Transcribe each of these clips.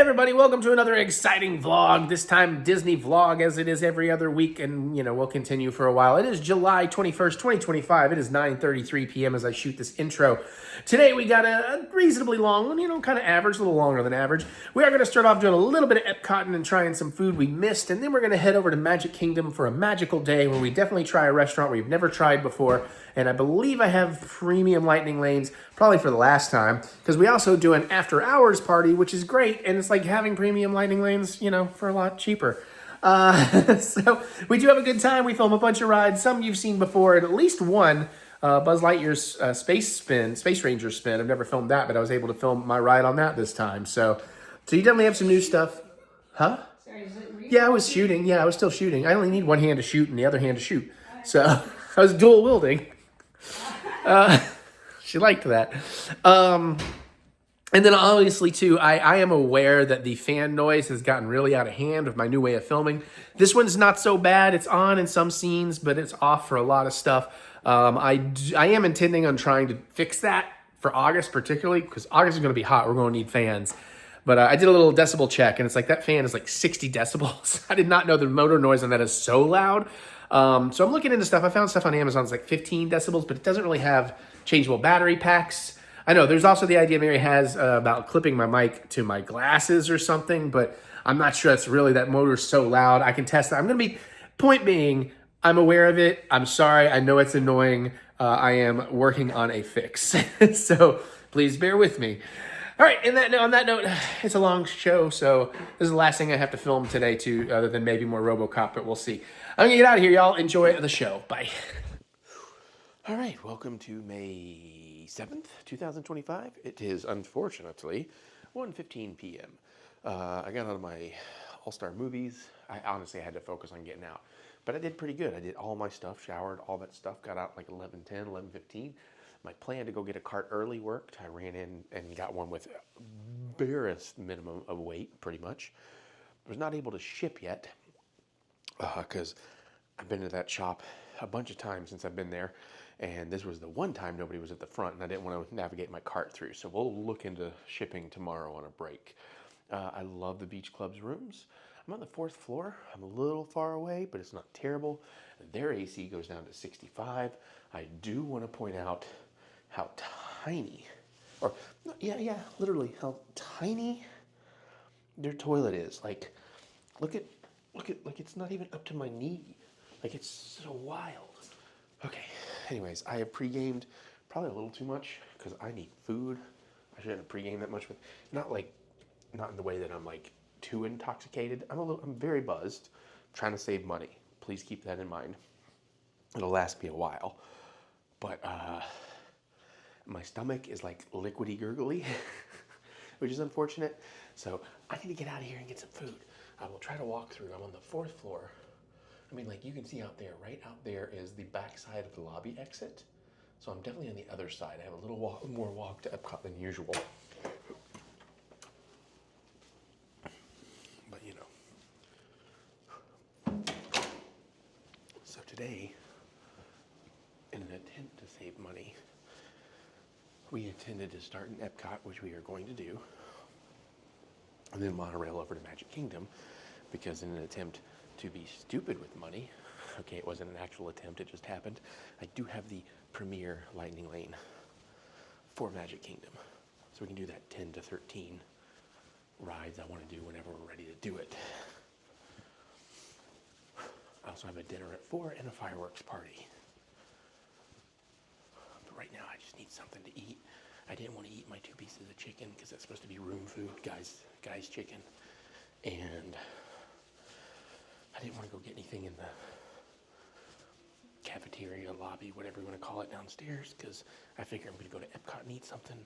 everybody, welcome to another exciting vlog. This time Disney vlog as it is every other week, and we'll continue for a while. It is July 21st, 2025. It is 9:33 p.m. as I shoot this intro. Today we got a reasonably long, kind of average, a little longer than average. We are going to start off doing a little bit of EPCOT and trying some food we missed, and then we're going to head over to Magic Kingdom for a magical day where we definitely try a restaurant we've never tried before. And I believe I have premium lightning lanes, probably for the last time, because we also do an after hours party, which is great, and it's like having premium lightning lanes, for a lot cheaper. So we do have a good time. We film a bunch of rides, some you've seen before, and at least one, Buzz Lightyear's Space Ranger spin. I've never filmed that, but I was able to film my ride on that this time. So you definitely have some new stuff. Huh? Sorry, yeah, I was shooting. Yeah, I was still shooting. I only need one hand to shoot and the other hand to shoot. So I was dual wielding. She liked that. And then obviously too, I am aware that the fan noise has gotten really out of hand with my new way of filming. This one's not so bad. It's on in some scenes, but it's off for a lot of stuff. I am intending on trying to fix that for August particularly, because August is going to be hot. We're going to need fans. But I did a little decibel check, and it's like that fan is like 60 decibels. I did not know the motor noise on that is so loud. So I'm looking into stuff. I found stuff on Amazon. It's like 15 decibels, but it doesn't really have changeable battery packs. I know there's also the idea Mary has about clipping my mic to my glasses or something, but I'm not sure it's really that motor's so loud. I can test that. Point being, I'm aware of it. I'm sorry. I know it's annoying. I am working on a fix. So please bear with me. All right, on that note, it's a long show, so this is the last thing I have to film today, too, other than maybe more RoboCop, but we'll see. I'm going to get out of here, y'all. Enjoy the show. Bye. All right, welcome to May 7th, 2025. It is, unfortunately, 1:15 p.m. I got out of my All-Star movies. I honestly had to focus on getting out, but I did pretty good. I did all my stuff, showered, all that stuff, got out like 11:10, 11:15. My plan to go get a cart early worked. I ran in and got one with barest minimum of weight, pretty much. I was not able to ship yet because I've been to that shop a bunch of times since I've been there, and this was the one time nobody was at the front, and I didn't want to navigate my cart through. So we'll look into shipping tomorrow on a break. I love the Beach Club's rooms. I'm on the 4th floor. I'm a little far away, but it's not terrible. Their AC goes down to 65. I do want to point out how tiny, literally how tiny their toilet is. Like, look at, like it's not even up to my knee. Like, it's so wild. Okay, anyways, I have pre-gamed probably a little too much because I need food. I shouldn't have pre-gamed that much with, not in the way that I'm like too intoxicated. I'm very buzzed, trying to save money. Please keep that in mind. It'll last me a while, but my stomach is like liquidy gurgly, which is unfortunate. So I need to get out of here and get some food. I will try to walk through. I'm on the 4th floor. I mean, like you can see out there, right out there is the back side of the lobby exit. So I'm definitely on the other side. I have a little more walk to Epcot than usual. But So today, in an attempt to save money, we intended to start in Epcot, which we are going to do, and then Monorail over to Magic Kingdom, because in an attempt to be stupid with money, okay, it wasn't an actual attempt, it just happened, I do have the premier lightning lane for Magic Kingdom. So we can do that 10 to 13 rides I want to do whenever we're ready to do it. I also have a dinner at 4 and a fireworks party. Right now, I just need something to eat. I didn't want to eat my 2 pieces of chicken because that's supposed to be room food, guys chicken. And I didn't want to go get anything in the cafeteria, lobby, whatever you want to call it, downstairs, because I figure I'm going to go to Epcot and eat something.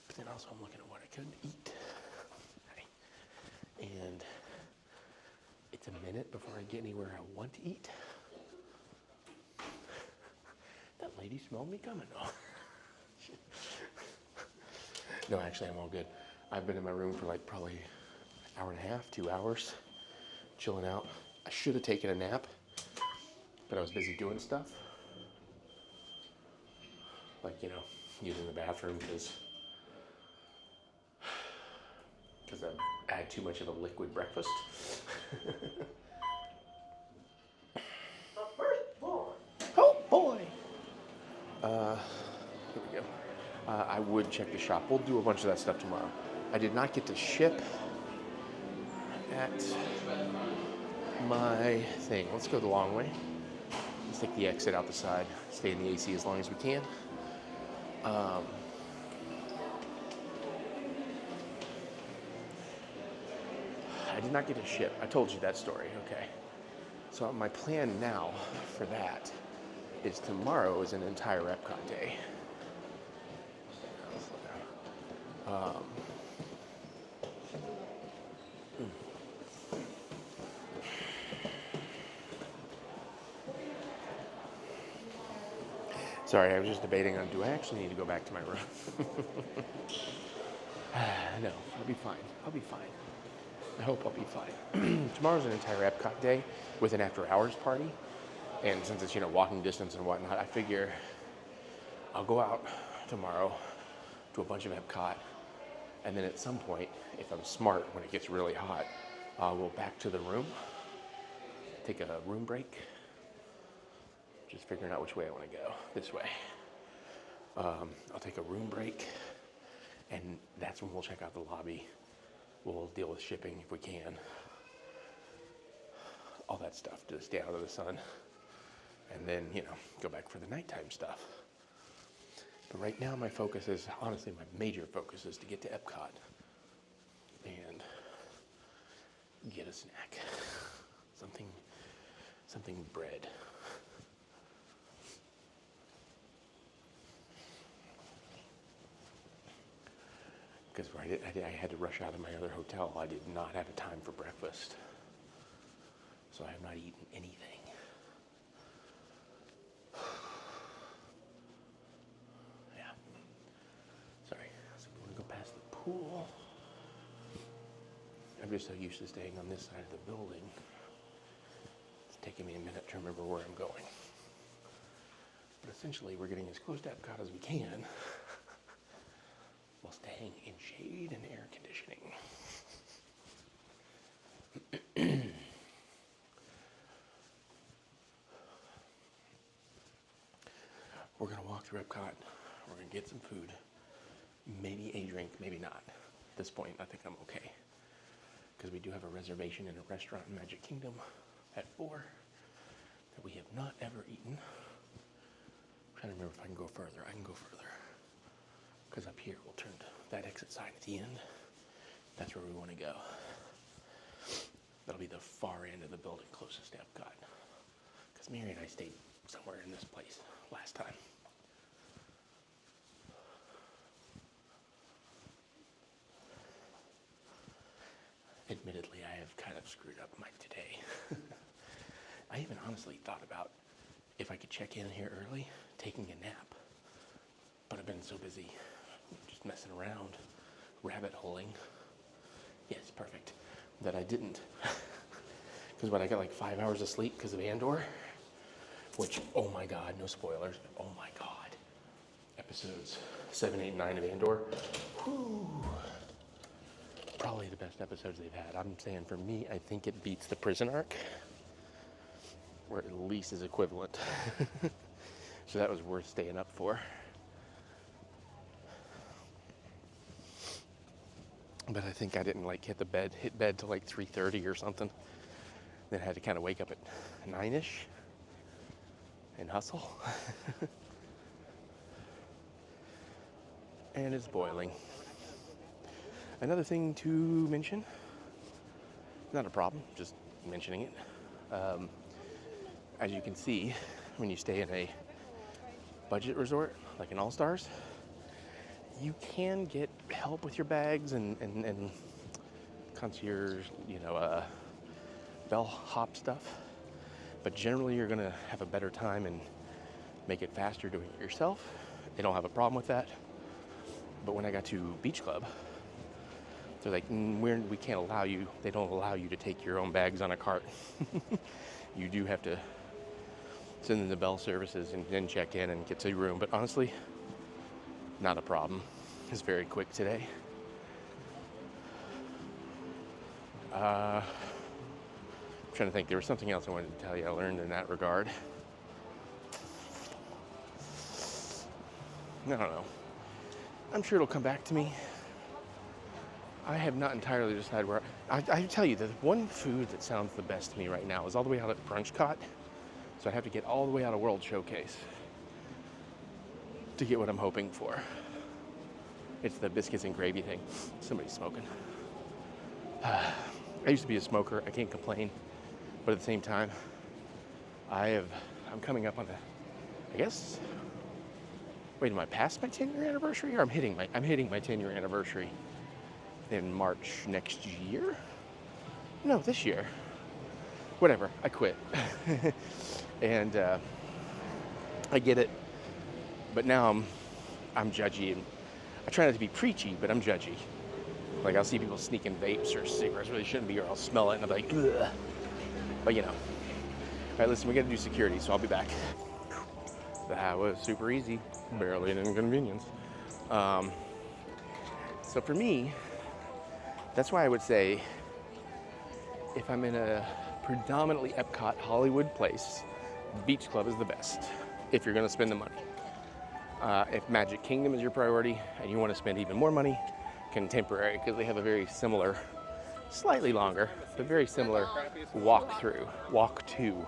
But then also I'm looking at what I could eat. And it's a minute before I get anywhere I want to eat. That lady smelled me coming. Oh. No, actually, I'm all good. I've been in my room for like probably an hour and a half, 2 hours, chilling out. I should have taken a nap, but I was busy doing stuff. Like, using the bathroom because because I've had too much of a liquid breakfast. Oh boy! Here we go. I would check the shop. We'll do a bunch of that stuff tomorrow. I did not get to ship at my thing. Let's go the long way. Let's take the exit out the side. Stay in the AC as long as we can. I did not get to ship. I told you that story, okay. So my plan now for that is tomorrow is an entire EPCOT day. Sorry, I was just debating on, do I actually need to go back to my room? No, I'll be fine. I'll be fine. I hope I'll be fine. Tomorrow's an entire EPCOT day with an after-hours party. And since it's, walking distance and whatnot, I figure I'll go out tomorrow to a bunch of EPCOT. And then at some point, if I'm smart, when it gets really hot, I'll go back to the room, take a room break. Just figuring out which way I want to go. This way. I'll take a room break, and that's when we'll check out the lobby. We'll deal with shipping if we can. All that stuff to stay out of the sun. And then, go back for the nighttime stuff. But right now my focus is, honestly, my major focus is to get to EPCOT and get a snack. Something bread. Because I had to rush out of my other hotel. I did not have a time for breakfast. So I have not eaten anything. Yeah. Sorry. So we want to go past the pool. I'm just so used to staying on this side of the building. It's taking me a minute to remember where I'm going. But essentially, we're getting as close to EPCOT as we can, while staying in shade and air conditioning. We're gonna walk through EPCOT. We're gonna get some food, maybe a drink, maybe not. At this point, I think I'm okay, because we do have a reservation in a restaurant in Magic Kingdom at 4 that we have not ever eaten. I'm trying to remember if I can go further. I can go further. Because up here, we'll turn to that exit sign at the end. That's where we want to go. That'll be the far end of the building closest to EPCOT. Because Mary and I stayed somewhere in this place last time. Admittedly, I have kind of screwed up my today. I even honestly thought about if I could check in here early, taking a nap. But I've been so busy just messing around, rabbit holing. Yes, perfect. That I didn't. Because I got like 5 hours of sleep because of Andor. Which, oh my God, no spoilers, but oh my God. Episodes 7, 8, 9 of Andor. Whew. Probably the best episodes they've had. I'm saying for me, I think it beats the prison arc. Or at least is equivalent. So that was worth staying up for. But I think I didn't hit bed till like 3:30 or something. Then I had to kind of wake up at 9-ish and hustle. And it's boiling. Another thing to mention, not a problem, just mentioning it. As you can see, when you stay in a budget resort, like an All-Stars, you can get help with your bags and concierge, bellhop stuff. But generally, you're gonna have a better time and make it faster doing it yourself. They don't have a problem with that. But when I got to Beach Club, they're like, we can't allow you. They don't allow you to take your own bags on a cart. You do have to send in the bell services and then check in and get to your room. But honestly, not a problem. It's very quick today. I'm trying to think. There was something else I wanted to tell you I learned in that regard. I don't know. I'm sure it'll come back to me. I have not entirely decided where. I tell you, the one food that sounds the best to me right now is all the way out at EPCOT. So I'd have to get all the way out of World Showcase to get what I'm hoping for. It's the biscuits and gravy thing. Somebody's smoking. I used to be a smoker. I can't complain. But at the same time, I'm coming up on I guess, wait, am I past my 10-year anniversary? Or I'm hitting my 10-year anniversary in March next year? No, this year. Whatever, I quit. And I get it, but now I'm judgy, and I try not to be preachy, but I'm judgy. Like, I'll see people sneaking vapes or cigarettes, really shouldn't be, or I'll smell it and I'm like, ugh. But you know. All right, listen, we gotta do security, so I'll be back. That was super easy, barely an inconvenience. So for me, that's why I would say, if I'm in a predominantly EPCOT Hollywood place, Beach Club is the best, if you're gonna spend the money. If Magic Kingdom is your priority, and you wanna spend even more money, Contemporary, because they have a very similar, slightly longer, but very similar walk to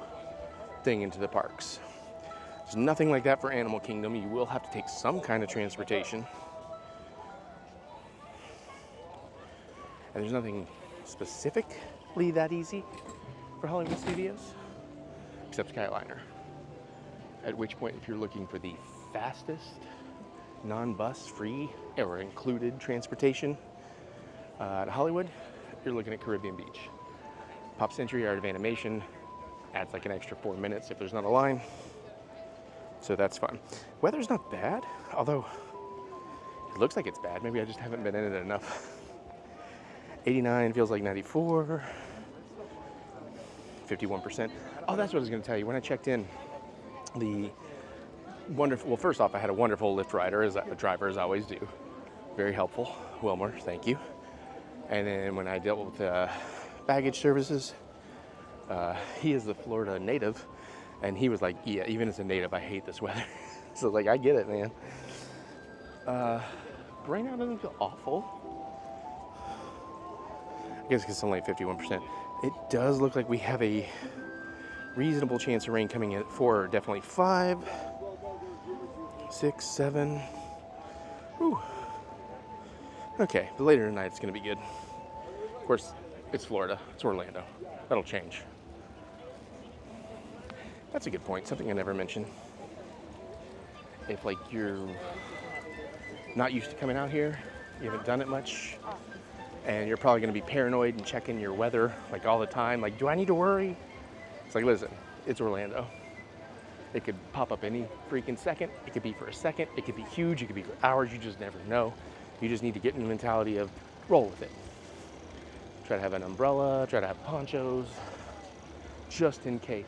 thing into the parks. There's nothing like that for Animal Kingdom. You will have to take some kind of transportation. And there's nothing specifically that easy for Hollywood Studios, except Skyliner. At which point, if you're looking for the fastest, non-bus, free, or included transportation to Hollywood, you're looking at Caribbean Beach. Pop Century, Art of Animation, adds like an extra 4 minutes if there's not a line. So that's fun. Weather's not bad, although it looks like it's bad. Maybe I just haven't been in it enough. 89 feels like 94. 51%. Oh, that's what I was going to tell you. When I checked in, well, first off, I had a wonderful Lyft rider, as a driver, as I always do. Very helpful. Wilmer, thank you. And then when I dealt with baggage services, he is a Florida native, and he was like, yeah, even as a native, I hate this weather. So like, I get it, man. Right now doesn't feel awful. I guess it's only 51%. It does look like we have a reasonable chance of rain coming in at 4, definitely 5, 6, 7. Whew. Okay, but later tonight it's going to be good. Of course, it's Florida. It's Orlando. That'll change. That's a good point. Something I never mentioned. If, like, you're not used to coming out here, you haven't done it much, and you're probably going to be paranoid and checking your weather, like, all the time. Like, do I need to worry? It's like, listen, it's Orlando. It could pop up any freaking second. It could be for a second. It could be huge. It could be for hours. You just never know. You just need to get in the mentality of roll with it. Try to have an umbrella. Try to have ponchos, just in case.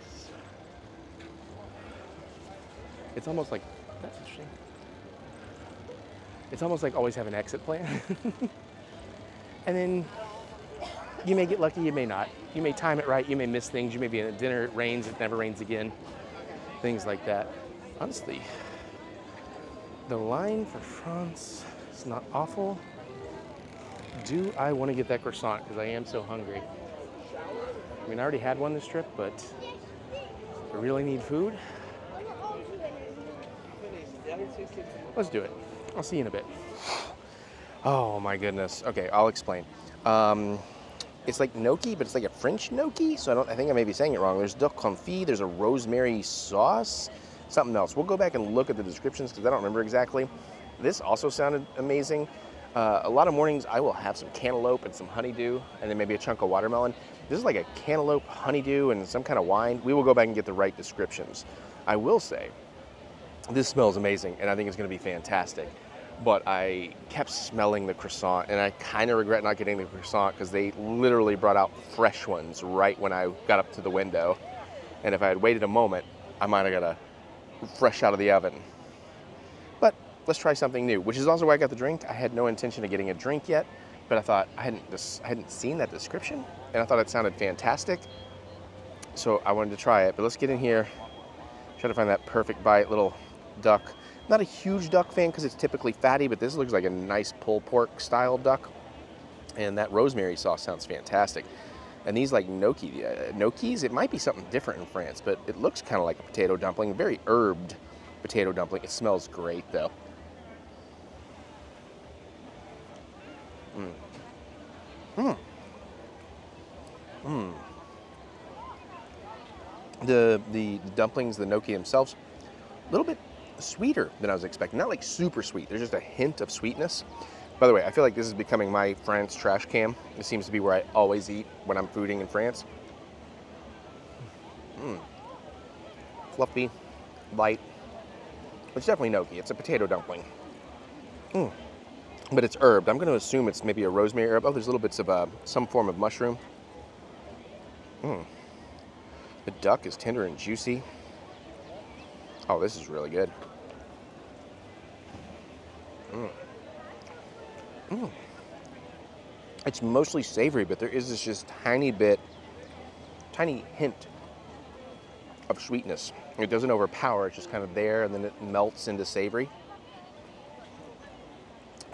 It's almost like, that's interesting. It's almost like always have an exit plan. And then you may get lucky, you may not. You may time it right, you may miss things. You may be in a dinner, it rains, it never rains again. Things like that. Honestly, the line for France is not awful. Do I want to get that croissant? Because I am so hungry. I mean, I already had one this trip, but I really need food. Let's do it. I'll see you in a bit. Oh my goodness. Okay, I'll explain. It's like gnocchi, but it's like a French gnocchi, so I think I may be saying it wrong. There's duck confit, there's a rosemary sauce, something else. We'll go back and look at the descriptions because I don't remember exactly. This also sounded amazing. A lot of mornings I will have some cantaloupe and some honeydew, and then maybe a chunk of watermelon. This is like a cantaloupe, honeydew, and some kind of wine. We will go back and get the right descriptions. I will say, this smells amazing, and I think it's going to be fantastic. But I kept smelling the croissant, and I kind of regret not getting the croissant because they literally brought out fresh ones right when I got up to the window. And if I had waited a moment, I might have got a fresh out of the oven. But let's try something new, which is also why I got the drink. I had no intention of getting a drink yet, but I thought I hadn't seen that description, and I thought it sounded fantastic. So I wanted to try it. But let's get in here, try to find that perfect bite. Little duck. Not a huge duck fan because it's typically fatty, but this looks like a nice pulled pork style duck. And that rosemary sauce sounds fantastic. And these like gnocchis, it might be something different in France, but it looks kind of like a potato dumpling, very herbed potato dumpling. It smells great though. The dumplings, the gnocchi themselves, a little bit sweeter than I was expecting. Not like super sweet. There's just a hint of sweetness. By the way, I feel like this is becoming my France trash can. It seems to be where I always eat when I'm fooding in France. Fluffy, light. It's definitely gnocchi. It's a potato dumpling. But it's herbed. I'm going to assume it's maybe a rosemary herb. Oh, there's little bits of some form of mushroom. The duck is tender and juicy. Oh, this is really good. It's mostly savory, but there is this just tiny hint of sweetness. It doesn't overpower, it's just kind of there, and then it melts into savory.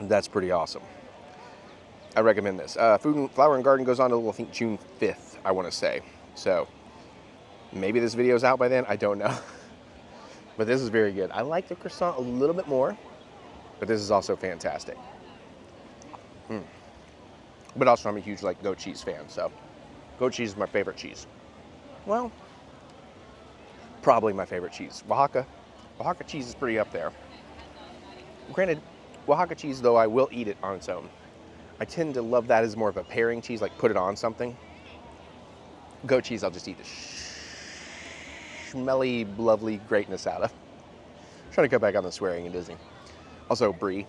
That's pretty awesome. I recommend this. Food and Flower and Garden goes on until I think June 5th, I want to say. So maybe this video's out by then, I don't know. But this is very good. I like the croissant a little bit more, but this is also fantastic. But also I'm a huge like goat cheese fan, so goat cheese is my favorite cheese. Well, probably my favorite cheese. Oaxaca cheese is pretty up there. Granted, Oaxaca cheese, though, I will eat it on its own. I tend to love that as more of a pairing cheese, like put it on something. Goat cheese, I'll just eat the smelly, lovely greatness out of. I'm trying to cut back on the swearing in Disney. Also, brie.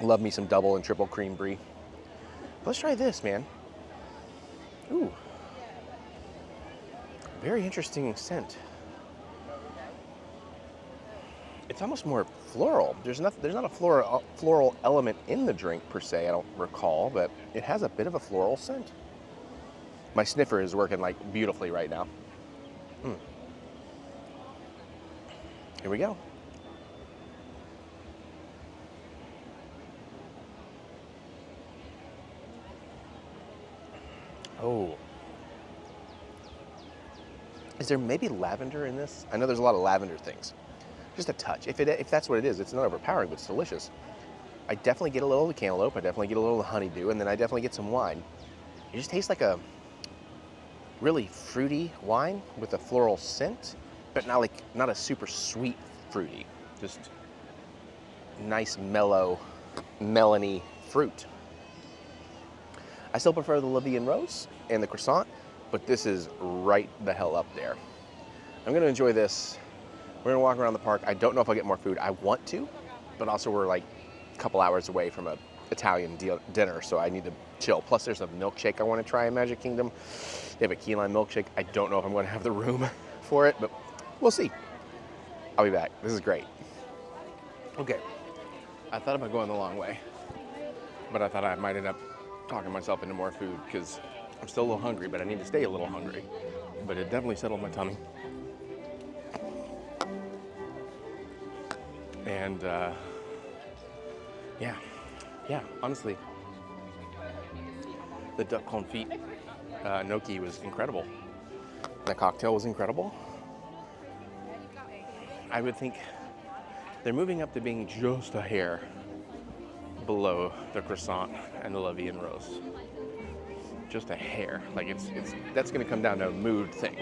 Love me some double and triple cream brie. Let's try this, man. Ooh. Very interesting scent. It's almost more floral. There's not a floral element in the drink per se, I don't recall, but it has a bit of a floral scent. My sniffer is working like beautifully right now. Here we go. Oh. Is there maybe lavender in this? I know there's a lot of lavender things. Just a touch. If that's what it is, it's not overpowering, but it's delicious. I definitely get a little of the cantaloupe. I definitely get a little of the honeydew, and then I definitely get some wine. It just tastes like a really fruity wine with a floral scent, but not a super sweet fruity. Just nice, mellow, melony fruit. I still prefer the La Vie en Rose and the croissant, but this is right the hell up there. I'm gonna enjoy this. We're gonna walk around the park. I don't know if I'll get more food. I want to, but also we're like a couple hours away from an Italian dinner, so I need to chill. Plus there's a milkshake I wanna try in Magic Kingdom. They have a key lime milkshake. I don't know if I'm gonna have the room for it, but we'll see. I'll be back. This is great. Okay, I thought about going the long way, but I thought I might end up talking myself into more food because I'm still a little hungry, but I need to stay a little hungry. But it definitely settled my tummy. And yeah, honestly, the duck confit gnocchi was incredible. The cocktail was incredible. I would think they're moving up to being just a hair below the croissant and the La Vie en Rose. Just a hair. Like that's gonna come down to a mood thing.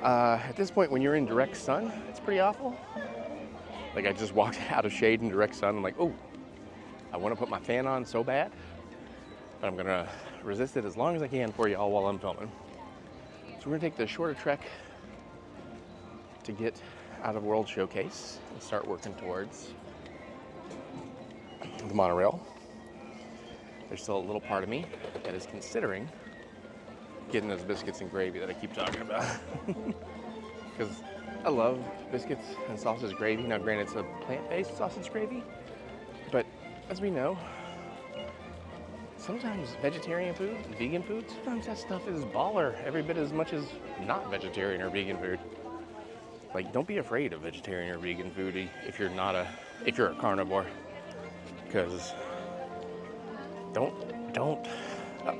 At this point, when you're in direct sun, it's pretty awful. Like I just walked out of shade in direct sun. I'm like, oh, I want to put my fan on so bad, but I'm gonna resist it as long as I can for y'all while I'm filming. So we're gonna take the shorter trek to get out of World Showcase and start working towards the monorail. There's still a little part of me that is considering getting those biscuits and gravy that I keep talking about. Because I love biscuits and sausage gravy. Now granted, it's a plant-based sausage gravy, but as we know, sometimes vegetarian food, vegan food, sometimes that stuff is baller every bit as much as not vegetarian or vegan food. Like, don't be afraid of vegetarian or vegan food if you're a carnivore. Because don't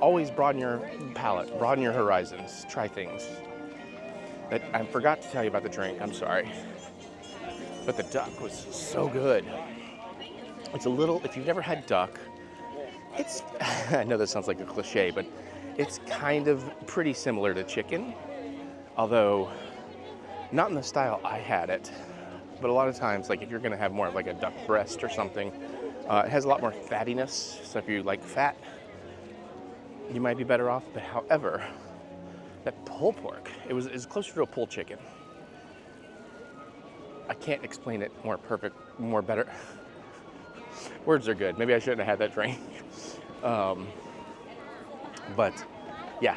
always broaden your palate, broaden your horizons, try things. I forgot to tell you about the drink, I'm sorry. But the duck was so good. It's a little, if you've never had duck, it's, I know this sounds like a cliche, but it's kind of pretty similar to chicken. Although, not in the style I had it. But a lot of times, like if you're gonna have more of like a duck breast or something, it has a lot more fattiness. So if you like fat, you might be better off. But however, that pulled pork, it was closer to a pulled chicken. I can't explain it more better. Words are good. Maybe I shouldn't have had that drink. But yeah,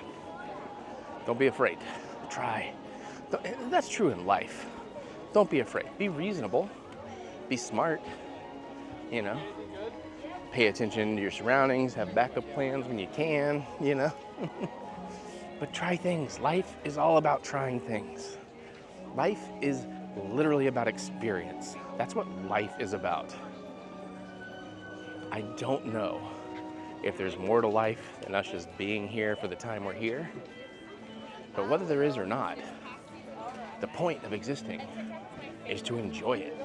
don't be afraid. Try. That's true in life. Don't be afraid. Be reasonable. Be smart. You know, pay attention to your surroundings. Have backup plans when you can. You know, but try things. Life is all about trying things. Life is literally about experience. That's what life is about. I don't know if there's more to life than us just being here for the time we're here. But whether there is or not, the point of existing is to enjoy it.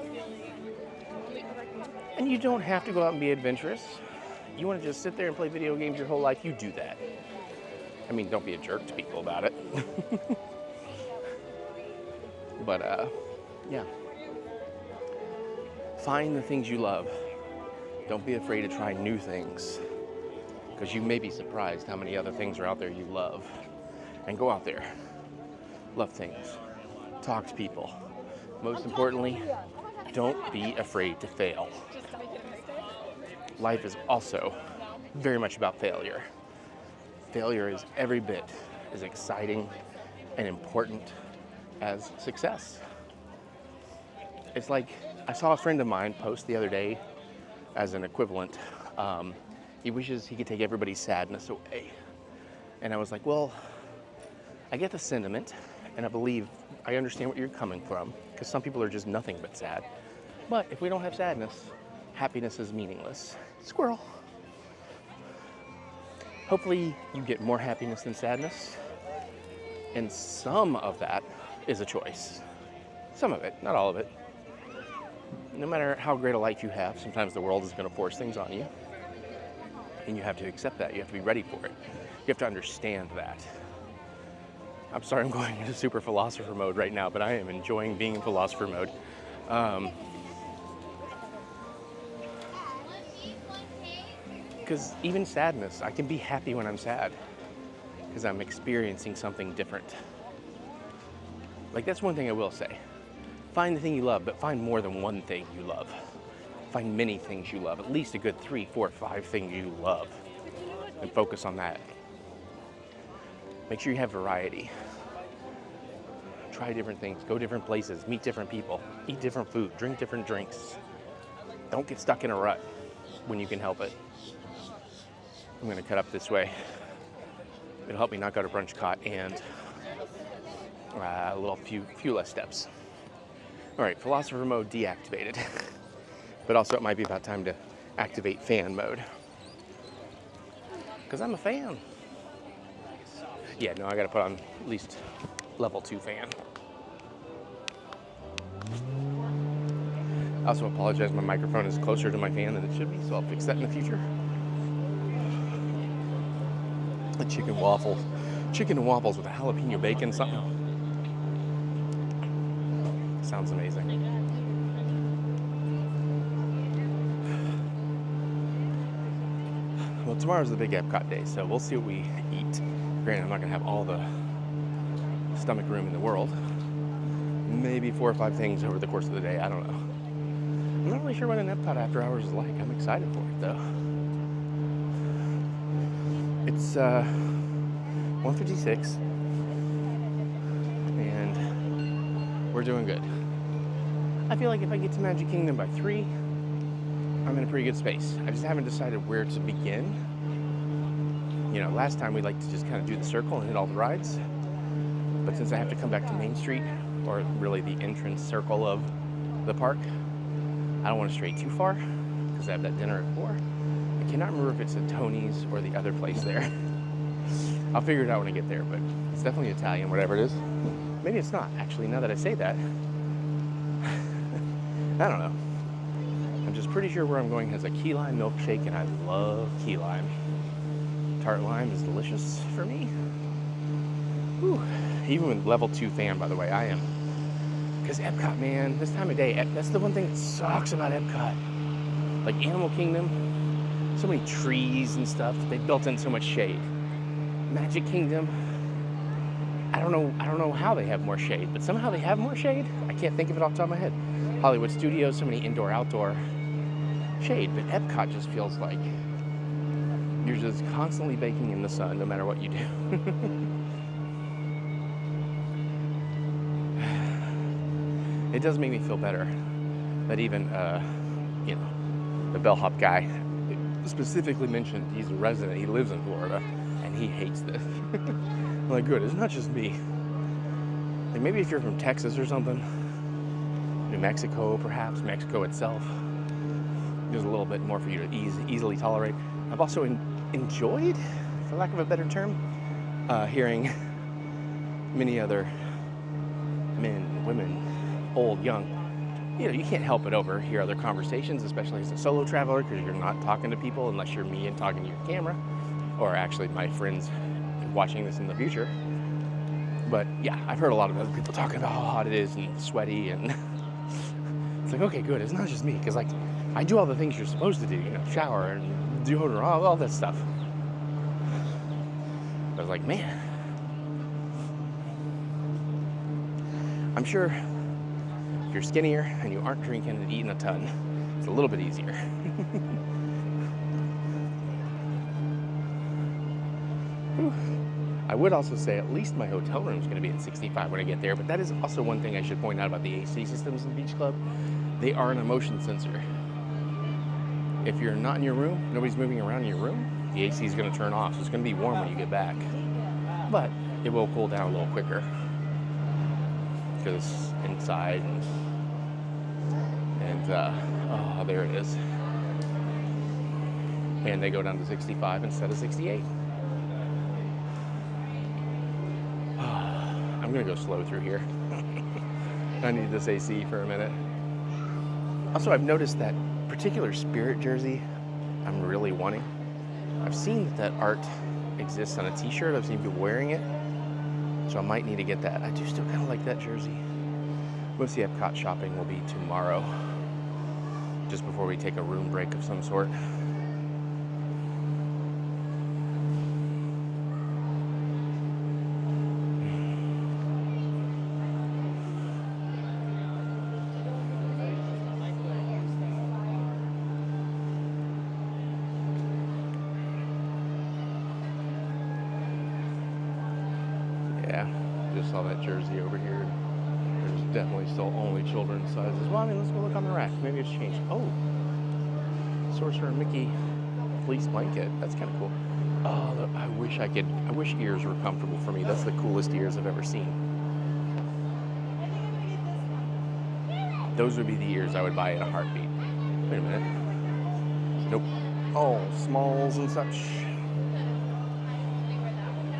And you don't have to go out and be adventurous. You want to just sit there and play video games your whole life, you do that. I mean, don't be a jerk to people about it. But, yeah. Find the things you love. Don't be afraid to try new things, because you may be surprised how many other things are out there you love. And go out there. Love things. Talk to people. Most importantly, don't be afraid to fail. Life is also very much about failure. Failure is every bit as exciting and important as success. It's like, I saw a friend of mine post the other day as an equivalent. He wishes he could take everybody's sadness away. And I was like, well, I get the sentiment, and I understand what you're coming from, because some people are just nothing but sad. But if we don't have sadness, happiness is meaningless. Squirrel. Hopefully you get more happiness than sadness, and some of that is a choice. Some of it, not all of it. No matter how great a life you have, sometimes the world is going to force things on you, and you have to accept that. You have to be ready for it. You have to understand that. I'm sorry I'm going into super philosopher mode right now, but I am enjoying being in philosopher mode. Because even sadness, I can be happy when I'm sad, because I'm experiencing something different. Like, that's one thing I will say. Find the thing you love, but find more than one thing you love. Find many things you love, at least a good 3, 4, 5 things you love, and focus on that. Make sure you have variety. Try different things, go different places, meet different people, eat different food, drink different drinks. Don't get stuck in a rut when you can help it. I'm gonna cut up this way. It'll help me not go to BrunchCot and a little few less steps. All right, philosopher mode deactivated. But also it might be about time to activate fan mode, because I'm a fan. Yeah, no, I gotta put on at least level 2 fan. I also apologize, my microphone is closer to my fan than it should be, so I'll fix that in the future. The chicken and waffles with a jalapeno bacon, something. Sounds amazing. Well, tomorrow's the big EPCOT day, so we'll see what we eat. Granted, I'm not gonna have all the stomach room in the world. Maybe 4 or 5 things over the course of the day, I don't know. I'm not really sure what an EPCOT after hours is like. I'm excited for it though. It's 1:56 and we're doing good. I feel like if I get to Magic Kingdom by 3, I'm in a pretty good space. I just haven't decided where to begin. You know, last time we liked to just kind of do the circle and hit all the rides. But since I have to come back to Main Street, or really the entrance circle of the park, I don't want to stray too far because I have that dinner at 4. I cannot remember if it's at Tony's or the other place there. I'll figure it out when I get there, but it's definitely Italian, whatever it is. Maybe it's not, actually, now that I say that. I don't know. I'm just pretty sure where I'm going has a key lime milkshake, and I love key lime. Tart lime is delicious for me. Whew. Even with level 2 fan, by the way, I am. Because EPCOT, man, this time of day, that's the one thing that sucks about EPCOT. Like Animal Kingdom, so many trees and stuff, they built in so much shade. Magic Kingdom, I don't know how they have more shade, but somehow they have more shade. I can't think of it off the top of my head. Hollywood Studios, so many indoor, outdoor shade, but EPCOT just feels like you're just constantly baking in the sun no matter what you do. It does make me feel better that even, you know, the bellhop guy specifically mentioned he's a resident, he lives in Florida, and he hates this. I'm like, good, it's not just me. Like maybe if you're from Texas or something, New Mexico perhaps, Mexico itself, there's a little bit more for you to easily tolerate. I've also enjoyed, for lack of a better term, hearing many other men, women, old, young, you know, you can't help but overhear other conversations, especially as a solo traveler, because you're not talking to people unless you're me and talking to your camera, or actually my friends watching this in the future. But yeah, I've heard a lot of other people talking about how hot it is and sweaty, and it's like, okay, good, it's not just me, because like I do all the things you're supposed to do, you know, shower and deodorant, all that stuff. I was like, man, I'm sure if you're skinnier and you aren't drinking and eating a ton, it's a little bit easier. I would also say at least my hotel room is going to be at 65 when I get there, but that is also one thing I should point out about the AC systems in Beach Club. They are an motion sensor. If you're not in your room, nobody's moving around in your room, the AC is going to turn off, so it's going to be warm when you get back. But it will cool down a little quicker because inside and oh, there it is. And they go down to 65 instead of 68. I'm gonna go slow through here. I need this AC for a minute. Also, I've noticed that particular Spirit jersey I'm really wanting. I've seen that art exists on a t-shirt. I've seen people wearing it. So I might need to get that. I do still kind of like that jersey. Most of the EPCOT shopping will be tomorrow, just before we take a room break of some sort. Yeah, just saw that jersey over here. There's definitely still only children's sizes. Well, I mean, let's go look on the rack. Maybe it's changed. Oh, Sorcerer Mickey fleece blanket. That's kind of cool. Oh, I wish ears were comfortable for me. That's the coolest ears I've ever seen. Those would be the ears I would buy in a heartbeat. Wait a minute. Nope. Oh, smalls and such.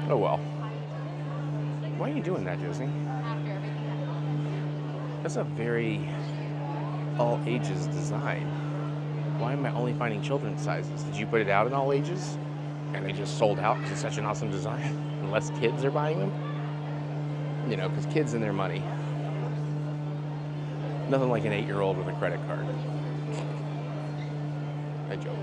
Oh well. Why are you doing that, Josie? That's a very all ages design. Why am I only finding children's sizes? Did you put it out in all ages? And they just sold out because it's such an awesome design? Unless kids are buying them? You know, because kids and their money. Nothing like an 8-year-old with a credit card. I joke.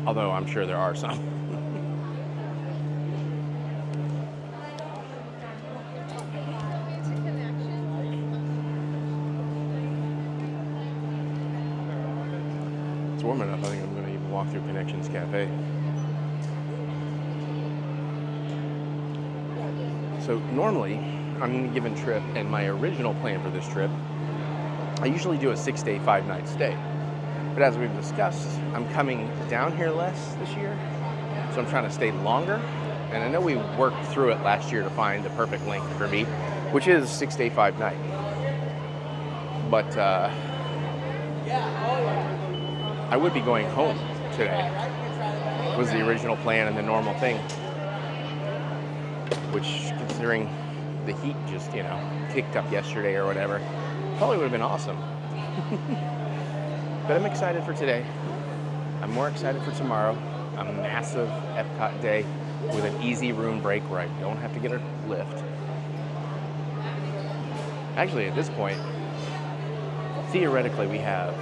Although I'm sure there are some. It's warm enough, I think I'm going to even walk through Connections Cafe. So normally, on any given trip, and my original plan for this trip, I usually do a 6-day, 5-night stay. But as we've discussed, I'm coming down here less this year, so I'm trying to stay longer. And I know we worked through it last year to find the perfect length for me, which is 6 day, 5 night. But I would be going home today, was the original plan and the normal thing. Which, considering the heat just, kicked up yesterday or whatever, probably would have been awesome. But I'm excited for today. I'm more excited for tomorrow. A massive EPCOT day with an easy room break where I don't have to get a lift. Actually, at this point, theoretically, we have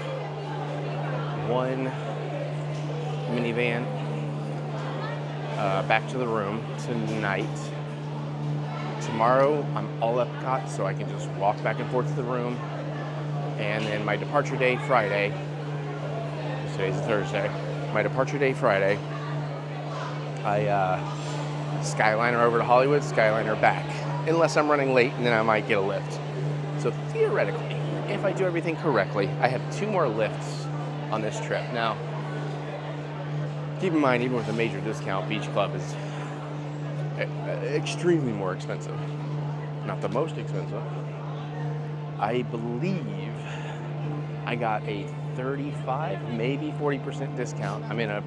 one minivan back to the room tonight. Tomorrow, I'm all EPCOT, so I can just walk back and forth to the room. And then my departure day, Friday. Today's a Thursday. My departure day, Friday. I Skyliner over to Hollywood, Skyliner back. Unless I'm running late, and then I might get a lift. So theoretically, if I do everything correctly, I have 2 more lifts on this trip. Now, keep in mind, even with a major discount, Beach Club is extremely more expensive. Not the most expensive. I believe I got a 35, maybe 40% discount. I'm in a,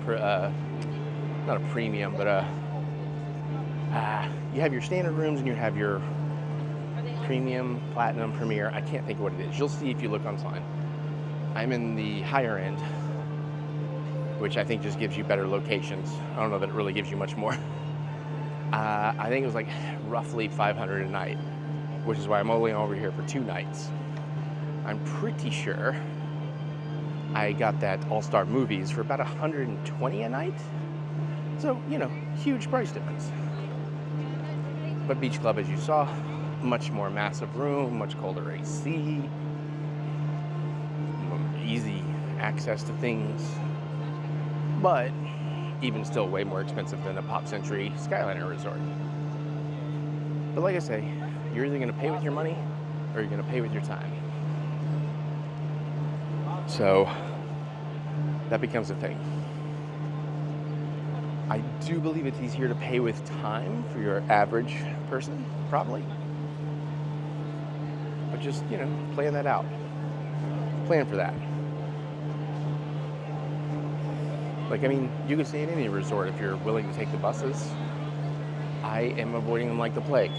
not a premium, but you have your standard rooms and you have your premium, platinum, premier. I can't think of what it is. You'll see if you look online. I'm in the higher end, which I think just gives you better locations. I don't know that it really gives you much more. I think it was like roughly $500 a night, which is why I'm only over here for 2 nights. I'm pretty sure I got that All-Star Movies for about $120 a night. So, huge price difference. But Beach Club, as you saw, much more massive room, much colder AC, easy access to things, but even still way more expensive than a Pop Century Skyliner resort. But like I say, you're either gonna pay with your money or you're gonna pay with your time. So that becomes a thing. I do believe it's easier to pay with time for your average person, probably. But just, plan that out. Plan for that. You can stay in any resort if you're willing to take the buses. I am avoiding them like the plague.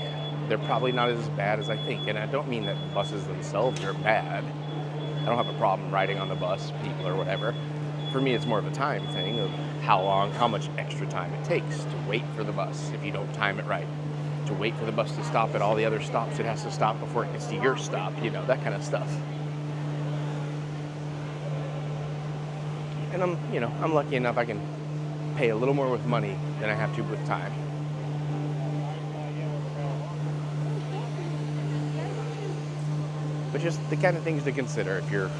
They're probably not as bad as I think, and I don't mean that buses themselves are bad. I don't have a problem riding on the bus, people or whatever. For me, it's more of a time thing of how much extra time it takes to wait for the bus if you don't time it right. To wait for the bus to stop at all the other stops it has to stop before it gets to your stop, that kind of stuff. And I'm lucky enough I can pay a little more with money than I have to with time. But just the kind of things to consider if you're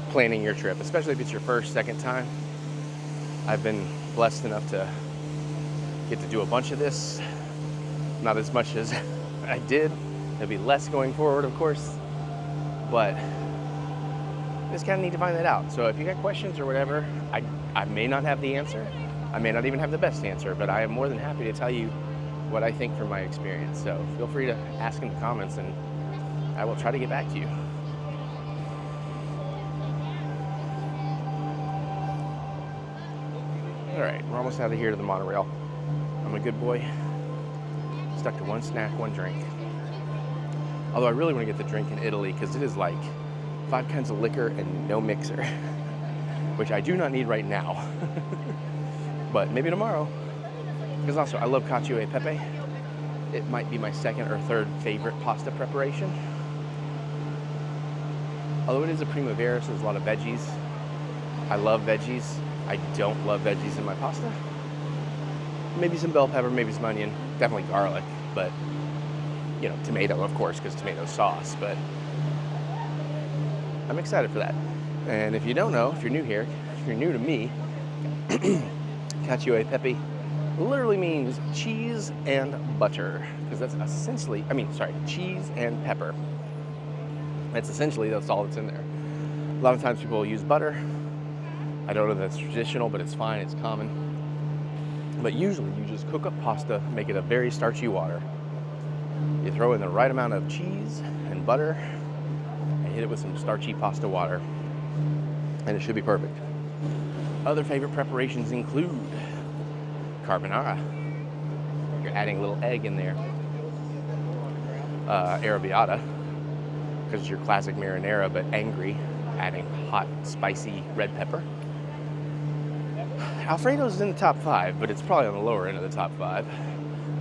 planning your trip, especially if it's your first, second time. I've been blessed enough to get to do a bunch of this. Not as much as I did. There'll be less going forward, of course. But just kind of need to find that out. So if you got questions or whatever, I may not have the answer. I may not even have the best answer, but I am more than happy to tell you what I think from my experience. So feel free to ask in the comments and I will try to get back to you. All right, we're almost out of here to the monorail. I'm a good boy. Stuck to one snack, one drink. Although I really want to get the drink in Italy because it is like 5 kinds of liquor and no mixer, which I do not need right now. But maybe tomorrow. Because also, I love cacio e pepe. It might be my 2nd or 3rd favorite pasta preparation. Although it is a primavera, so there's a lot of veggies. I love veggies. I don't love veggies in my pasta. Maybe some bell pepper, maybe some onion, definitely garlic, but tomato, of course, because tomato sauce, but I'm excited for that. And if you don't know, if you're new here, if you're new to me, cacio e pepe literally means cheese and butter, because that's essentially, cheese and pepper. That's all that's in there. A lot of times people use butter. I don't know if that's traditional, but it's fine, it's common. But usually you just cook up pasta, make it a very starchy water. You throw in the right amount of cheese and butter and hit it with some starchy pasta water, and it should be perfect. Other favorite preparations include carbonara. You're adding a little egg in there. Arrabbiata, because it's your classic marinara, but angry, adding hot, spicy red pepper. Alfredo's in the top 5, but it's probably on the lower end of the top 5.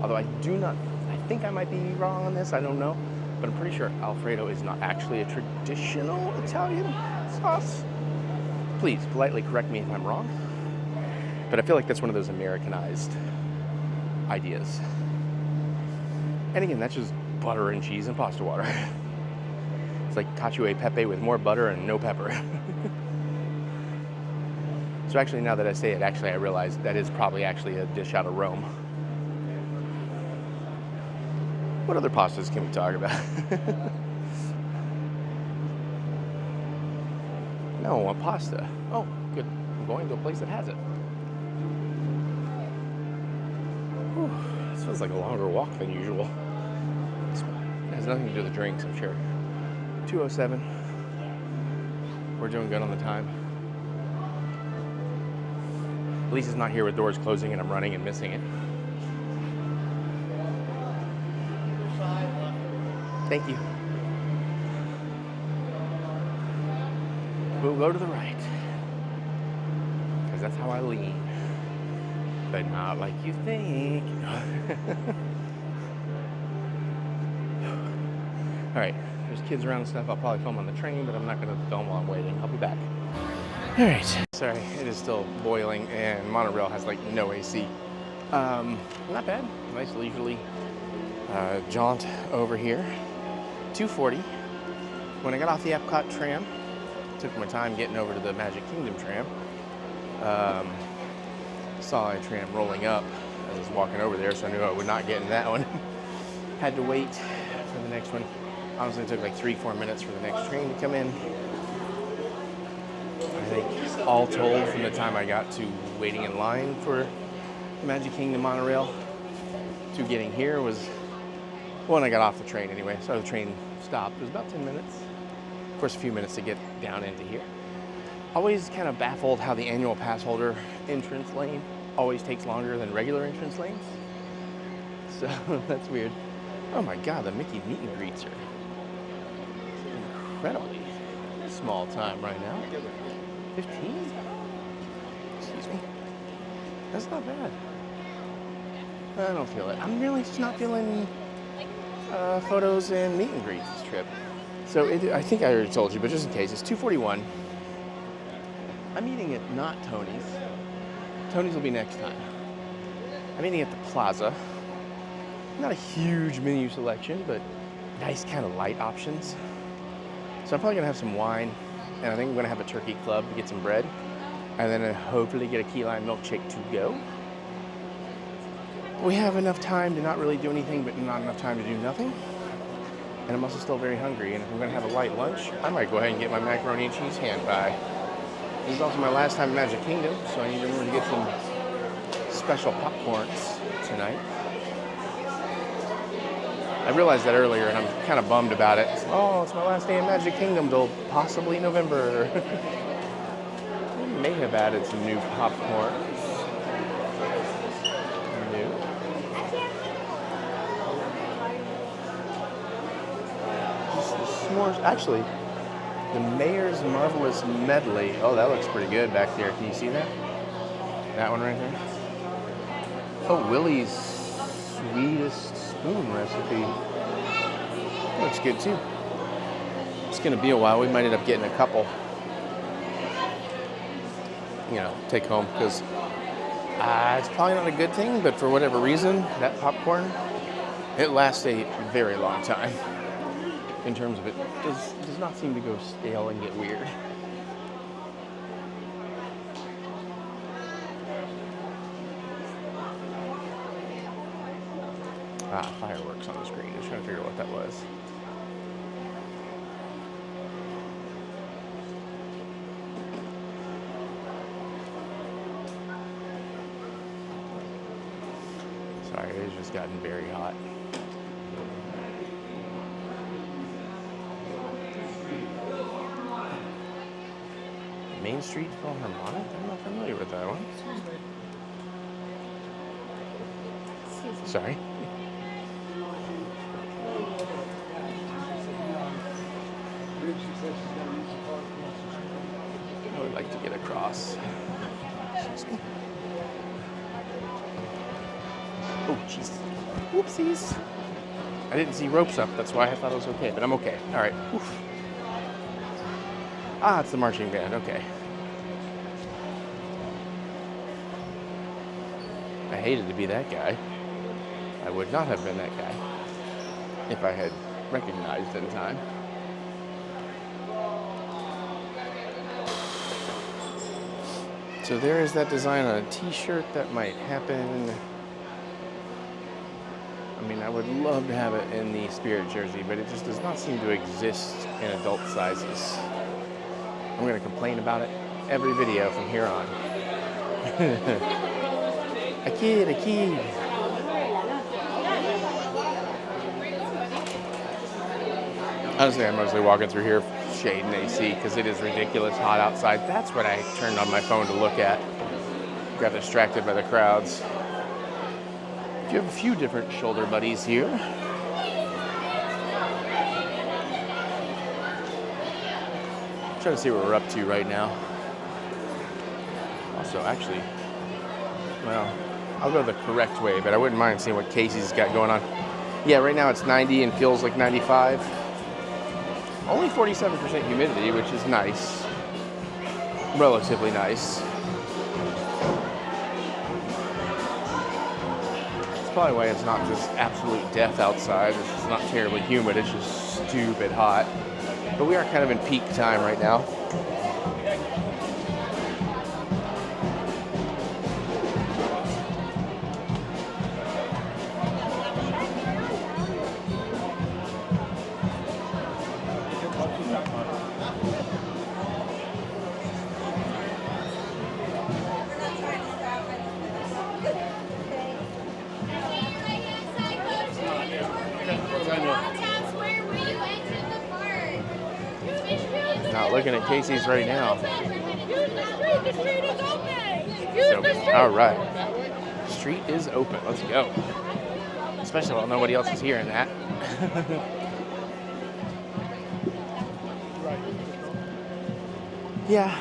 Although I think I might be wrong on this, I don't know. But I'm pretty sure Alfredo is not actually a traditional Italian sauce. Please, politely correct me if I'm wrong. But I feel like that's one of those Americanized ideas. And again, that's just butter and cheese and pasta water. It's like cacio e pepe with more butter and no pepper. So actually, now that I say it, I realize that is probably actually a dish out of Rome. What other pastas can we talk about? No, I want pasta. Oh, good. I'm going to a place that has it. Whew, this feels like a longer walk than usual. It has nothing to do with the drinks, I'm sure. 2:07. We're doing good on the time. Lisa's not here with doors closing and I'm running and missing it. Thank you. We'll go to the right. Because that's how I lean. But not like you think. Alright, there's kids around and stuff. I'll probably film on the train, but I'm not going to film while I'm waiting. I'll be back. Alright. Sorry, it is still boiling and Monorail has like no AC. Not bad. Nice leisurely jaunt over here. 2:40. When I got off the EPCOT tram, took my time getting over to the Magic Kingdom tram. Saw a tram rolling up. I was walking over there, so I knew I would not get in that one. Had to wait for the next one. Honestly, it took like 3-4 minutes for the next train to come in. I think all told, from the time I got to waiting in line for the Magic Kingdom monorail to getting here was when I got off the train anyway. So the train stopped. It was about 10 minutes. Of course, a few minutes to get down into here. Always kind of baffled how the annual pass holder entrance lane always takes longer than regular entrance lanes. So that's weird. Oh my God, the Mickey meet and greets are incredibly small time right now. 15? Excuse me. That's not bad. I don't feel it. I'm really just not feeling photos and meet and greets this trip. So I think I already told you, but just in case, it's 2:41. I'm eating at not Tony's. Tony's will be next time. I'm eating at the Plaza. Not a huge menu selection, but nice kind of light options. So I'm probably gonna have some wine, and I think I'm gonna have a turkey club to get some bread, and then hopefully get a key lime milkshake to go. We have enough time to not really do anything, but not enough time to do nothing. And I'm also still very hungry, and if I'm gonna have a light lunch, I might go ahead and get my macaroni and cheese hand pie. This is also my last time in Magic Kingdom, so I need to remember to get some special popcorns tonight. I realized that earlier, and I'm kind of bummed about it. Oh, it's my last day in Magic Kingdom till possibly November. We may have added some new popcorns. New. Just the s'mores. Actually, the Mayor's Marvelous Medley. Oh, that looks pretty good back there. Can you see that? That one right there. Oh, Willie's Sweetest Spoon recipe. Looks good too. It's gonna be a while. We might end up getting a couple. You know, take home, because it's probably not a good thing, but for whatever reason, that popcorn, it lasts a very long time. In terms of it, does not seem to go stale and get weird. Fireworks on the screen. I was trying to figure out what that was. Sorry, it has just gotten very hot. Main Street Philharmonic? I'm not familiar with that one. Sorry. I would like to get across. Excuse me. Oh, jeez. Whoopsies. I didn't see ropes up, that's why I thought it was okay, but I'm okay. All right. Oof. Ah, it's the marching band. Okay. I hated to be that guy. I would not have been that guy if I had recognized in time. So there is that design on a t-shirt that might happen. I mean, I would love to have it in the Spirit jersey, but it just does not seem to exist in adult sizes. I'm going to complain about it every video from here on. A kid. Honestly, I'm mostly walking through here, shade and AC, because it is ridiculous hot outside. That's what I turned on my phone to look at. Got distracted by the crowds. You have a few different shoulder buddies here. I'm trying to see what we're up to right now. Also, actually, well, I'll go the correct way, but I wouldn't mind seeing what Casey's got going on. Yeah, right now it's 90 and feels like 95. Only 47% humidity, which is nice. Relatively nice. That's probably why it's not just absolute death outside. It's just not terribly humid, it's just stupid hot. But we are kind of in peak time right now. Not looking at Casey's right now. The street is open. All right. Street is open. Let's go. Especially while nobody else is hearing that. Yeah.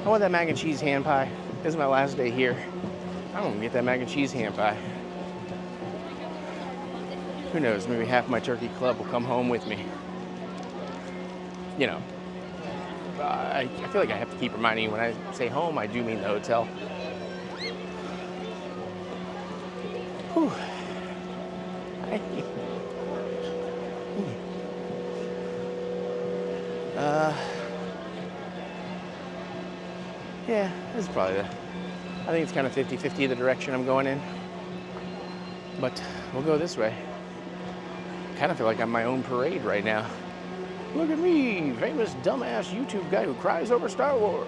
I want that mac and cheese hand pie. This is my last day here. I'm gonna get that mac and cheese hand pie. Who knows? Maybe half my turkey club will come home with me. You know, I feel like I have to keep reminding you when I say home, I do mean the hotel. Whew. Yeah, this is probably I think it's kind of 50-50 the direction I'm going in. But we'll go this way. I kind of feel like I'm my own parade right now. Look at me, famous dumbass YouTube guy who cries over Star Wars.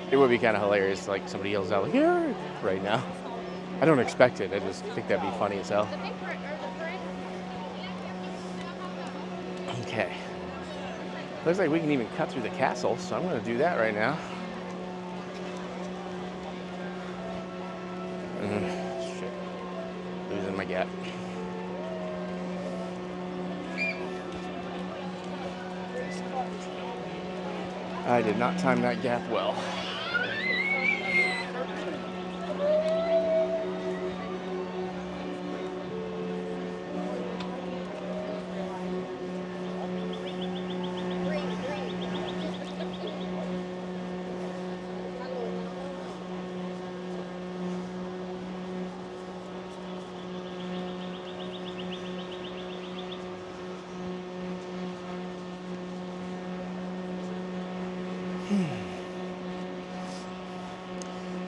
It would be kind of hilarious, like somebody yells out like Eric right now. I don't expect it. I just think that'd be funny as hell. Okay. Looks like we can even cut through the castle, so I'm going to do that right now. Shit. Losing my gap. I did not time that gap well.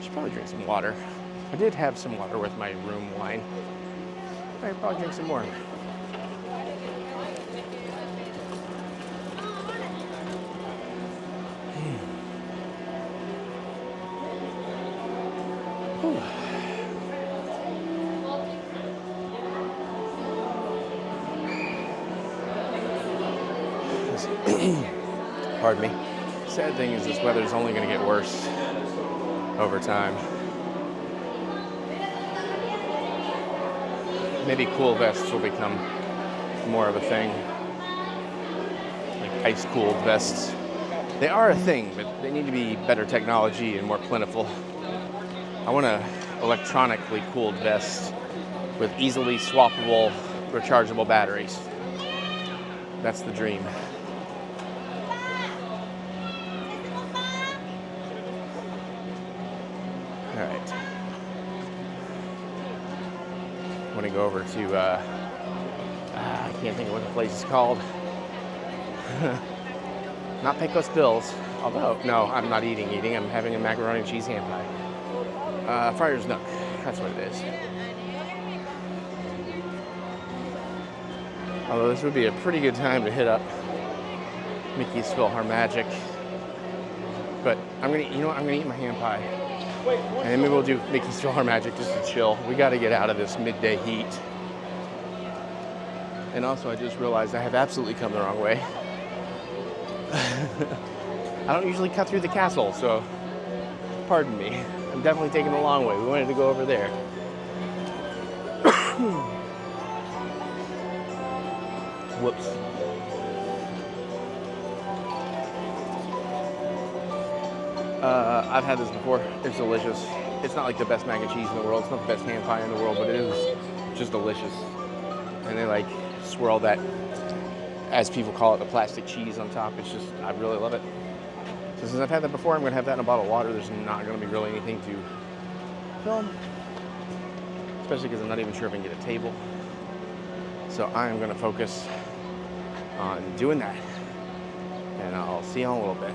Should probably drink some water. I did have some water with my room wine. I could probably drink some more. Whew. Pardon me. Sad thing is this weather's only going to get worse over time. Maybe cool vests will become more of a thing. Like ice-cooled vests. They are a thing, but they need to be better technology and more plentiful. I want an electronically cooled vest with easily swappable, rechargeable batteries. That's the dream. All right. I want to go over to, I can't think of what the place is called. Not Pecos Bills, although, no, I'm not eating. I'm having a macaroni and cheese ham pie. Friar's Nook, that's what it is. Although this would be a pretty good time to hit up Mickey's PhilharMagic. But I'm gonna eat my ham pie. And then maybe we'll do Mickey's PhilharMagic just to chill. We gotta get out of this midday heat. And also I just realized I have absolutely come the wrong way. I don't usually cut through the castle, so pardon me. I'm definitely taking the long way. We wanted to go over there. Whoops. I've had this before. It's delicious. It's not like the best mac and cheese in the world. It's not the best ham pie in the world, but it is just delicious. And they like swirl that, as people call it, the plastic cheese on top. It's just, I really love it. So since I've had that before, I'm gonna have that in a bottle of water. There's not gonna be really anything to film, especially because I'm not even sure if I can get a table. So I am gonna focus on doing that. And I'll see you in a little bit.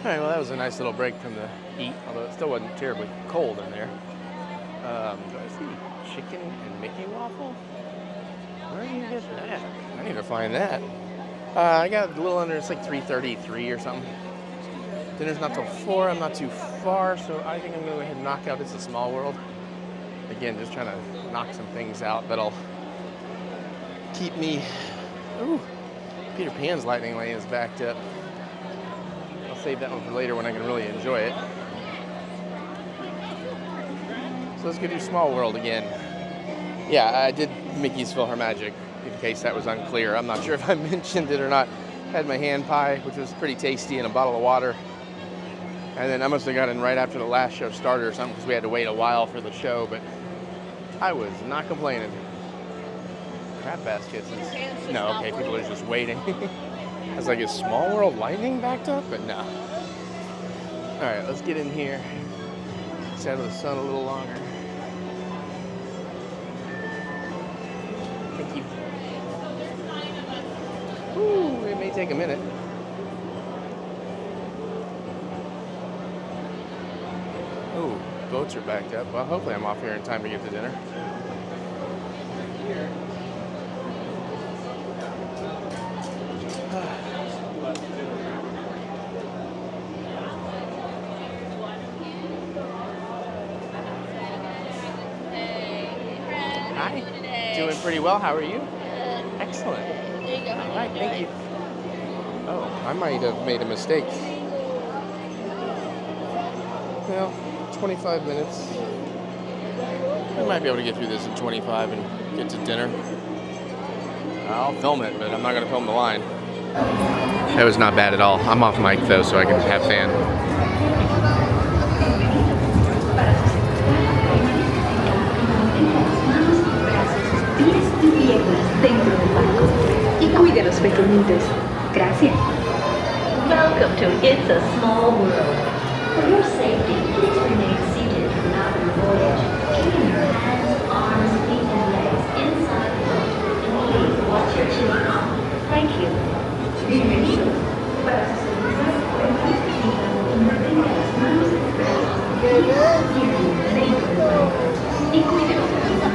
All right, well, that was a nice little break from the heat, although it still wasn't terribly cold in there. Do I see chicken and Mickey waffle? Where do you get that? I need to find that. I got a little under, it's like 3:33 or something. Dinner's not till 4, I'm not too far, so I think I'm gonna go ahead and knock out It's a Small World. Again, just trying to knock some things out that'll keep me, ooh, Peter Pan's lightning lane is backed up. I'll save that one for later when I can really enjoy it. So let's go do Small World again. Yeah, I did Mickey's PhilharMagic, in case that was unclear. I'm not sure if I mentioned it or not. Had my hand pie, which was pretty tasty, and a bottle of water. And then I must have got in right after the last show started or something, because we had to wait a while for the show, but I was not complaining. Crab baskets is, no, okay, people are just waiting. I was like, is Small World lightning backed up? But no. All right, let's get in here. Stay out of the sun a little longer. Thank you. Ooh, it may take a minute. Ooh, boats are backed up. Well, hopefully I'm off here in time to get to dinner. Hi. Doing pretty well. How are you? Excellent. There you go. All right, thank you. Oh, I might have made a mistake. Well, 25 minutes. I might be able to get through this in 25 and get to dinner. I'll film it, but I'm not going to film the line. That was not bad at all. I'm off mic though, so I can have fan. Dentro del barco y cuide a los pequeñitos. Gracias. Welcome to It's a Small World. For your safety, please remain seated throughout your voyage, keeping your hands, arms, feet, and legs inside the boat. And please watch your children. Thank you. Y cuide a los pequeñitos.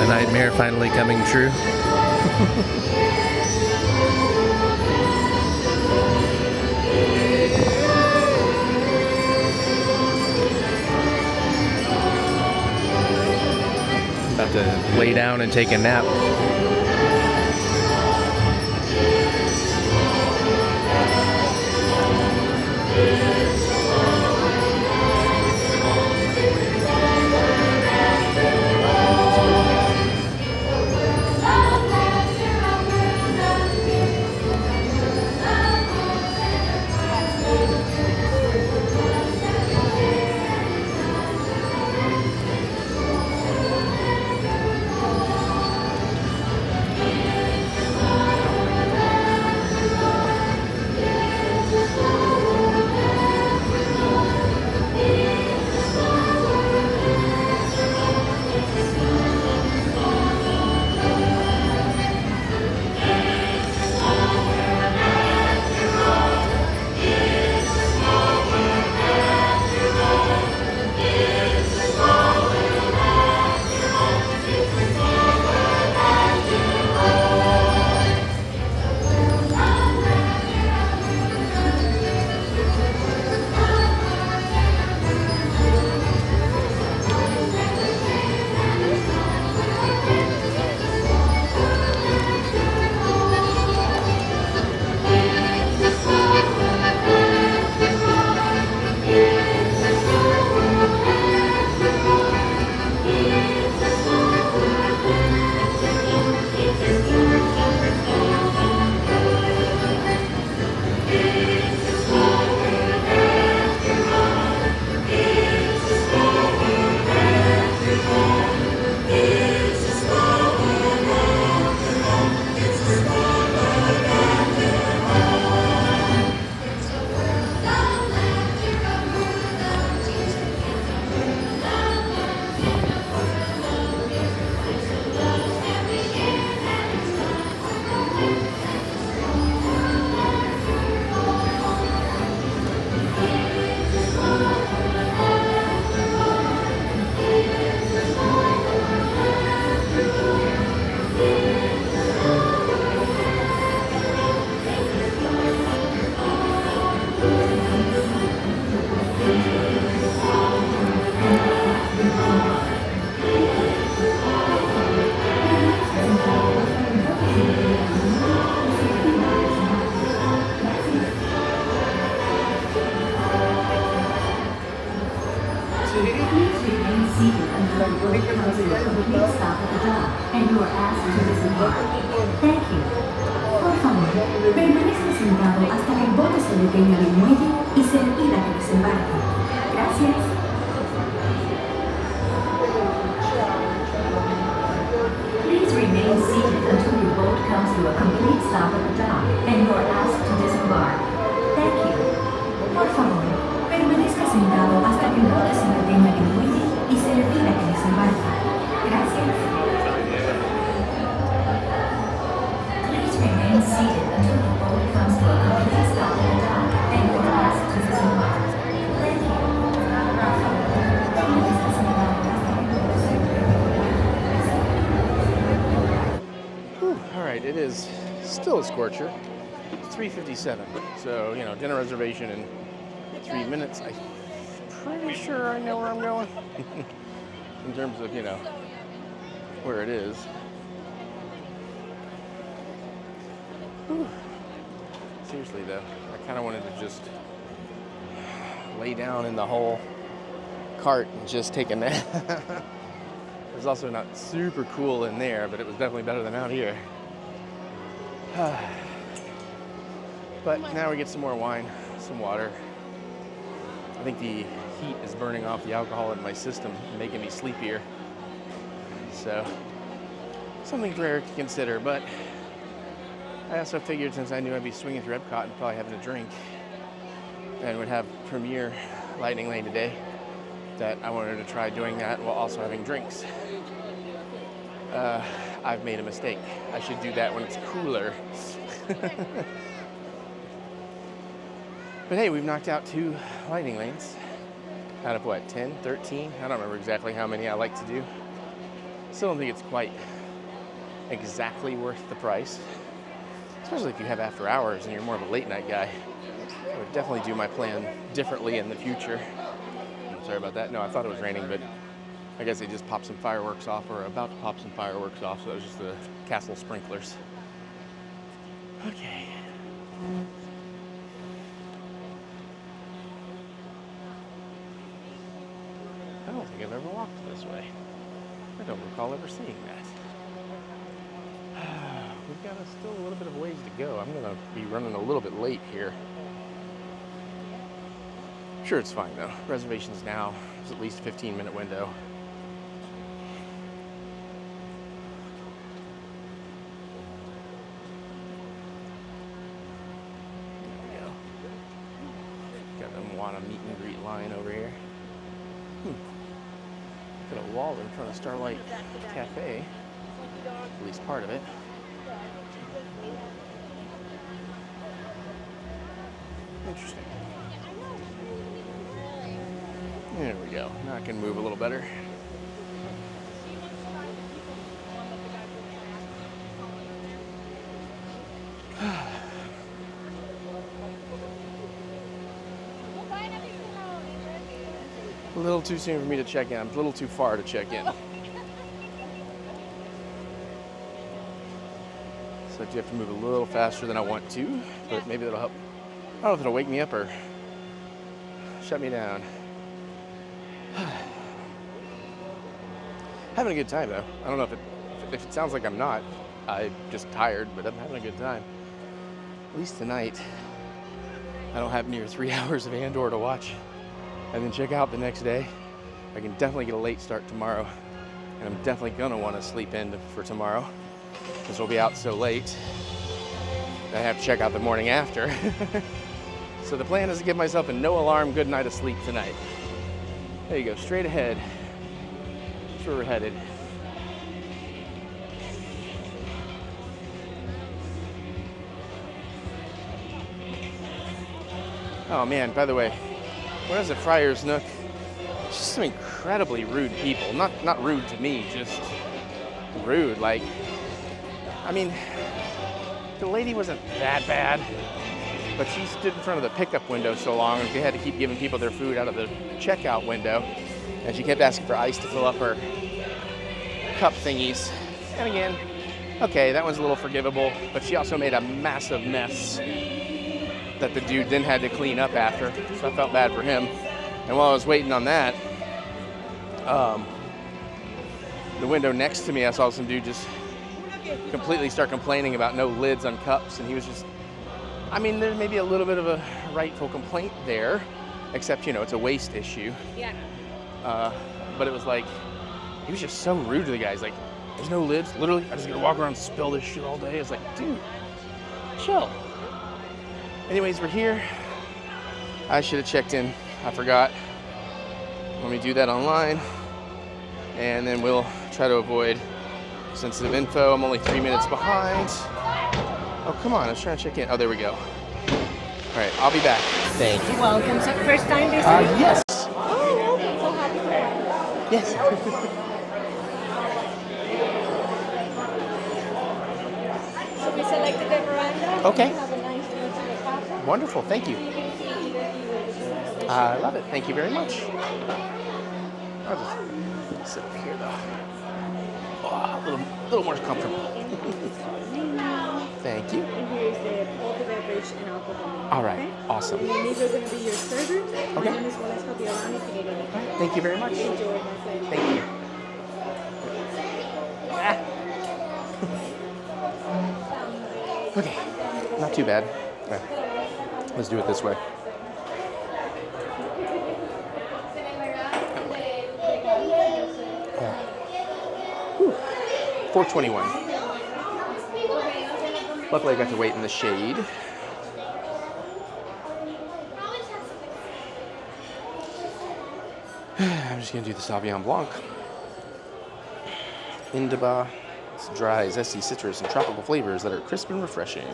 the nightmare finally coming true. About to lay down and take a nap. And you are asked to disembark. Thank you. Por favor, permanezca sentado hasta que el bote se detenga en el muelle y se le pida que desembarque. Gracias. Please remain seated until your boat comes to a complete stop at the dock and you are asked to disembark. Thank you. Por favor, permanezca sentado hasta que el bote se detenga en el muelle y se le pida que desembarque. Gracias. Please remain seated until the boat comes to a complete stop at the dock and you are asked to disembark. Thank you. Permanezca sentado hasta que el bote se All right, it is still a scorcher. It's 3:57, so dinner reservation in 3 minutes. I'm pretty sure I know where I'm going in terms of where it is. Whew. Seriously though, I kind of wanted to just lay down in the whole cart and just take a nap. It was also not super cool in there, but it was definitely better than out here. But now we get some more wine, some water. I think the heat is burning off the alcohol in my system and making me sleepier. So, something for Eric to consider, but I also figured since I knew I'd be swinging through EPCOT and probably having a drink and would have Premiere Lightning Lane today, that I wanted to try doing that while also having drinks. I've made a mistake. I should do that when it's cooler. But hey, we've knocked out 2 lightning lanes out of what, 10, 13? I don't remember exactly how many I like to do. Still don't think it's quite exactly worth the price, especially if you have after hours and you're more of a late night guy. I would definitely do my plan differently in the future. I'm sorry about that. No, I thought it was raining, but I guess they just popped some fireworks off, or about to pop some fireworks off, so that was just the castle sprinklers. Okay. I don't think I've ever walked this way. I don't recall ever seeing that. We've got still a little bit of ways to go. I'm gonna be running a little bit late here. Sure, it's fine though. Reservations now is at least a 15-minute window. There we go. Got the Moana meet and greet line over here. Got a wall in front of Starlight Cafe, at least part of it. Interesting. There we go. Now I can move a little better. A little too soon for me to check in. I'm a little too far to check in. So I do have to move a little faster than I want to, but maybe that'll help. I don't know if it'll wake me up or shut me down. Having a good time though. I don't know if it sounds like I'm not. I'm just tired, but I'm having a good time. At least tonight, I don't have near 3 hours of Andor to watch and then check out the next day. I can definitely get a late start tomorrow, and I'm definitely gonna want to sleep in for tomorrow because we'll be out so late that I have to check out the morning after. So the plan is to give myself a no alarm good night of sleep tonight. There you go, straight ahead. That's where we're headed. Oh man, by the way, when I was at Friar's Nook, just some incredibly rude people. Not rude to me, just rude. Like, I mean, the lady wasn't that bad, but she stood in front of the pickup window so long and they had to keep giving people their food out of the checkout window. And she kept asking for ice to fill up her cup thingies. And again, okay, that one's a little forgivable, but she also made a massive mess that the dude then had to clean up after. So I felt bad for him. And while I was waiting on that, the window next to me, I saw some dude just completely start complaining about no lids on cups. And he was just, I mean, there may be a little bit of a rightful complaint there, except, you know, it's a waste issue. Yeah. But it was like, he was just so rude to the guys. Like, there's no lids. Literally, I'm just gonna walk around and spill this shit all day. It's like, dude, chill. Anyways, we're here. I should have checked in. I forgot. Let me do that online. And then we'll try to avoid sensitive info. I'm only 3 minutes behind. Oh, come on. I was trying to check in. Oh, there we go. All right, I'll be back. Thank you. Welcome. So first time visiting? Yes. Oh, okay. So happy for you. Yes. So we selected the veranda. Okay. Have a nice view to the Plaza. Wonderful. Thank you. You can see either view. I love it. Thank you very much. I'll just sit up here, though. Oh, a little more comfortable. Thank you. And here is the cold beverage and alcohol. All right. Okay? Awesome. And these are going to be your servers. My Okay. name is Vanessa. I'll be around if you need anything. Thank you very much. Enjoy, my friend. Thank you. Okay, not too bad. All right. Let's do it this way. 4:21. Luckily, I got to wait in the shade. I'm just gonna do the Sauvignon Blanc. Indaba. It's dry, zesty citrus and tropical flavors that are crisp and refreshing.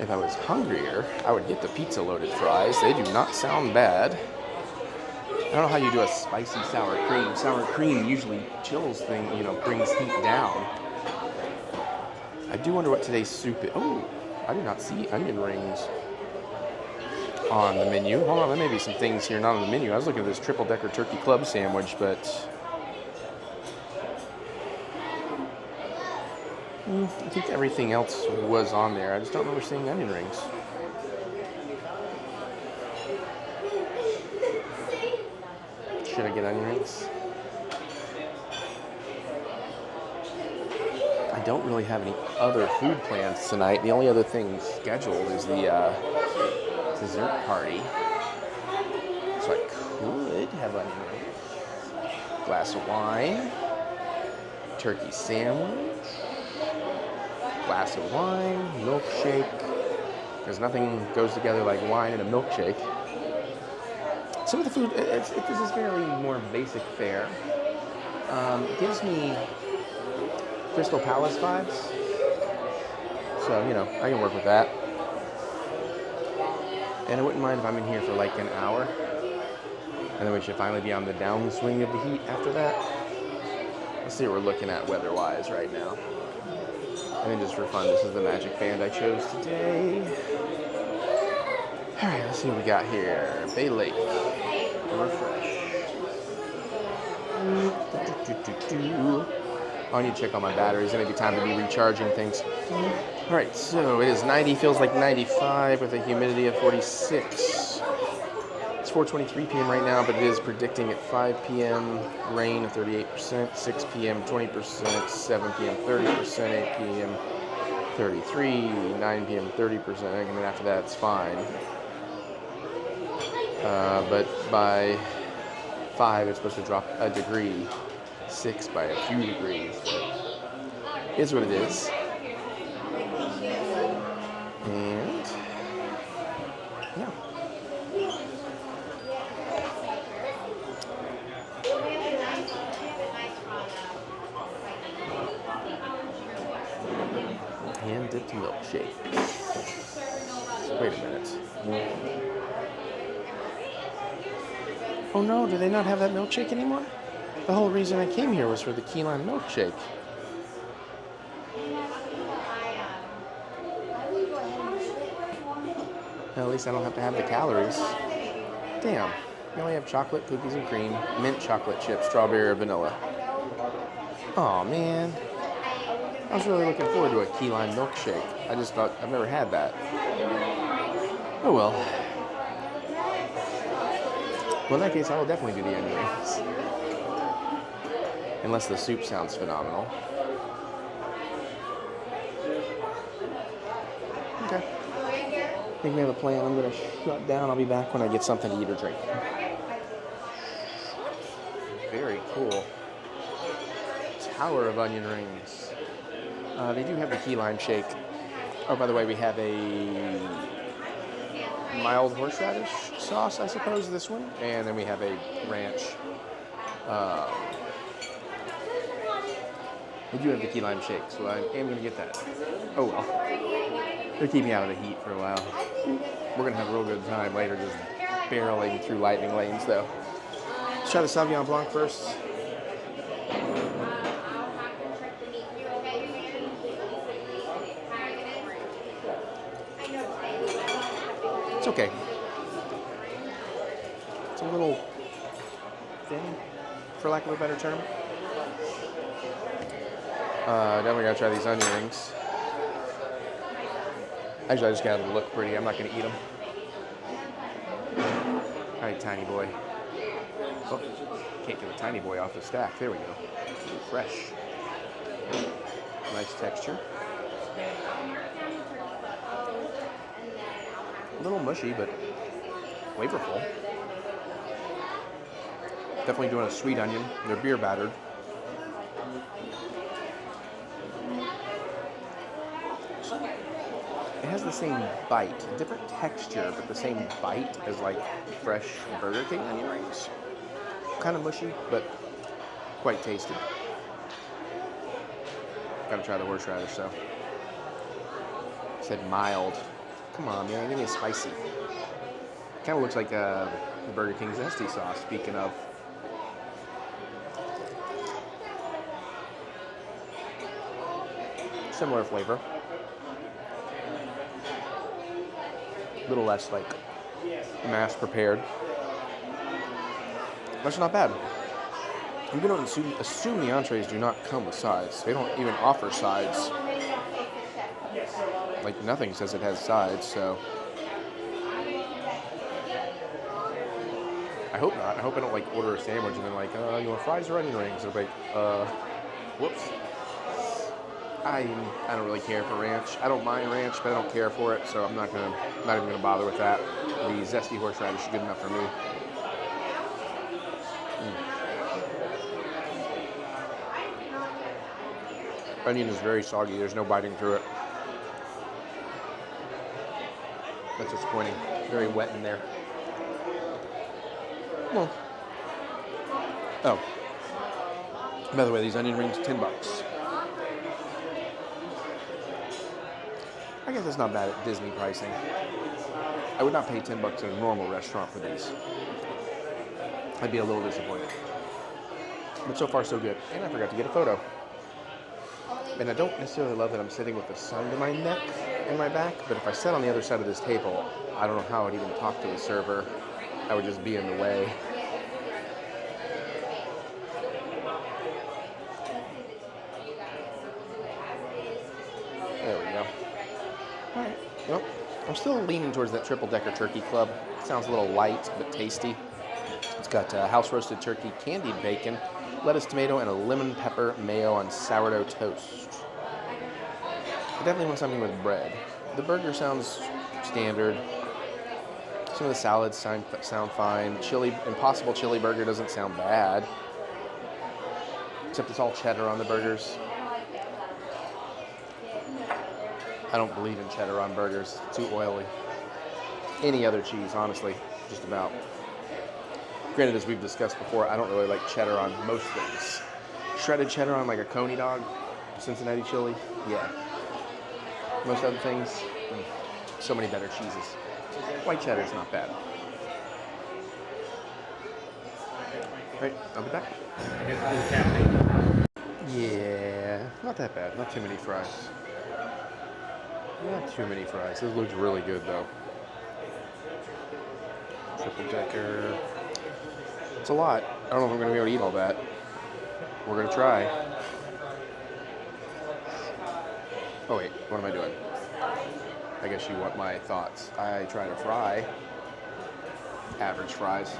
If I was hungrier, I would get the pizza loaded fries. They do not sound bad. I don't know how you do a spicy sour cream. Sour cream usually chills things, brings heat down. I do wonder what today's soup is. Oh, I did not see onion rings on the menu. Hold on, there may be some things here not on the menu. I was looking at this triple-decker turkey club sandwich, but I think everything else was on there. I just don't remember seeing onion rings. Should I get onion rings? I don't really have any other food plans tonight. The only other thing scheduled is the dessert party. So I could have onion rings. Glass of wine. Turkey sandwich. Glass of wine. Milkshake. Because nothing goes together like wine and a milkshake. Some of the food, this is fairly more basic fare. It gives me Crystal Palace vibes. So, I can work with that. And I wouldn't mind if I'm in here for like an hour. And then we should finally be on the downswing of the heat after that. Let's see what we're looking at weather-wise right now. And then just for fun, this is the magic band I chose today. All right, let's see what we got here. Bay Lake. Refresh. I need to check on my batteries. It may be time to be recharging things. All right, so it is 90, feels like 95 with a humidity of 46. It's 4:23 p.m. right now, but it is predicting at 5 p.m. rain of 38%, 6 p.m. 20%, 7 p.m. 30%, 8 p.m. 33, 9 p.m. 30%. And then after that, it's fine. But by 5, it's supposed to drop a degree. 6 by a few degrees. But it's what it is. And yeah. Hand dipped milkshake. Wait a minute. Oh no, do they not have that milkshake anymore? The whole reason I came here was for the key lime milkshake. Well, at least I don't have to have the calories. Damn. You only have chocolate, cookies and cream, mint chocolate chip, strawberry or vanilla. Aw, man. I was really looking forward to a key lime milkshake. I just thought, I've never had that. Oh well. Well, in that case, I will definitely do the onion rings. Unless the soup sounds phenomenal. Okay. I think we have a plan. I'm going to shut down. I'll be back when I get something to eat or drink. Very cool. Tower of onion rings. They do have the key lime shake. Oh, by the way, we have a mild horseradish sauce, I suppose, this one. And then we have a ranch. We do have the key lime shake, so I am going to get that. Oh well. They're keeping me out of the heat for a while. We're going to have a real good time later just barreling through lightning lanes, though. Let's try the Sauvignon Blanc first. It's okay. It's a little thin, for lack of a better term. Definitely gotta try these onion rings. Actually, I just got them to look pretty. I'm not gonna eat them. All right, tiny boy. Oh, can't get a tiny boy off the stack. There we go. Ooh, fresh. Nice texture. A little mushy, but flavorful. Definitely doing a sweet onion. They're beer battered. It has the same bite, different texture, but the same bite as like fresh Burger King onion rings. Kind of mushy, but quite tasty. Gotta try the horseradish though. Said mild. Come on, man, give me a spicy. Kind of looks like the Burger King Zesty sauce, speaking of. Similar flavor. A little less like mass prepared. That's not bad. I'm going to assume the entrees do not come with sides. They don't even offer sides. Like nothing says it has sides, so. I hope not. I hope I don't like order a sandwich and then like, you want fries or onion rings? Or like, whoops. I don't really care for ranch. I don't mind ranch, but I don't care for it, so I'm not even gonna bother with that. The zesty horseradish is good enough for me. Onion is very soggy. There's no biting through it. That's disappointing. Very wet in there. Well. Oh. By the way, these onion rings, $10. I guess that's not bad at Disney pricing. I would not pay $10 at a normal restaurant for these. I'd be a little disappointed. But so far, so good. And I forgot to get a photo. And I don't necessarily love that I'm sitting with the sun to my neck and my back, but if I sat on the other side of this table, I don't know how I'd even talk to the server. I would just be in the way. There we go. Alright, well, I'm still leaning towards that triple-decker turkey club. It sounds a little light, but tasty. It's got house-roasted turkey, candied bacon, lettuce, tomato, and a lemon pepper mayo on sourdough toast. I definitely want something with bread. The burger sounds standard. Some of the salads sound fine. Impossible chili burger doesn't sound bad. Except it's all cheddar on the burgers. I don't believe in cheddar on burgers. It's too oily. Any other cheese, honestly, just about. Granted, as we've discussed before, I don't really like cheddar on most things. Shredded cheddar on like a Coney dog, Cincinnati chili, yeah. Most other things, so many better cheeses. White cheddar is not bad. Right, I'll be back. Yeah, not that bad. Not too many fries. Not too many fries. This looks really good though. Triple decker. It's a lot. I don't know if I'm going to be able to eat all that. We're going to try. Oh wait, what am I doing? I guess you want my thoughts. I try to fry average fries.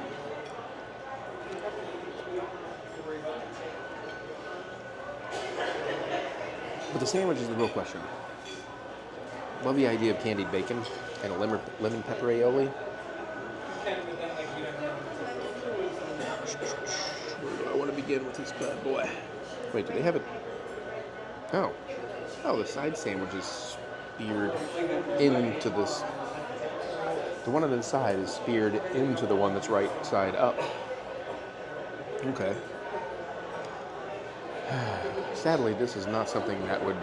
But the sandwich is the real question. Love the idea of candied bacon and a lemon pepper aioli. Where do I want to begin with this bad boy? Wait, do they have it? Oh. Oh, the side sandwich is speared into this. The one on the side is speared into the one that's right side up. Okay. Sadly, this is not something that would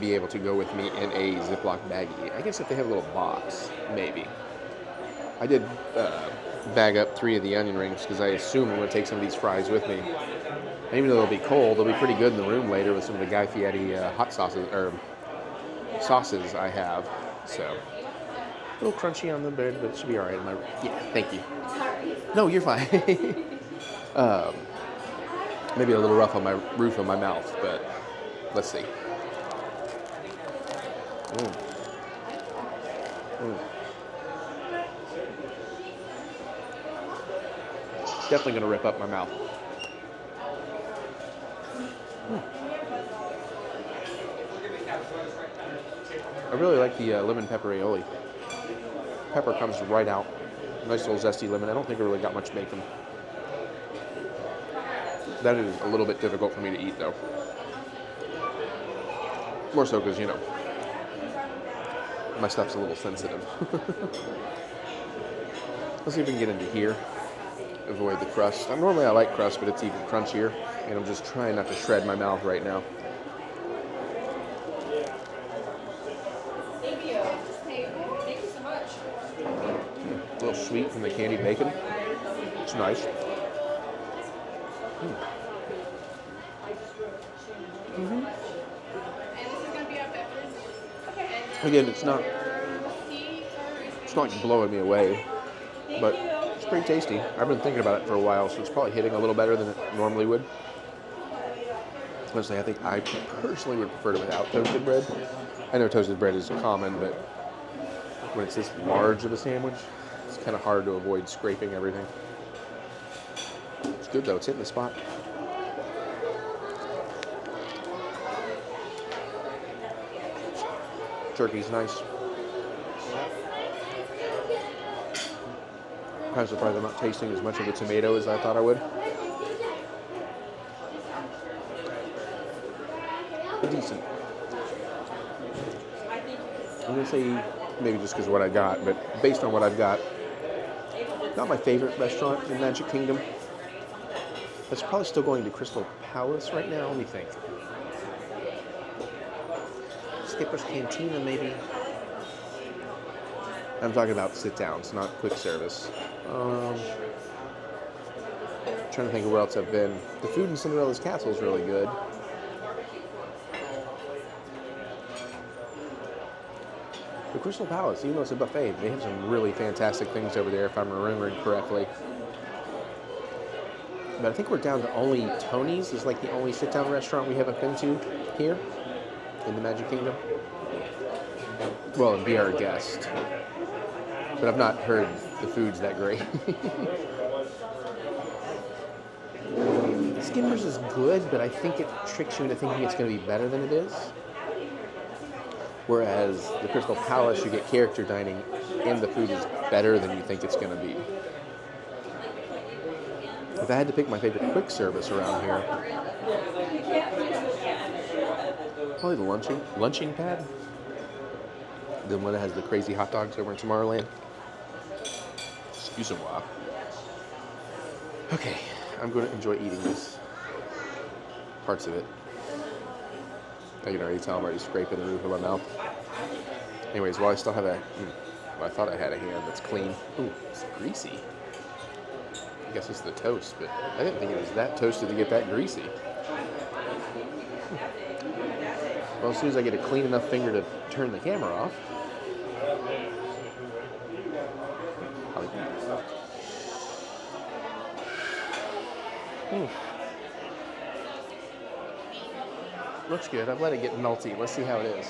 be able to go with me in a Ziploc baggie. I guess if they have a little box, maybe. I did bag up 3 of the onion rings because I assume I'm going to take some of these fries with me. And even though they'll be cold, they'll be pretty good in the room later with some of the Guy Fieri hot sauces or sauces I have. So a little crunchy on the bread, but it should be all right. Yeah, thank you. Sorry. No, you're fine. Maybe a little rough on my roof of my mouth, but let's see. Definitely gonna rip up my mouth. I really like the lemon pepper aioli. Pepper comes right out. Nice little zesty lemon. I don't think I really got much bacon. That is a little bit difficult for me to eat though. More so because, you know, my stuff's a little sensitive. Let's see if we can get into here. Avoid the crust. Normally I like crust, but it's even crunchier. And I'm just trying not to shred my mouth right now. Thank you. Thank you so much. a little sweet from the candied bacon. It's nice. Again, it's not like blowing me away, but it's pretty tasty. I've been thinking about it for a while, so it's probably hitting a little better than it normally would. Honestly, I think I personally would prefer it without toasted bread. I know toasted bread is common, but when it's this large of a sandwich, it's kind of hard to avoid scraping everything. It's good though, it's hitting the spot. Turkey's nice. I'm kind of surprised I'm not tasting as much of the tomato as I thought I would. But decent. I'm going to say maybe just because of what I got, but based on what I've got, not my favorite restaurant in Magic Kingdom. It's probably still going to Crystal Palace right now. Let me think. Skipper's Cantina, maybe. I'm talking about sit-downs, not quick service. Trying to think of where else I've been. The food in Cinderella's Castle is really good. The Crystal Palace, even though it's a buffet, they have some really fantastic things over there, if I'm remembering correctly. But I think we're down to only Tony's is like the only sit-down restaurant we haven't been to here in the Magic Kingdom. Well, and be our guest. But I've not heard the food's that great. Skimmers is good, but I think it tricks you into thinking it's going to be better than it is. Whereas the Crystal Palace, you get character dining, and the food is better than you think it's going to be. If I had to pick my favorite quick service around here, probably the lunching pad. The one that has the crazy hot dogs over in Tomorrowland. Excuse-moi. Okay, I'm going to enjoy eating this. Parts of it. I can already tell I'm already scraping the roof of my mouth. Anyways, while I still have I thought I had a hand that's clean. Ooh, it's greasy. I guess it's the toast, but I didn't think it was that toasted to get that greasy. Well, as soon as I get a clean enough finger to turn the camera off, I'll eat it. Looks good. I've let it get melty. Let's see how it is.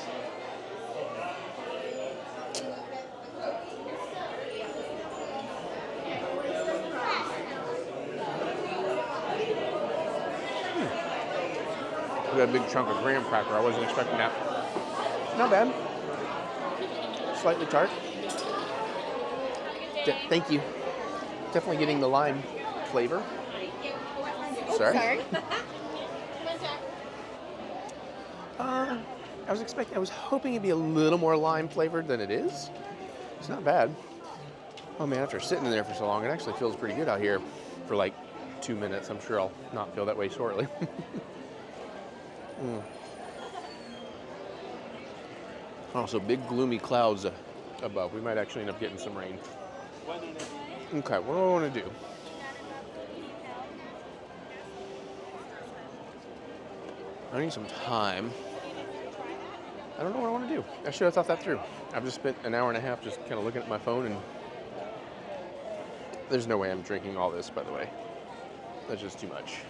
We got a big chunk of graham cracker. I wasn't expecting that. Not bad. Slightly tart. Thank you. Definitely getting the lime flavor. Sorry. I was hoping it'd be a little more lime flavored than it is. It's not bad. Oh man, after sitting in there for so long, it actually feels pretty good out here for like 2 minutes. I'm sure I'll not feel that way shortly. Also, big gloomy clouds above. We might actually end up getting some rain. Okay, what do I want to do? I need some time. I don't know what I want to do. I should have thought that through. I've just spent an hour and a half just kind of looking at my phone, and there's no way I'm drinking all this, by the way. That's just too much.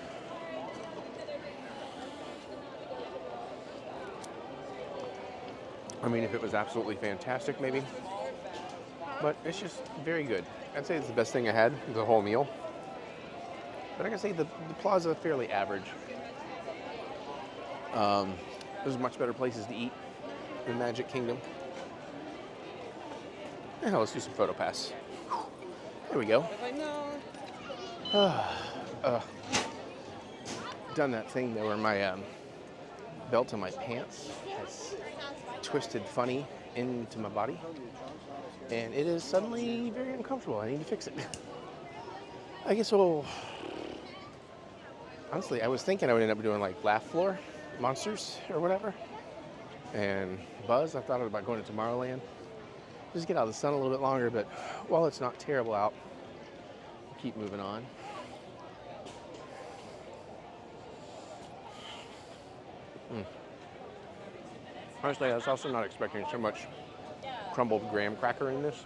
I mean, if it was absolutely fantastic, maybe. But it's just very good. I'd say it's the best thing I had the whole meal. But I can say the Plaza fairly average. There's much better places to eat in Magic Kingdom. Yeah, let's do some photo pass. There we go. Done that thing there where my belt on my pants has twisted funny into my body, and it is suddenly very uncomfortable. I need to fix it. I guess honestly, I was thinking I would end up doing like Laugh Floor Monsters or whatever, and Buzz. I thought about going to Tomorrowland. just get out of the sun a little bit longer, but while it's not terrible out, keep moving on. Honestly, I was also not expecting so much crumbled graham cracker in this.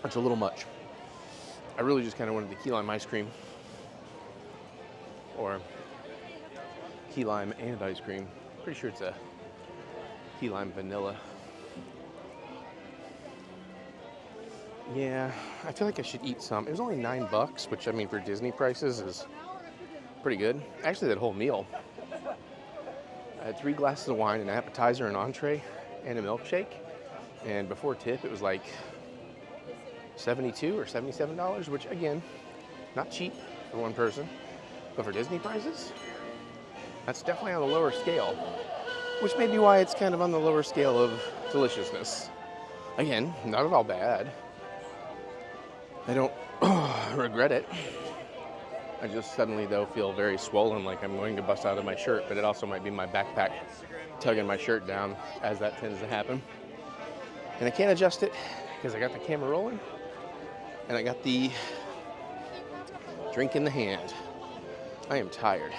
It's a little much. I really just kind of wanted the key lime ice cream, or key lime and ice cream. Pretty sure it's a key lime vanilla. Yeah, I feel like I should eat some. It was only $9, which I mean for Disney prices is pretty good. Actually, that whole meal. I had 3 glasses of wine, an appetizer, an entree, and a milkshake. And before tip, it was like $72 or $77, which again, not cheap for one person. But for Disney prices, that's definitely on the lower scale. Which may be why it's kind of on the lower scale of deliciousness. Again, not at all bad. I don't regret it. I just suddenly, though, feel very swollen, like I'm going to bust out of my shirt, but it also might be my backpack tugging my shirt down, as that tends to happen. And I can't adjust it because I got the camera rolling and I got the drink in the hand. I am tired.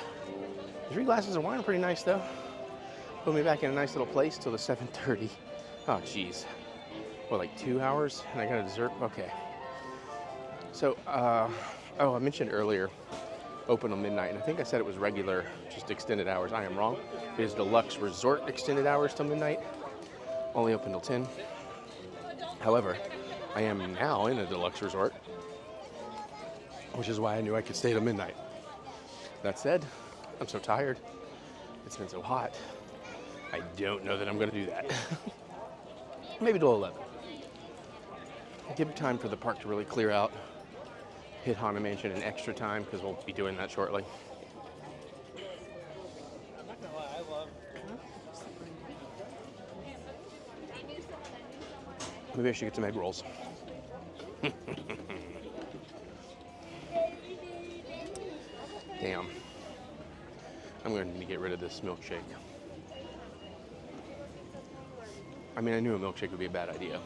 The 3 glasses of wine are pretty nice, though. Put me back in a nice little place till the 7:30. Oh, geez. Well, like 2 hours, and I got a dessert? Okay. So, I mentioned earlier, open till midnight, and I think I said it was regular, just extended hours. I am wrong. It is Deluxe Resort extended hours till midnight, only open till 10. However, I am now in a Deluxe Resort, which is why I knew I could stay till midnight. That said, I'm so tired. It's been so hot. I don't know that I'm going to do that. Maybe till 11. Give it time for the park to really clear out. Hit Haunted Mansion in extra time because we'll be doing that shortly. Maybe I should get some egg rolls. Damn. I'm going to need to get rid of this milkshake. I mean, I knew a milkshake would be a bad idea,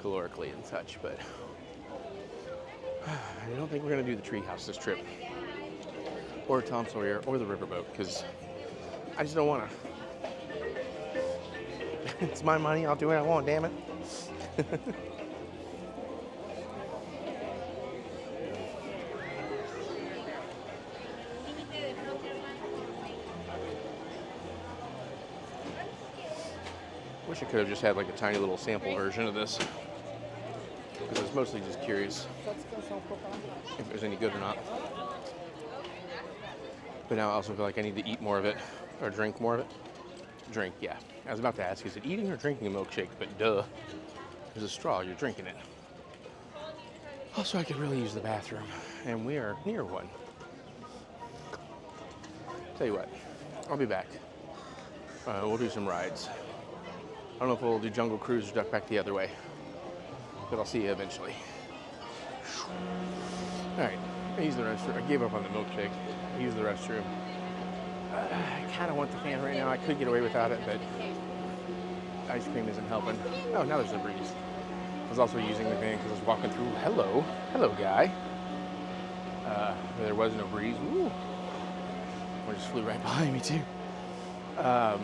calorically and such, but I don't think we're going to do the treehouse this trip, or Tom Sawyer, or the riverboat, because I just don't want to. It's my money, I'll do what I want, damn it. Wish I could have just had like a tiny little sample version of this, because I was mostly just curious if it was any good or not. But now I also feel like I need to eat more of it, or drink more of it. Drink, yeah. I was about to ask, is it eating or drinking a milkshake? But duh, there's a straw, you're drinking it. Also, I could really use the bathroom, and we are near one. Tell you what, I'll be back. We'll do some rides. I don't know if we'll do Jungle Cruise or duck back the other way, but I'll see you eventually. All right, I used the restroom. I gave up on the milkshake. I used the restroom. I kind of want the fan right now. I could get away without it, but ice cream isn't helping. Oh, now there's a breeze. I was also using the fan because I was walking through. Hello guy. There was no breeze. Ooh. One just flew right behind me too. And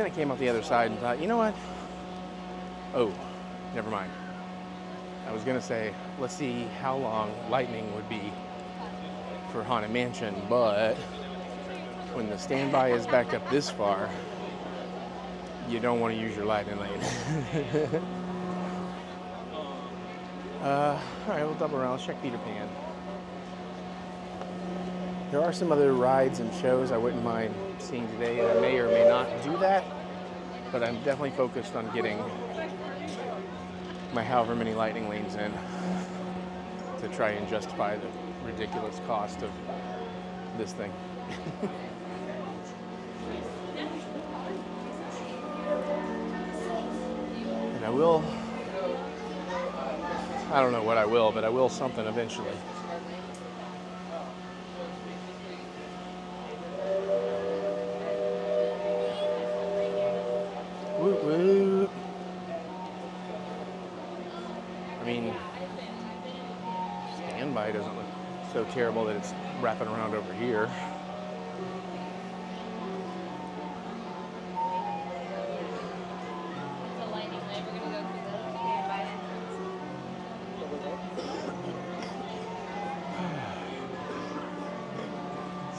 then I came out the other side and thought, you know what? Oh, never mind. I was gonna say, let's see how long lightning would be for Haunted Mansion, but when the standby is backed up this far, you don't want to use your lightning lane. All right, we'll double around. Let's check Peter Pan. There are some other rides and shows I wouldn't mind seeing today, and I may or may not do that, but I'm definitely focused on getting my however many lightning lanes in to try and justify the ridiculous cost of this thing. And I don't know what I will, but I will something eventually. mean, standby doesn't look so terrible that it's wrapping around over here.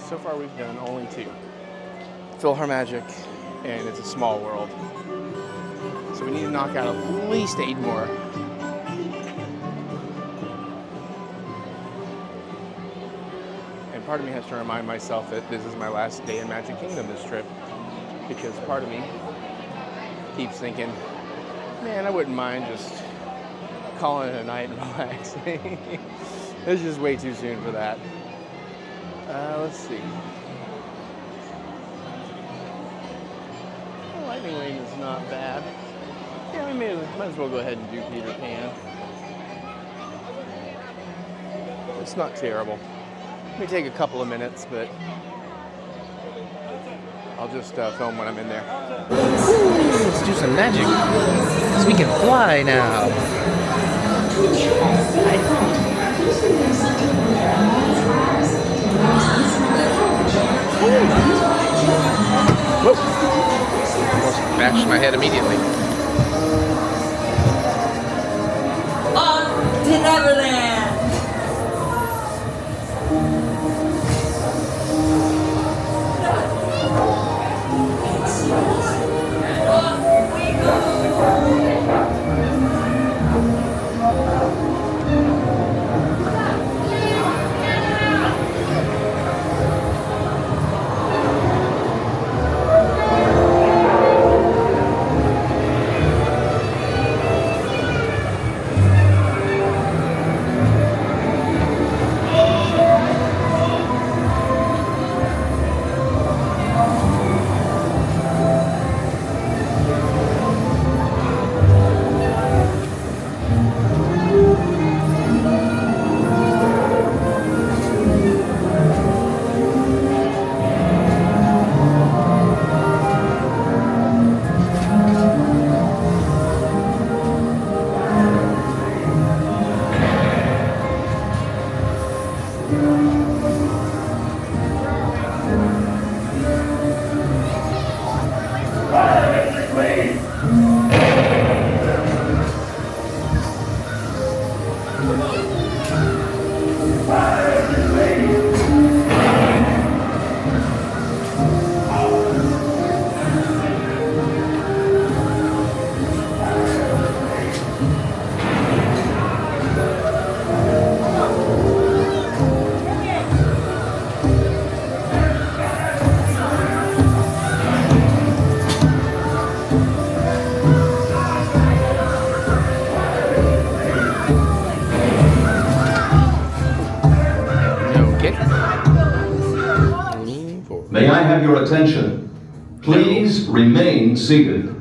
So far we've done only 2. PhilharMagic, and It's a Small World. So we need to knock out at least 8 more. And part of me has to remind myself that this is my last day in Magic Kingdom this trip, because part of me keeps thinking, man, I wouldn't mind just calling it a night and relaxing. It's just way too soon for that. Let's see. The Lightning Lane is not bad. Yeah, we might as well go ahead and do Peter Pan. It's not terrible. It may take a couple of minutes, but I'll just film when I'm in there. Let's do some magic. So we can fly now. Whoa! Almost bashed my head immediately. On to Neverland! May I have your attention? Please remain seated.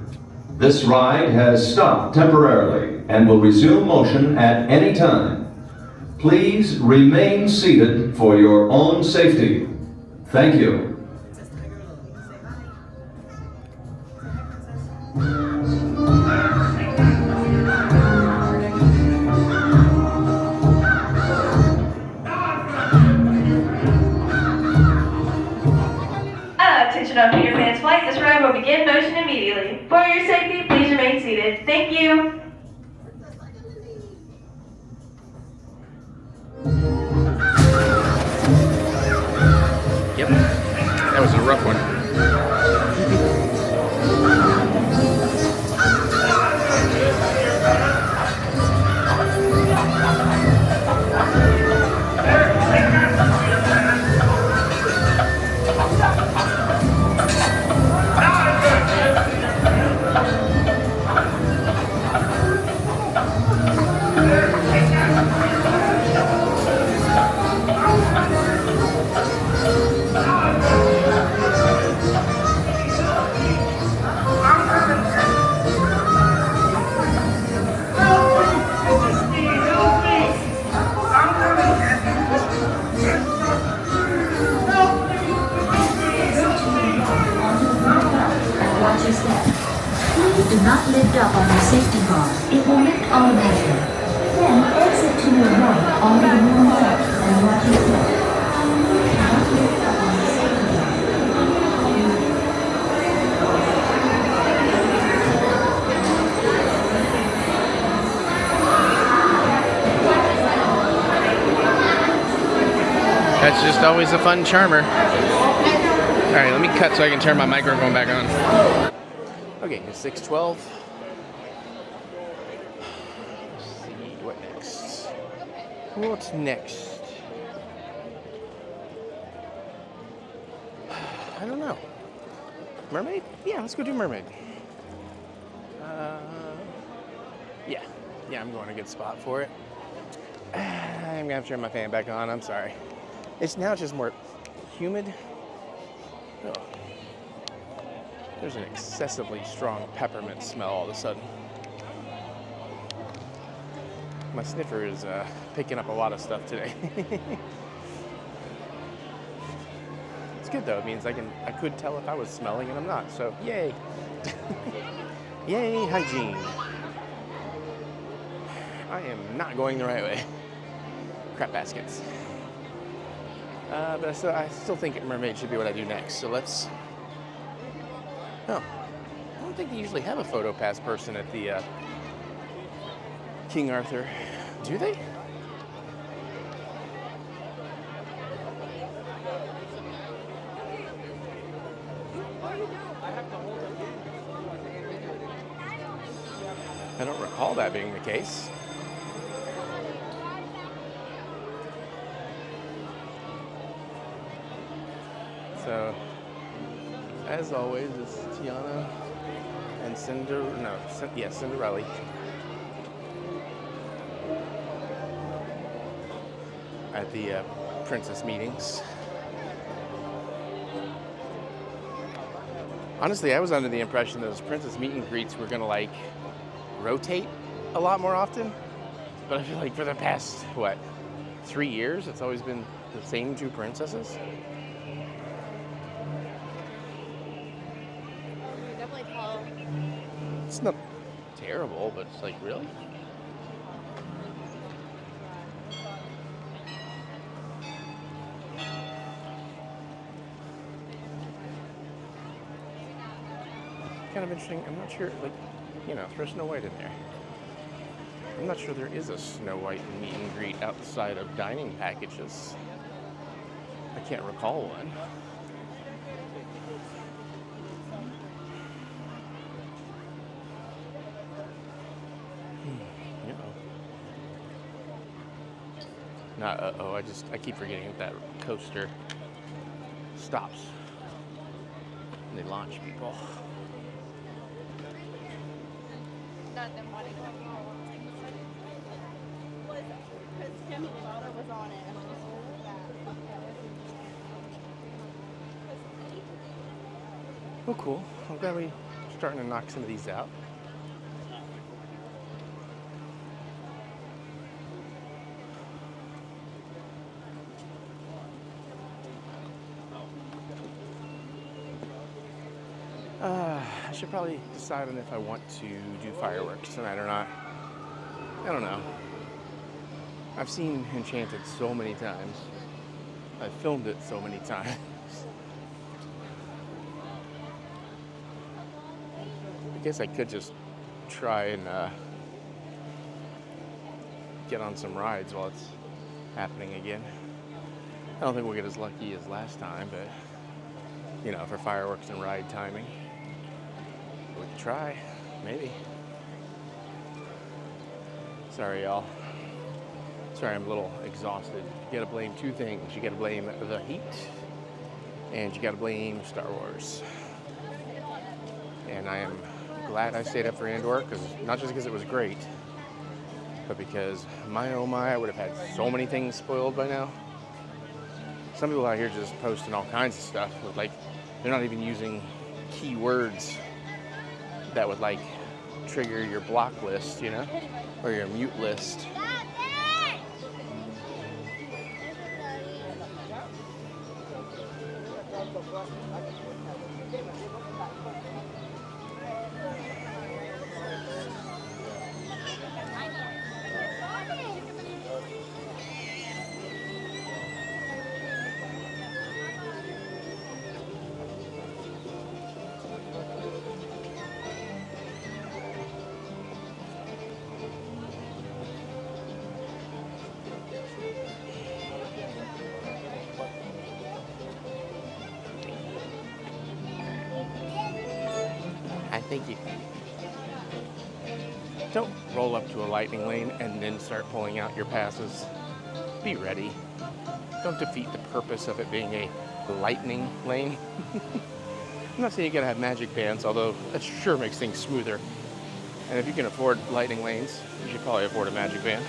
This ride has stopped temporarily and will resume motion at any time. Please remain seated for your own safety. Thank you. Attention on Peter Pan's flight, this ride will begin motion immediately. For your safety, please remain seated. Thank you. Yep, that was a rough one. Do not lift up on your safety bar. It will lift automatically. Then exit to your right onto the monorail and watch your step. That's just always a fun charmer. All right, let me cut so I can turn my microphone back on. Okay, it's 6:12. Let's see, what next? What's next? I don't know. Mermaid? Yeah, let's go do Mermaid. Yeah, I'm going to a good spot for it. I'm gonna have to turn my fan back on. I'm sorry. It's now just more humid. Oh. There's an excessively strong peppermint smell all of a sudden. My sniffer is picking up a lot of stuff today. It's good though. It means I could tell if I was smelling and I'm not. So yay! Yay hygiene! I am not going the right way. Crap baskets. But I still think Mermaid should be what I do next. So let's. Oh, I don't think they usually have a photo pass person at the King Arthur, do they? I don't recall that being the case. So, as always, it's Tiana and Cinderella. At the princess meetings. Honestly, I was under the impression that those princess meet and greets were gonna like rotate a lot more often. But I feel like for the past, 3 years, it's always been the same two princesses. It's not terrible, but it's like, really? Kind of interesting. I'm not sure, there's Snow White in there. I'm not sure there is a Snow White meet and greet outside of dining packages. I can't recall one. I keep forgetting that coaster stops and they launch people. Not them wanting to go. Because Timmy's daughter was on it. Oh, cool. I'm glad we're starting to knock some of these out. I should probably decide on if I want to do fireworks tonight or not. I don't know. I've seen Enchanted so many times. I've filmed it so many times. I guess I could just try and get on some rides while it's happening again. I don't think we'll get as lucky as last time, but for fireworks and ride timing. We could try, maybe. Sorry, y'all. Sorry, I'm a little exhausted. You gotta blame two things. You gotta blame the heat, and you gotta blame Star Wars. And I am glad I stayed up for Andor, not just because it was great, but because, my oh my, I would have had so many things spoiled by now. Some people out here just posting all kinds of stuff with they're not even using keywords that would trigger your block list, or your mute list. Thank you. Don't roll up to a lightning lane and then start pulling out your passes. Be ready. Don't defeat the purpose of it being a lightning lane. I'm not saying you gotta have magic bands, although that sure makes things smoother. And if you can afford lightning lanes, you should probably afford a magic band.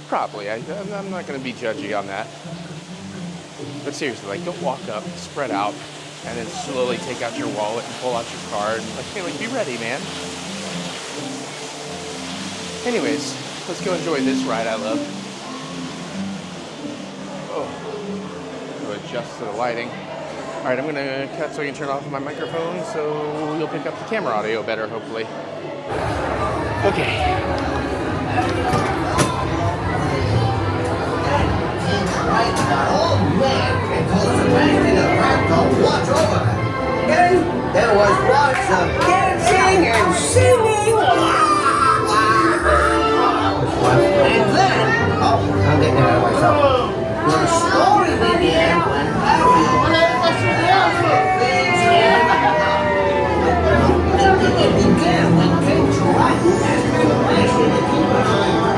Probably. I'm not gonna be judgy on that. But seriously, like, don't walk up, spread out, and then slowly take out your wallet and pull out your card. Like, be ready, man. Anyways, let's go enjoy this ride I love. Oh, to adjust to the lighting. All right, I'm gonna cut so I can turn off my microphone so you'll pick up the camera audio better, hopefully. Okay. Oh man, it was amazing to have to watch over. Then there was lots of dancing and singing. And then, I'm getting ahead of myself. The story began when Ariel it began when King Triton asked for permission to keep an eye on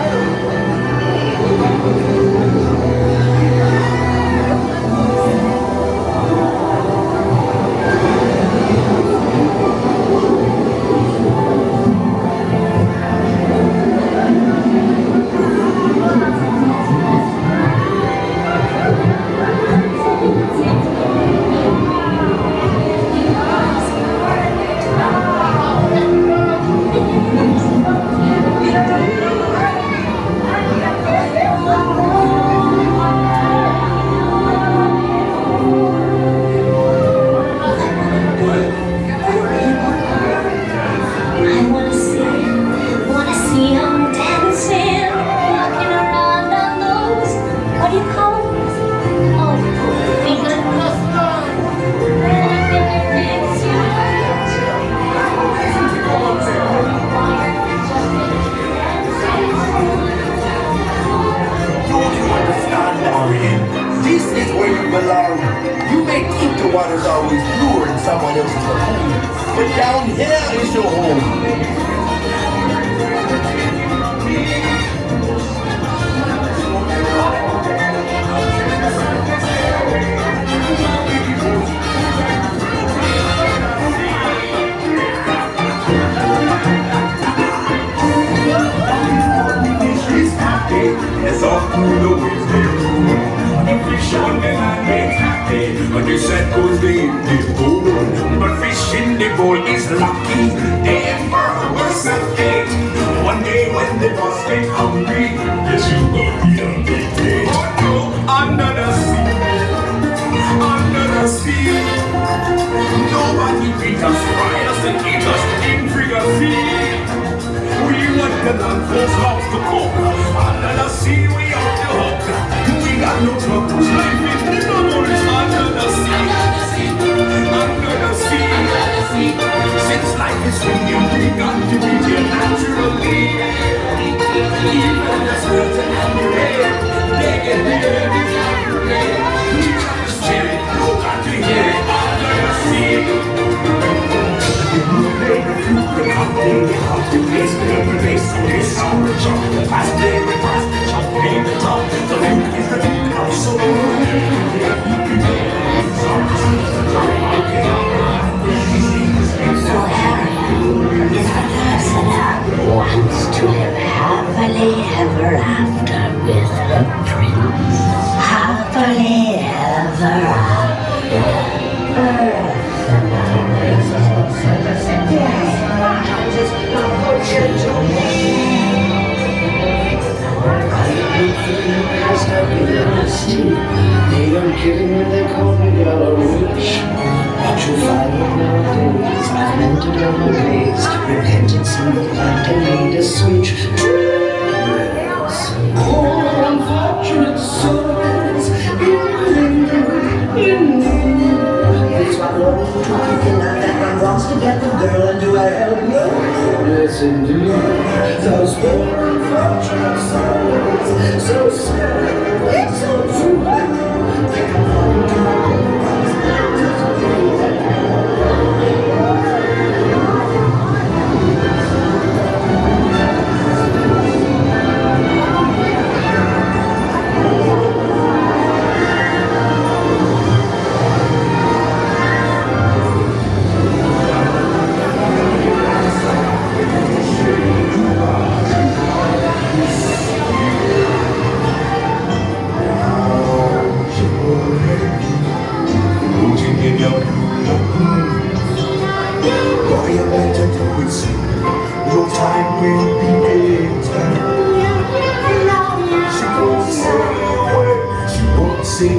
Say a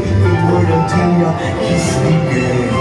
word until he's sleeping.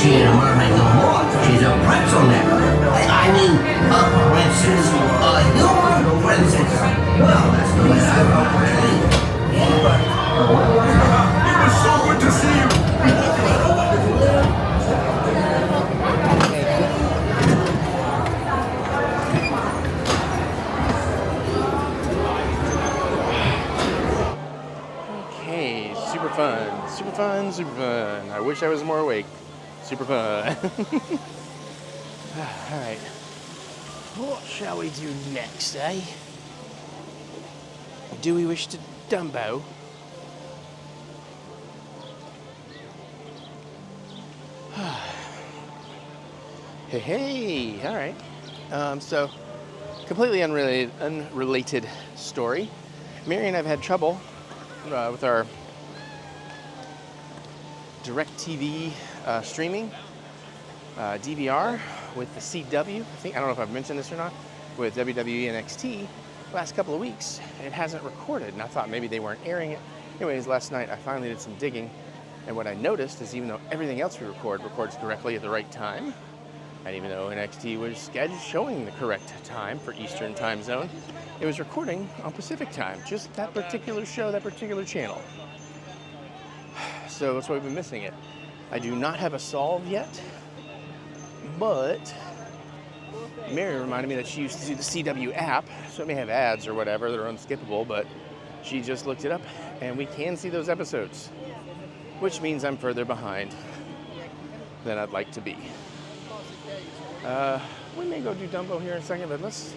She ain't a mermaid no more. She's a pretzel neck. I mean, a princess. A human princess. Well, that's the way I roll, really. It was so good to see you. Okay, super fun, super fun, super fun. I wish I was more awake. Super fun. All right. What shall we do next, eh? Do we wish to Dumbo? Hey, all right. So, completely unrelated story. Mary and I've had trouble with our DirecTV streaming DVR with the CW. I don't know if I've mentioned this or not. With WWE NXT, last couple of weeks, it hasn't recorded, and I thought maybe they weren't airing it. Anyways, last night I finally did some digging, and what I noticed is even though everything else we records directly at the right time, and even though NXT was showing the correct time for Eastern time zone, it was recording on Pacific time, just that particular show, that particular channel. So that's why we've been missing it. I do not have a solve yet, but Mary reminded me that she used to do the CW app, so it may have ads or whatever that are unskippable, but she just looked it up, and we can see those episodes, which means I'm further behind than I'd like to be. We may go do Dumbo here in a second, but let's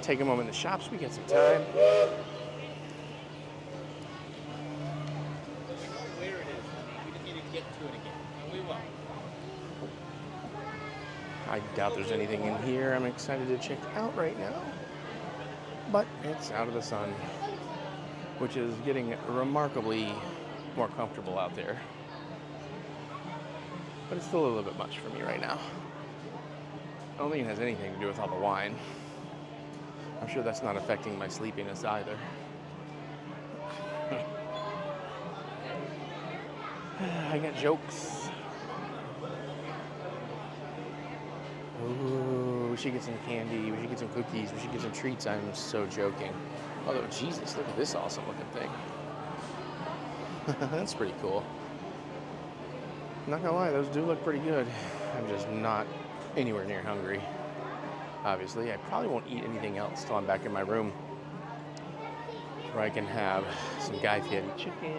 take a moment in the shops. We get some time. I doubt there's anything in here I'm excited to check out right now, but it's out of the sun, which is getting remarkably more comfortable out there, but it's still a little bit much for me right now. I don't think it has anything to do with all the wine. I'm sure that's not affecting my sleepiness either. I got jokes. Ooh, we should get some candy, we should get some cookies, we should get some treats. I'm so joking. Although, Jesus, look at this awesome looking thing. That's pretty cool. Not gonna lie, those do look pretty good. I'm just not anywhere near hungry. Obviously, I probably won't eat anything else till I'm back in my room, where I can have some Guy Fieri chicken,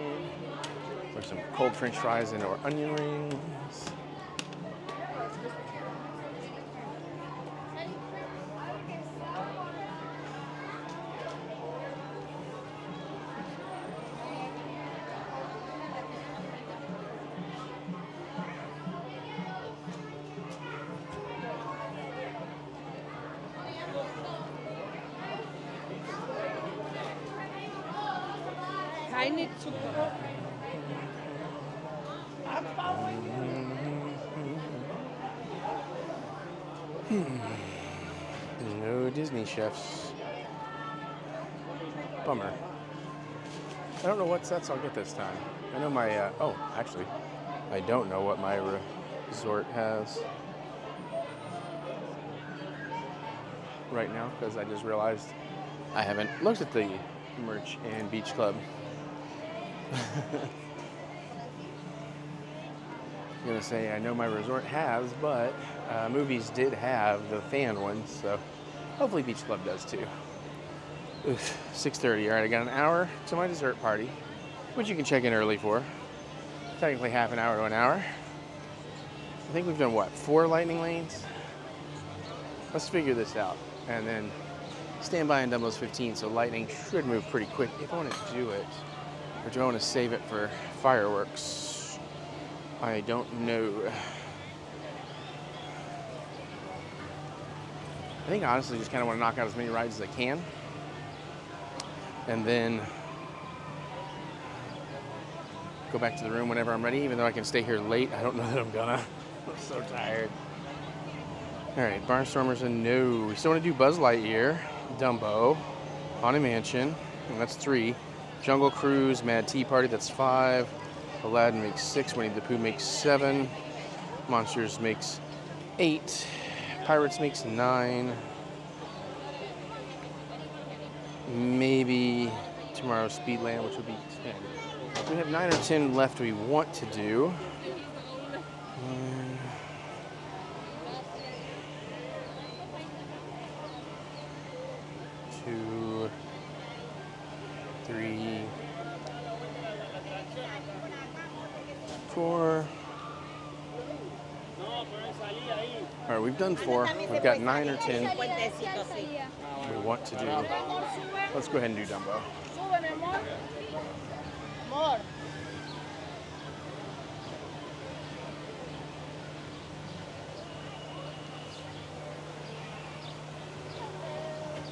or some cold French fries and or onion rings. Keine Zucker. No Disney chefs. Bummer. I don't know what sets I'll get this time. I know my, oh, actually, I don't know what my resort has right now because I just realized I haven't looked at the merch and beach club. I'm gonna say I know my resort has, but movies did have the fan ones, so hopefully beach club does too. Oof, 6:30. All right, I got an hour to my dessert party, which you can check in early for. Technically half an hour to an hour. I think we've done what, 4 lightning lanes? Let's figure this out, and then stand by on Dumbo's 15, so lightning should move pretty quick if I want to do it. Or do I want to save it for fireworks? I don't know. I think I honestly just kind of want to knock out as many rides as I can. And then go back to the room whenever I'm ready, even though I can stay here late. I don't know that I'm gonna. I'm so tired. All right, Barnstormers a no. We still want to do Buzz Lightyear, Dumbo, Haunted Mansion, and that's 3. Jungle Cruise, Mad Tea Party, that's 5. Aladdin makes 6. Winnie the Pooh makes 7. Monsters makes 8. Pirates makes 9. Maybe tomorrow's Speedland, which would be 10. So we have 9 or 10 left we want to do. 2, 3, 4. All right, we've done 4. We've got 9 or 10 we want to do. Let's go ahead and do Dumbo.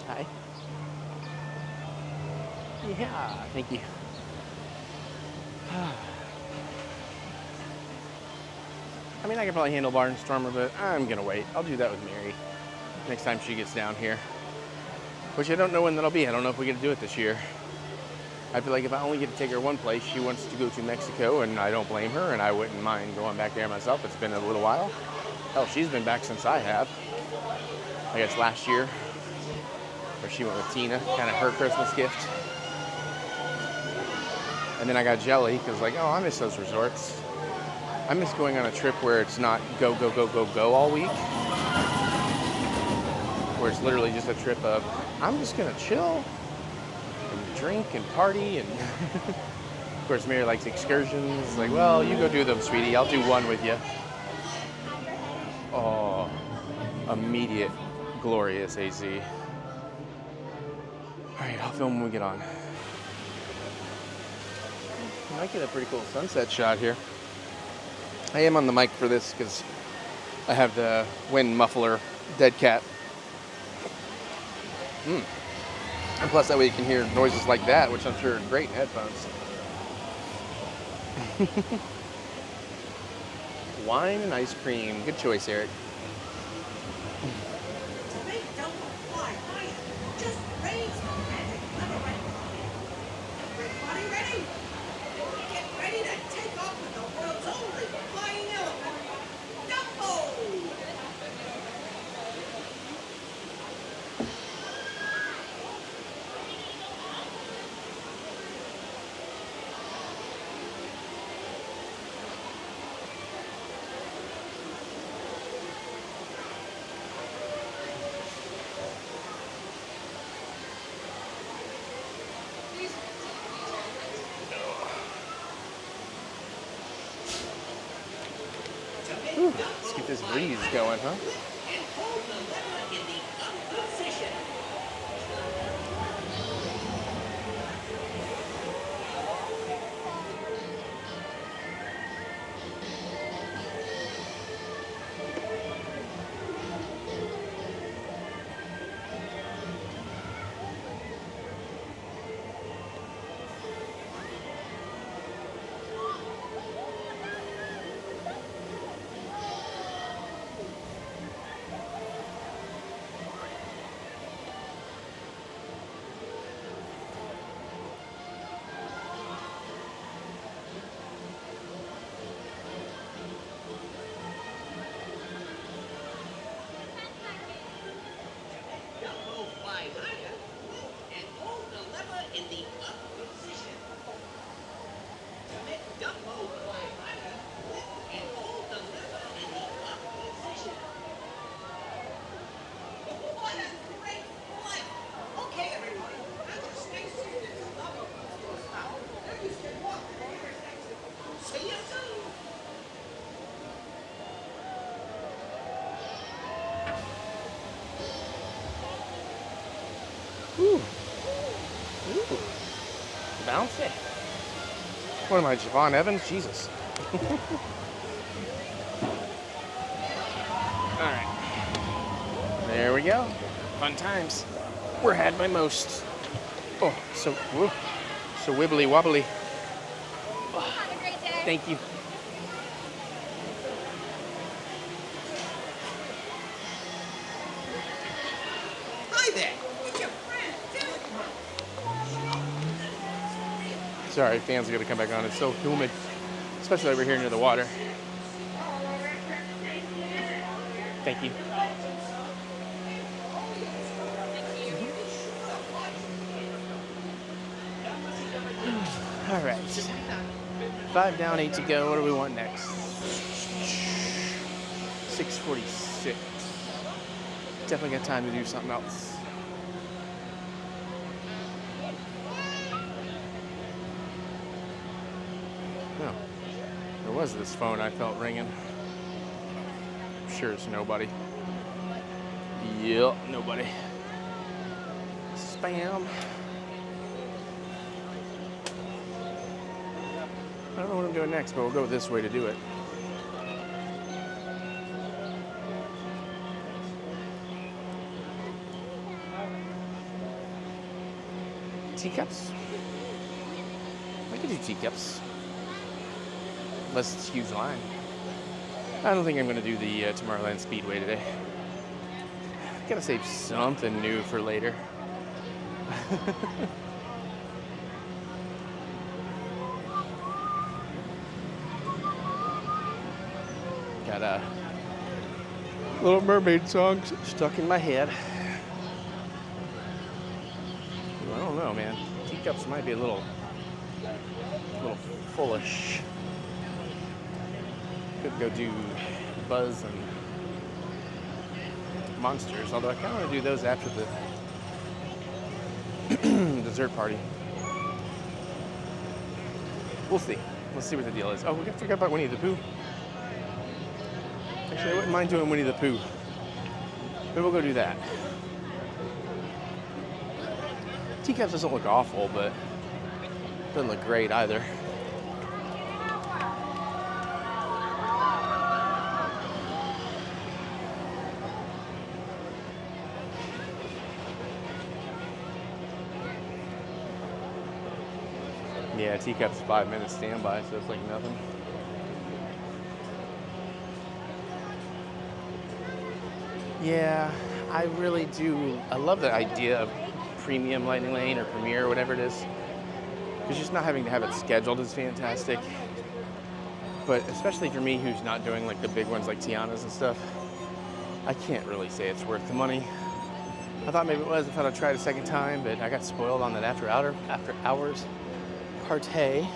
Hi. Yeah, thank you. I mean, I could probably handle Barnstormer, but I'm gonna wait. I'll do that with Mary next time she gets down here. Which I don't know when that'll be. I don't know if we get to do it this year. I feel like if I only get to take her one place, she wants to go to Mexico, and I don't blame her, and I wouldn't mind going back there myself. It's been a little while. Hell, she's been back since I have. I guess last year, where she went with Tina, kind of her Christmas gift. And then I got jelly, because like, oh, I miss those resorts. I miss going on a trip where it's not go, go, go, go, go all week. Where it's literally just a trip of, I'm just gonna chill and drink and party. And of course, Mary likes excursions. Like, well, you go do them, sweetie. I'll do one with you. Oh, immediate, glorious AZ. All right, I'll film when we get on. I might get a pretty cool sunset shot here. I am on the mic for this because I have the wind muffler dead cat. And plus that way you can hear noises like that, which I'm sure are great in headphones. Wine and ice cream. Good choice, Eric. Let's get this breeze going, huh? What a great flight! Okay, everybody, now just stay seated. There you stay walking. See you soon. Ooh. Ooh. Bouncy. What am I, Javon Evans? Jesus. Alright. There we go. Fun times. We're had by most. Oh, so wibbly wobbly. Have a great day. Thank you. Hi there. It's your friend, Dylan. Sorry, fans are gonna come back on. It's so humid, especially over here near the water. Thank you. All right. 5 down, 8 to go. What do we want next? 6:46. Definitely got time to do something else. No. There was this phone I felt ringing. I'm sure it's nobody. Yep, nobody. Spam. I don't know what I'm doing next, but we'll go this way to do it. Teacups? I could do teacups. Unless it's a huge line. I don't think I'm going to do the Tomorrowland Speedway today. Gotta save something new for later. Got a Little Mermaid song stuck in my head. I don't know, man. Teacups might be a little foolish. Could go do Buzz and Monsters, although I kind of want to do those after the dessert party. We'll see. Let's see what the deal is. Oh, we forgot about Winnie the Pooh. Actually, I wouldn't mind doing Winnie the Pooh. Maybe we'll go do that. Teacups doesn't look awful, but doesn't look great either. Yeah, Teacup's 5 minutes standby, so it's like nothing. Yeah, I really do. I love the idea of premium Lightning Lane or Premier or whatever it is. Because just not having to have it scheduled is fantastic. But especially for me who's not doing like the big ones like Tiana's and stuff, I can't really say it's worth the money. I thought maybe it was. I thought I'd try it a second time, but I got spoiled on that after hours party.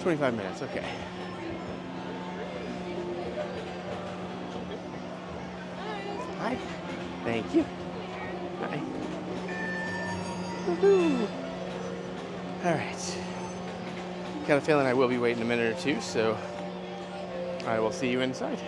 25 minutes, okay. Hi. Thank you. Hi. Woohoo. All right. Got a feeling I will be waiting a minute or two, so I will see you inside.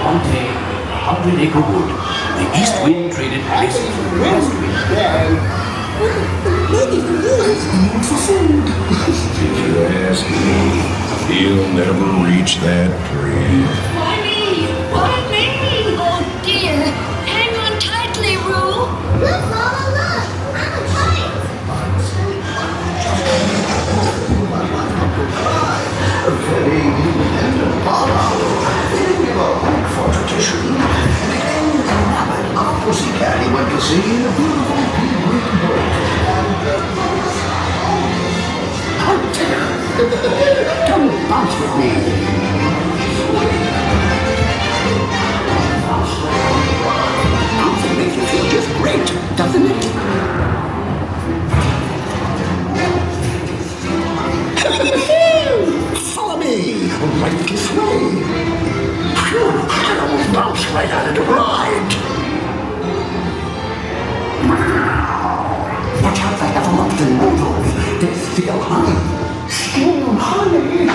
One day, 100-acre wood, the east wind traded places with the west wind. If you ask me, he'll never reach that tree. Why me? Why me? Oh dear. Hang on tightly, Roo. Look, Mama, look. I'm a kite. A very independent power. They give a hoot for tradition. And again, a pussycat he went to see a beautiful pea-green bird. Something makes you feel just great, doesn't it? Follow me, right this way. Phew, I almost bounced right out of the ride. Watch out for everyone's noodles. They steal honey. Steal honey.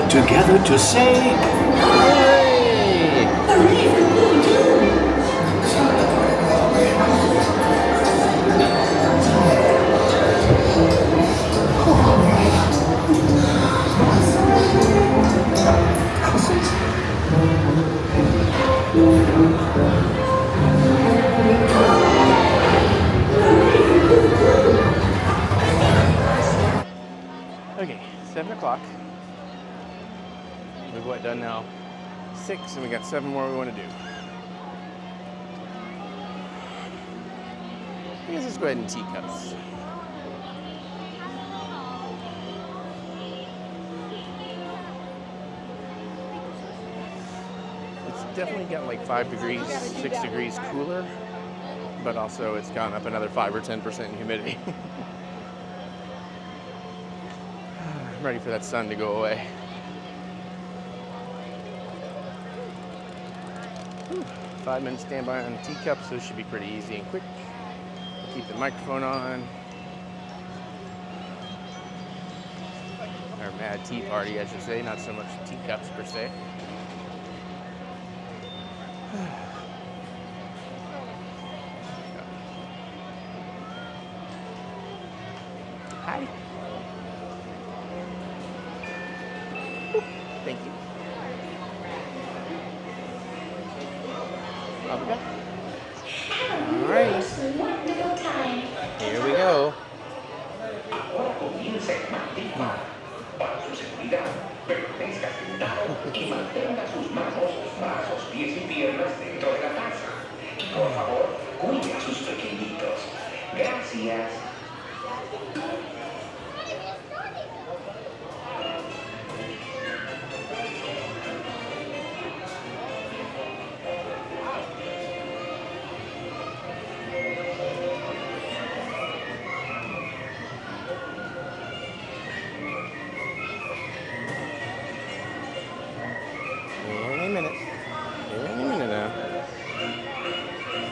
Together to say, Hooray! Okay, 7 o'clock. We've what done now? 6, and we got 7 more we want to do. I guess let's go ahead and teacups. It's definitely got like 5 degrees, 6 degrees cooler, but also it's gone up another 5 or 10% in humidity. I'm ready for that sun to go away. 5 minutes standby on teacups, so this should be pretty easy and quick. Keep the microphone on. Or mad tea party, I should say, not so much teacups per se. Hi. Thank you. Up we go. All right. Here we go. Para su seguridad, permanezca sentado y mantenga sus manos, brazos, pies y piernas dentro de la taza. Y por favor, cuide a sus pequeñitos. Gracias.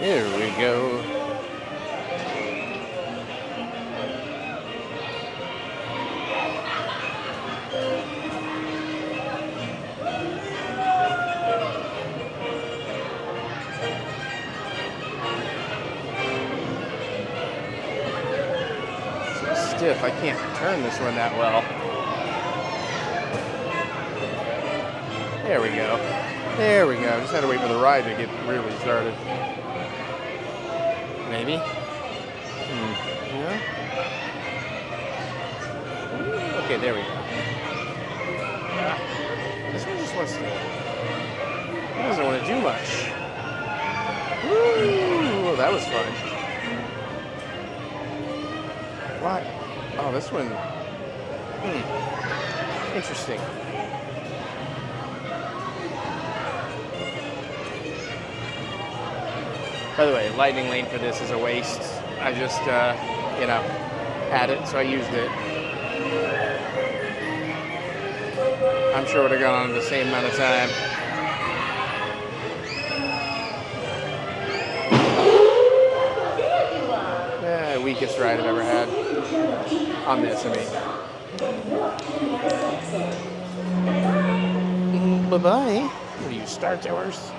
Here we go. So stiff, I can't turn this one that well. There we go. There we go. Just had to wait for the ride to get really started. Maybe? Yeah? Okay, there we go. This one just wants to... It doesn't want to do much. Woo! That was fun. What? Oh, this one... Interesting. By the way, lightning lane for this is a waste. I just, you know, had it, so I used it. I'm sure it would have gone on in the same amount of time. Weakest ride I've ever had. On this, I mean. Bye-bye. What are you, Star Towers?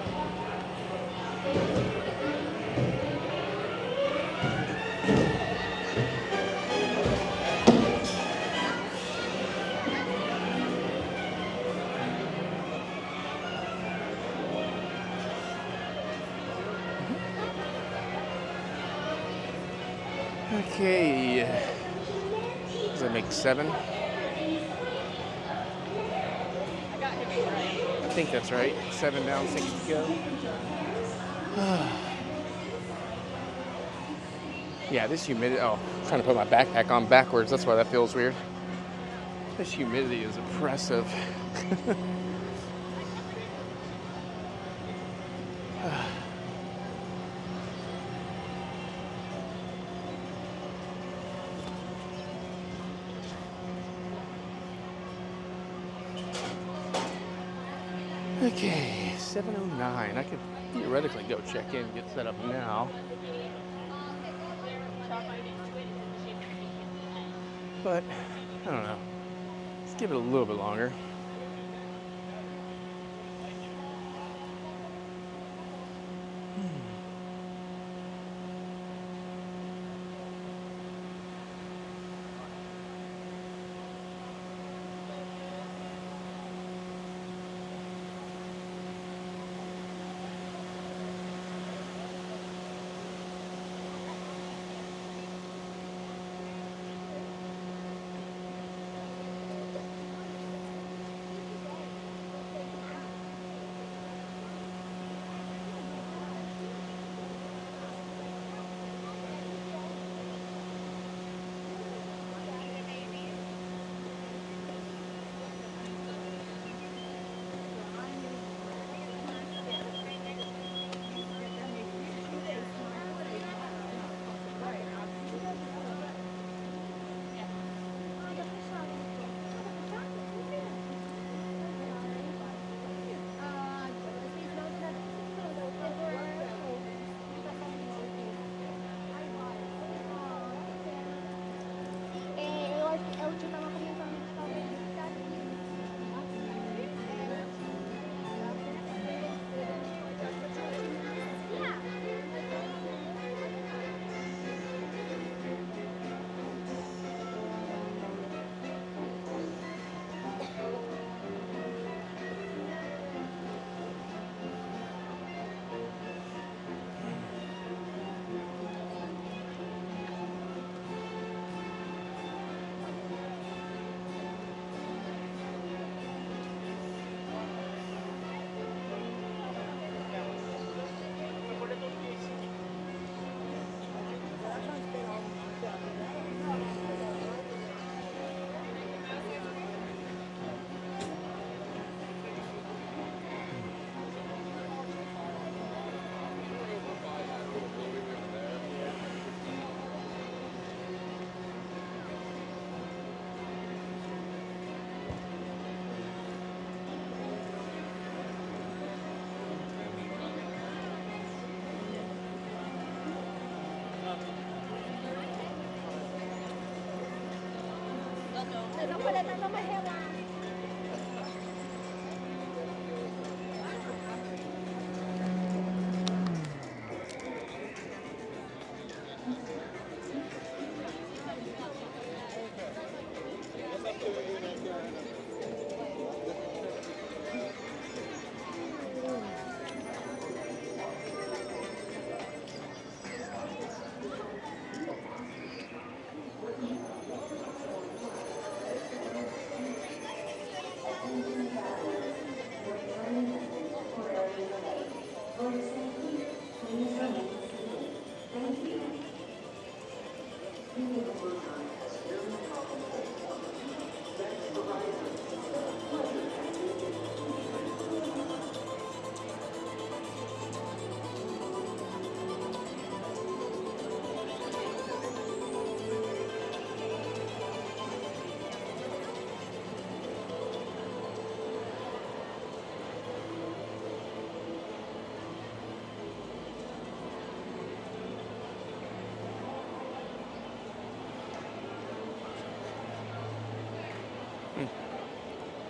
Okay, does that make 7? I think that's right. 7 down, 6 to go. Yeah, this humidity. Oh, I'm trying to put my backpack on backwards. That's why that feels weird. This humidity is oppressive. Okay, 7:09. I could theoretically go check in and get set up now. But, I don't know. Let's give it a little bit longer.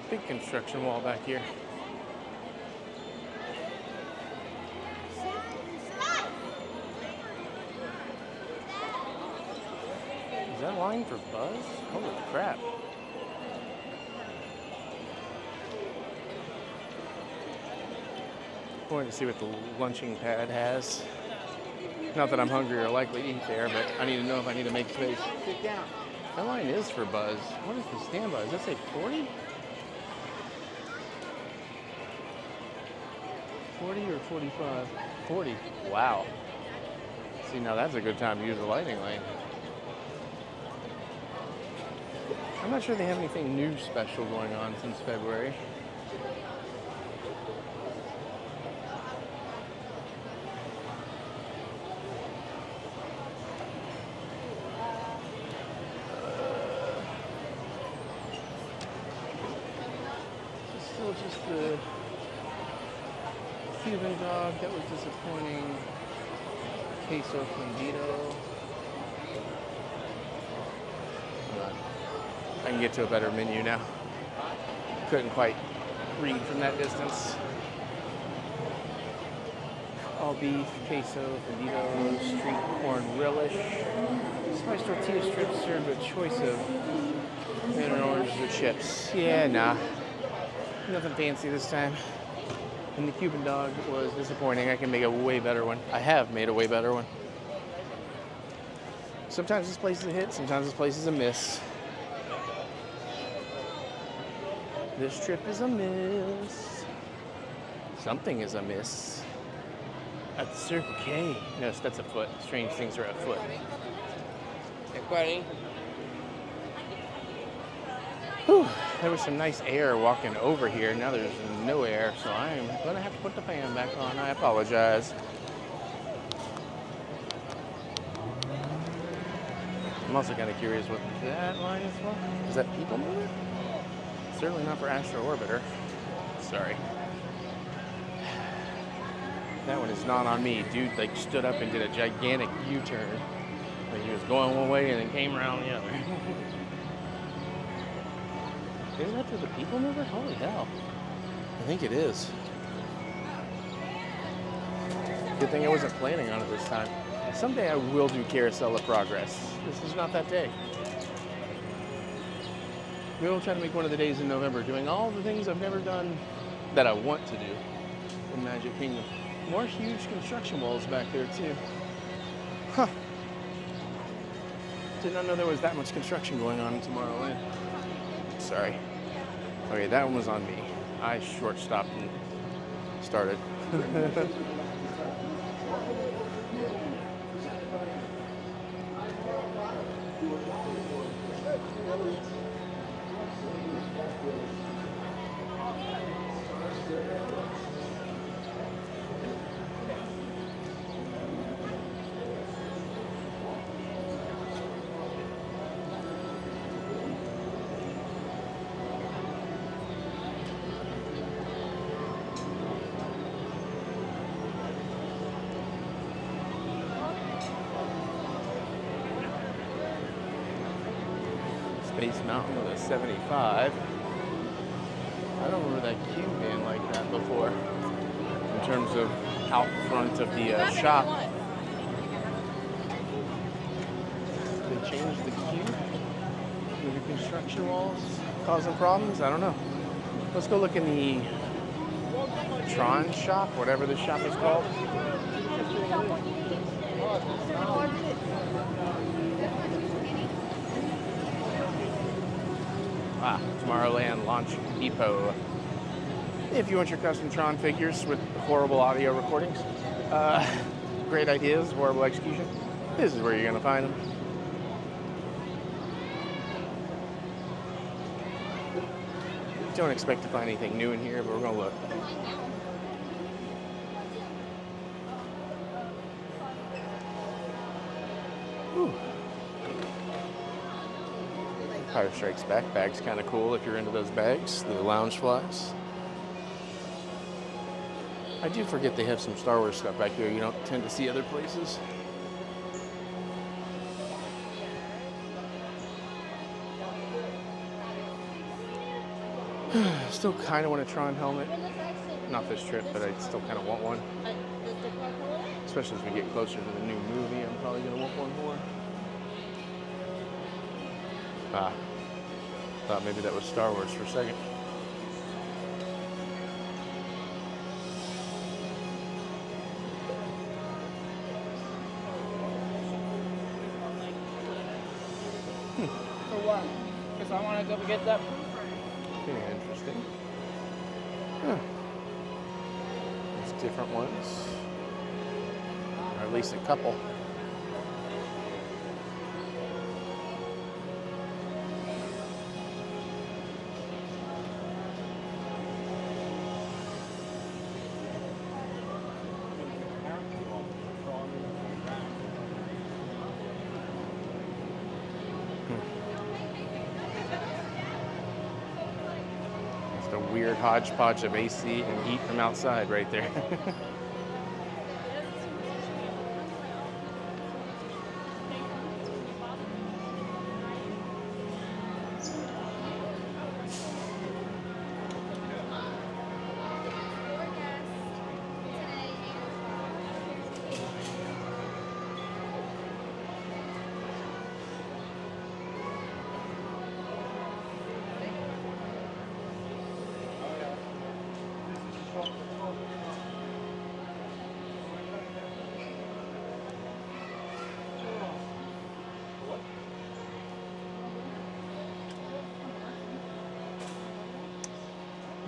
Big construction wall back here. Is that line for Buzz? Holy crap. Going to see what the lunching pad has. Not that I'm hungry or likely to eat there, but I need to know if I need to make space. Sit down. That line is for Buzz. What is the standby? Does that say 40? 40 or 45? 40. Wow. See, now that's a good time to use the lighting lane. I'm not sure they have anything new special going on since February. Still just the Cuban dog, that was disappointing. Queso fundido. Hold on. I can get to a better menu now. Couldn't quite read from that distance. All beef, queso, fundido, street corn relish, spiced tortilla strips served with a choice of mandarin oranges or chips. Yeah, nah. Nothing fancy this time. And the Cuban dog was disappointing. I can make a way better one. I have made a way better one. Sometimes this place is a hit, sometimes this place is a miss. This trip is a miss. Something is a miss. At the Circle K. No, that's a foot. Strange things are at foot. Whew, there was some nice air walking over here. Now there's no air, so I'm gonna have to put the fan back on. I apologize. I'm also kind of curious what that line is for. Is that people mover? Certainly not for Astro Orbiter. Sorry. That one is not on me. Dude like stood up and did a gigantic U-turn. Like he was going one way and then came around the other. Is that for the people mover? Holy hell. I think it is. Good thing I wasn't planning on it this time. Someday I will do Carousel of Progress. This is not that day. We will try to make one of the days in November doing all the things I've never done that I want to do in Magic Kingdom. More huge construction walls back there too. Huh. Did not know there was that much construction going on in Tomorrowland. Sorry. Okay, that one was on me. I short stopped and started. Space Mountain with a 75. I don't remember that queue being like that before. In terms of out front of the shop. They changed the queue with the construction walls causing problems? I don't know. Let's go look in the Tron shop, whatever this shop is called. Tomorrowland Launch Depot. If you want your custom Tron figures with horrible audio recordings, great ideas, horrible execution, this is where you're going to find them. Don't expect to find anything new in here, but we're going to look. Whew. Empire Strikes Back bag's kind of cool if you're into those bags, the lounge flies. I do forget they have some Star Wars stuff back here you don't tend to see other places. Still kind of want a Tron helmet. Not this trip, but I still kind of want one. Especially as we get closer to the new movie, I'm probably going to want one more. Thought maybe that was Star Wars for a second. For what? Because I want to go get that. Yeah, interesting. Huh. There's different ones. Or at least a couple. Weird hodgepodge of AC and heat from outside right there.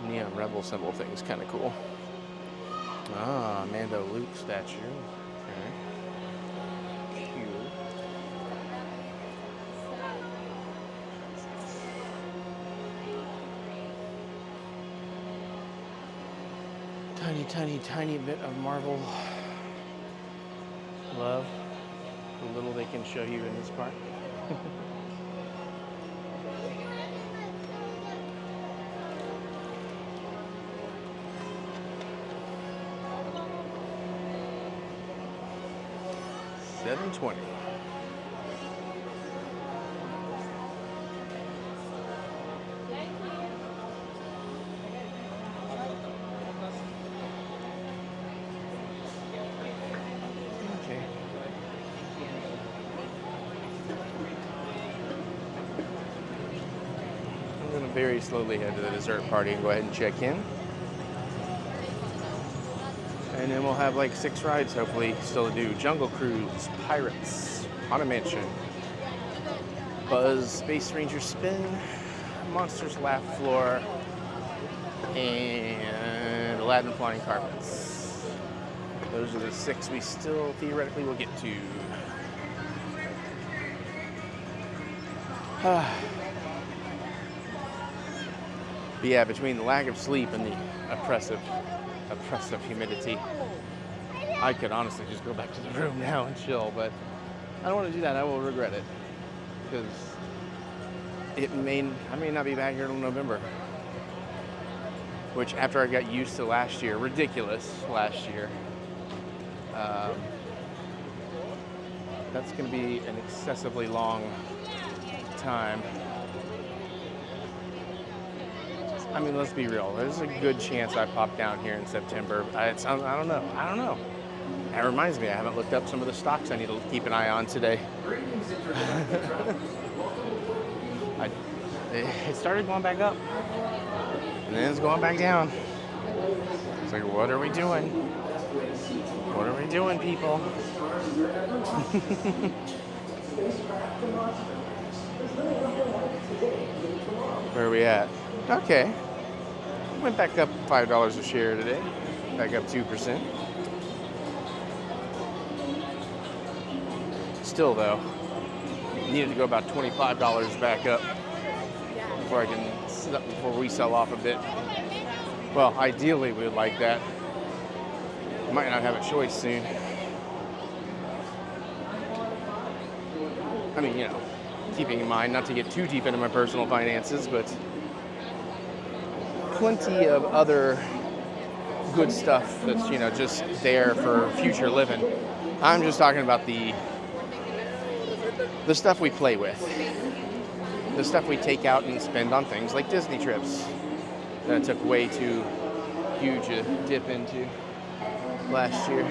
Neon Rebel symbol thing is kind of cool. Ah, Mando Luke statue. Okay. Cute. Tiny, tiny, tiny bit of Marvel love. The little they can show you in this park. $7.20. Okay. I'm going to very slowly head to the dessert party and go ahead and check in. And then we'll have like 6 rides, hopefully, still to do. Jungle Cruise, Pirates, Haunted Mansion, Buzz, Space Ranger Spin, Monsters Laugh Floor, and Aladdin Flying Carpets. Those are the 6 we still theoretically will get to. But yeah, between the lack of sleep and the oppressive humidity, I could honestly just go back to the room now and chill, but I don't want to do that. I will regret it, because I may not be back here until November, which after I got used to last year, ridiculous last year, that's going to be an excessively long time. I mean, let's be real. There's a good chance I pop down here in September. I don't know. That reminds me, I haven't looked up some of the stocks I need to keep an eye on today. It started going back up, and then it's going back down. It's like, what are we doing? What are we doing, people? Where are we at? Okay. Went back up $5 a share today. Back up 2%. Still though, needed to go about $25 back up before we sell off a bit. Well, ideally we would like that. Might not have a choice soon. I mean, you know, keeping in mind not to get too deep into my personal finances, but plenty of other good stuff that's, you know, just there for future living. I'm just talking about the stuff we play with. The stuff we take out and spend on things like Disney trips. that I took way too huge a dip into last year.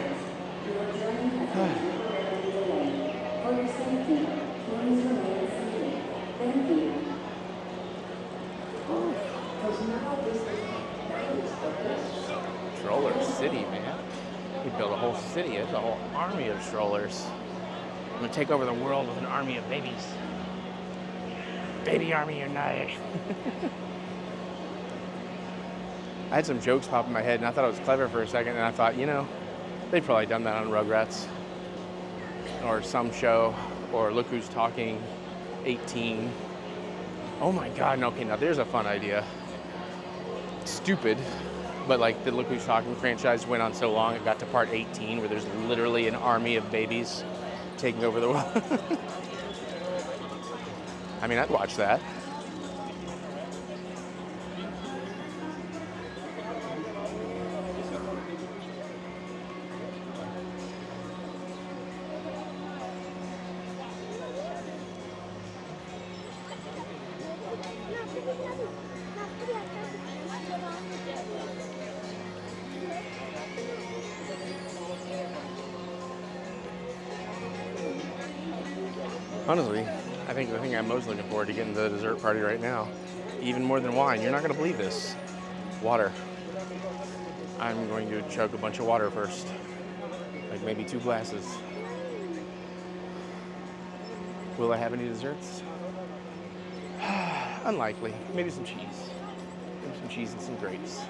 Stroller City, man. We built a whole city. It's a whole army of strollers. I'm gonna take over the world with an army of babies. Baby army unite. I had some jokes pop in my head, and I thought it was clever for a second, and I thought, you know, they've probably done that on Rugrats or some show, or Look Who's Talking 18. Oh my God, no, okay, now there's a fun idea. Stupid, but like the Look Who's Talking franchise went on so long, it got to part 18 where there's literally an army of babies taking over the world. I mean, I'd watch that. Honestly, I think the thing I'm most looking forward to getting to the dessert party right now, even more than wine. You're not going to believe this. Water. I'm going to chug a bunch of water first. Like maybe 2 glasses. Will I have any desserts? Unlikely. Maybe some cheese. Maybe some cheese and some grapes.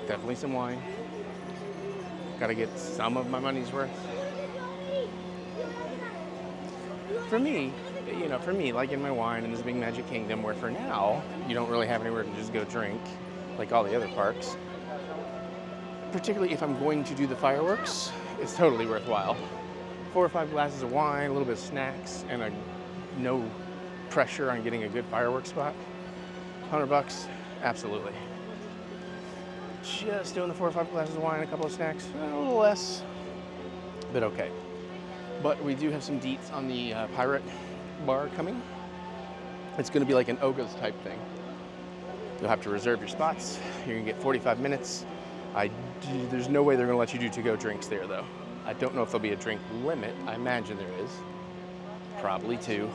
Definitely some wine. Got to get some of my money's worth. For me, you know, like in my wine in this big Magic Kingdom, where for now, you don't really have anywhere to just go drink, like all the other parks. Particularly if I'm going to do the fireworks, it's totally worthwhile. 4 or 5 glasses of wine, a little bit of snacks, and no pressure on getting a good fireworks spot. $100, absolutely. Just doing the 4 or 5 glasses of wine, a couple of snacks, a little less, but okay. But we do have some deets on the pirate bar coming. It's going to be like an Oga's type thing. You'll have to reserve your spots. You're going to get 45 minutes. There's no way they're going to let you do to-go drinks there, though. I don't know if there'll be a drink limit. I imagine there is. Probably 2.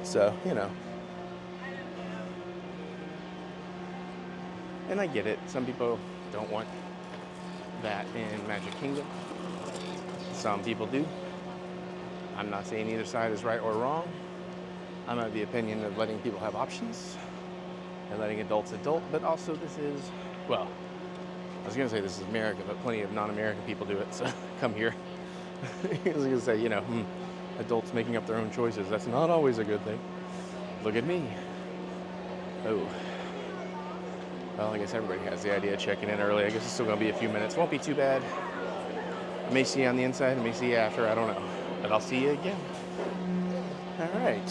So, you know. And I get it. Some people don't want that in Magic Kingdom. Some people do. I'm not saying either side is right or wrong. I'm of the opinion of letting people have options and letting adults adult, but also this is, well, I was gonna say this is America, but plenty of non-American people do it, so come here. I was gonna say, you know, adults making up their own choices, that's not always a good thing. Look at me. Oh. Well, I guess everybody has the idea of checking in early. I guess it's still going to be a few minutes. Won't be too bad. I may see you on the inside. I may see you after. I don't know. But I'll see you again. All right.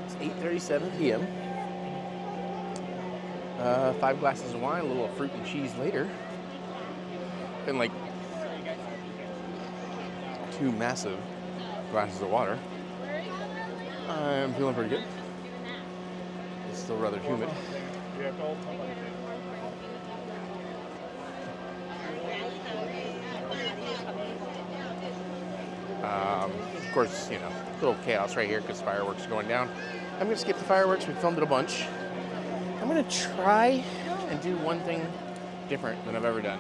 It's 8:37 p.m. 5 glasses of wine, a little fruit and cheese later. And like 2 massive glasses of water. I'm feeling pretty good. It's still rather humid. Of course, you know, a little chaos right here because fireworks are going down. I'm going to skip the fireworks. We filmed it a bunch. I'm going to try and do one thing different than I've ever done.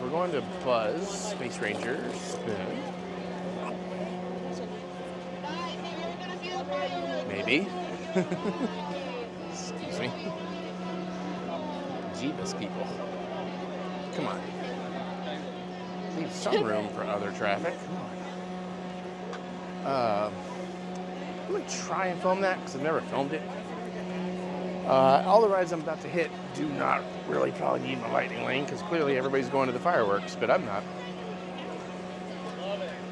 We're going to Buzz, Space Rangers. Maybe. Excuse me. Jeebus people. Come on. Leave some room for other traffic. Come on. I'm going to try and film that because I've never filmed it. All the rides I'm about to hit do not really probably need my lightning lane because clearly everybody's going to the fireworks, but I'm not.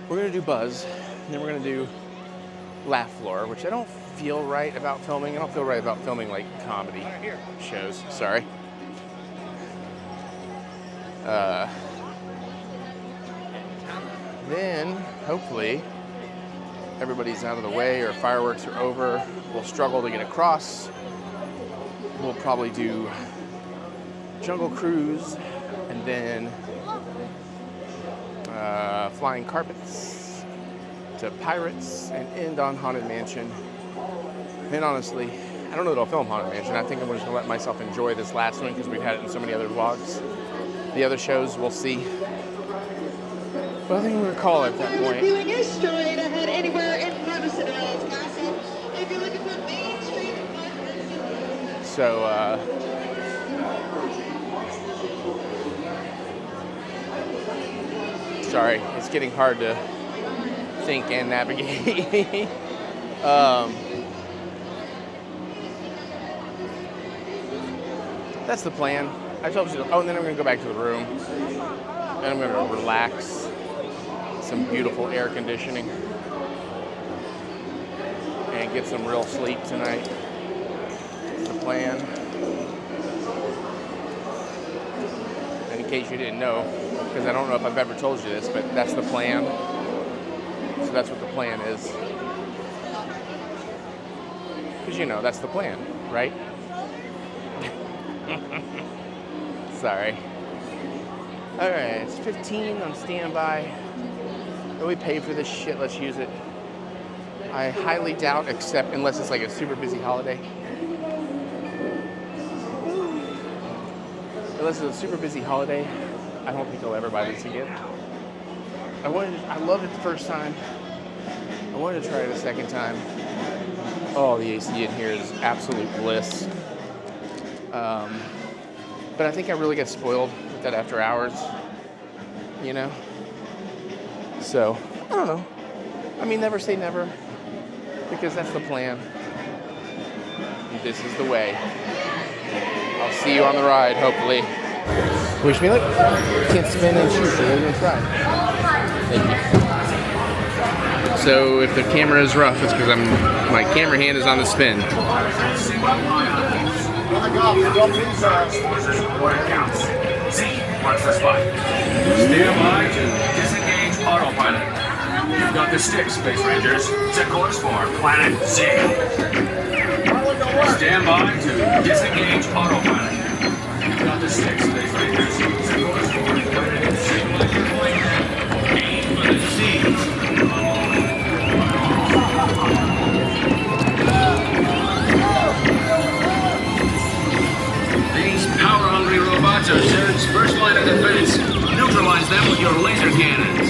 We're going to do Buzz, and then we're going to do Laugh Floor, which I don't feel right about filming. I don't feel right about filming like comedy shows. Sorry. Then, hopefully, everybody's out of the way or fireworks are over. We'll struggle to get across. We'll probably do Jungle Cruise and then Flying Carpets to Pirates and end on Haunted Mansion. And honestly, I don't know that I'll film Haunted Mansion. I think I'm just gonna let myself enjoy this last one because we've had it in so many other vlogs. The other shows, we'll see. But I think I'm gonna call it at that point. Viewing is straight ahead anywhere in front of Cinderella's Castle. If you're looking for Main Street, so, sorry, it's getting hard to think and navigate. That's the plan. I told you. Oh, and then I'm gonna go back to the room, and I'm gonna relax. Some beautiful air conditioning, and get some real sleep tonight. That's the plan. And in case you didn't know, because I don't know if I've ever told you this, but that's the plan. So that's what the plan is. Because you know, that's the plan, right? Sorry. Alright, it's 15 on standby. When we pay for this shit, let's use it. I highly doubt, except unless it's like a super busy holiday. Unless it's a super busy holiday, I don't think I'll ever buy this again. I loved it the first time. I wanted to try it a second time. Oh, the AC in here is absolute bliss. But I think I really got spoiled with that After Hours, you know? So, I don't know. I mean, never say never, because that's the plan. And this is the way. I'll see you on the ride, hopefully. Wish me luck. Can't spin and shoot, so we're gonna try. Thank you. So, if the camera is rough, it's because my camera hand is on the spin. Watch the spot. Stand by to disengage autopilot. You've got the stick, Space Rangers. Set course for Planet Z. Stand by to disengage autopilot. You've got the stick, Space Rangers. Set course for Planet Z. Aim for the Z. These power-hungry robots are Zerg's first line of defense. Neutralize them with your laser cannons.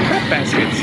Crap baskets.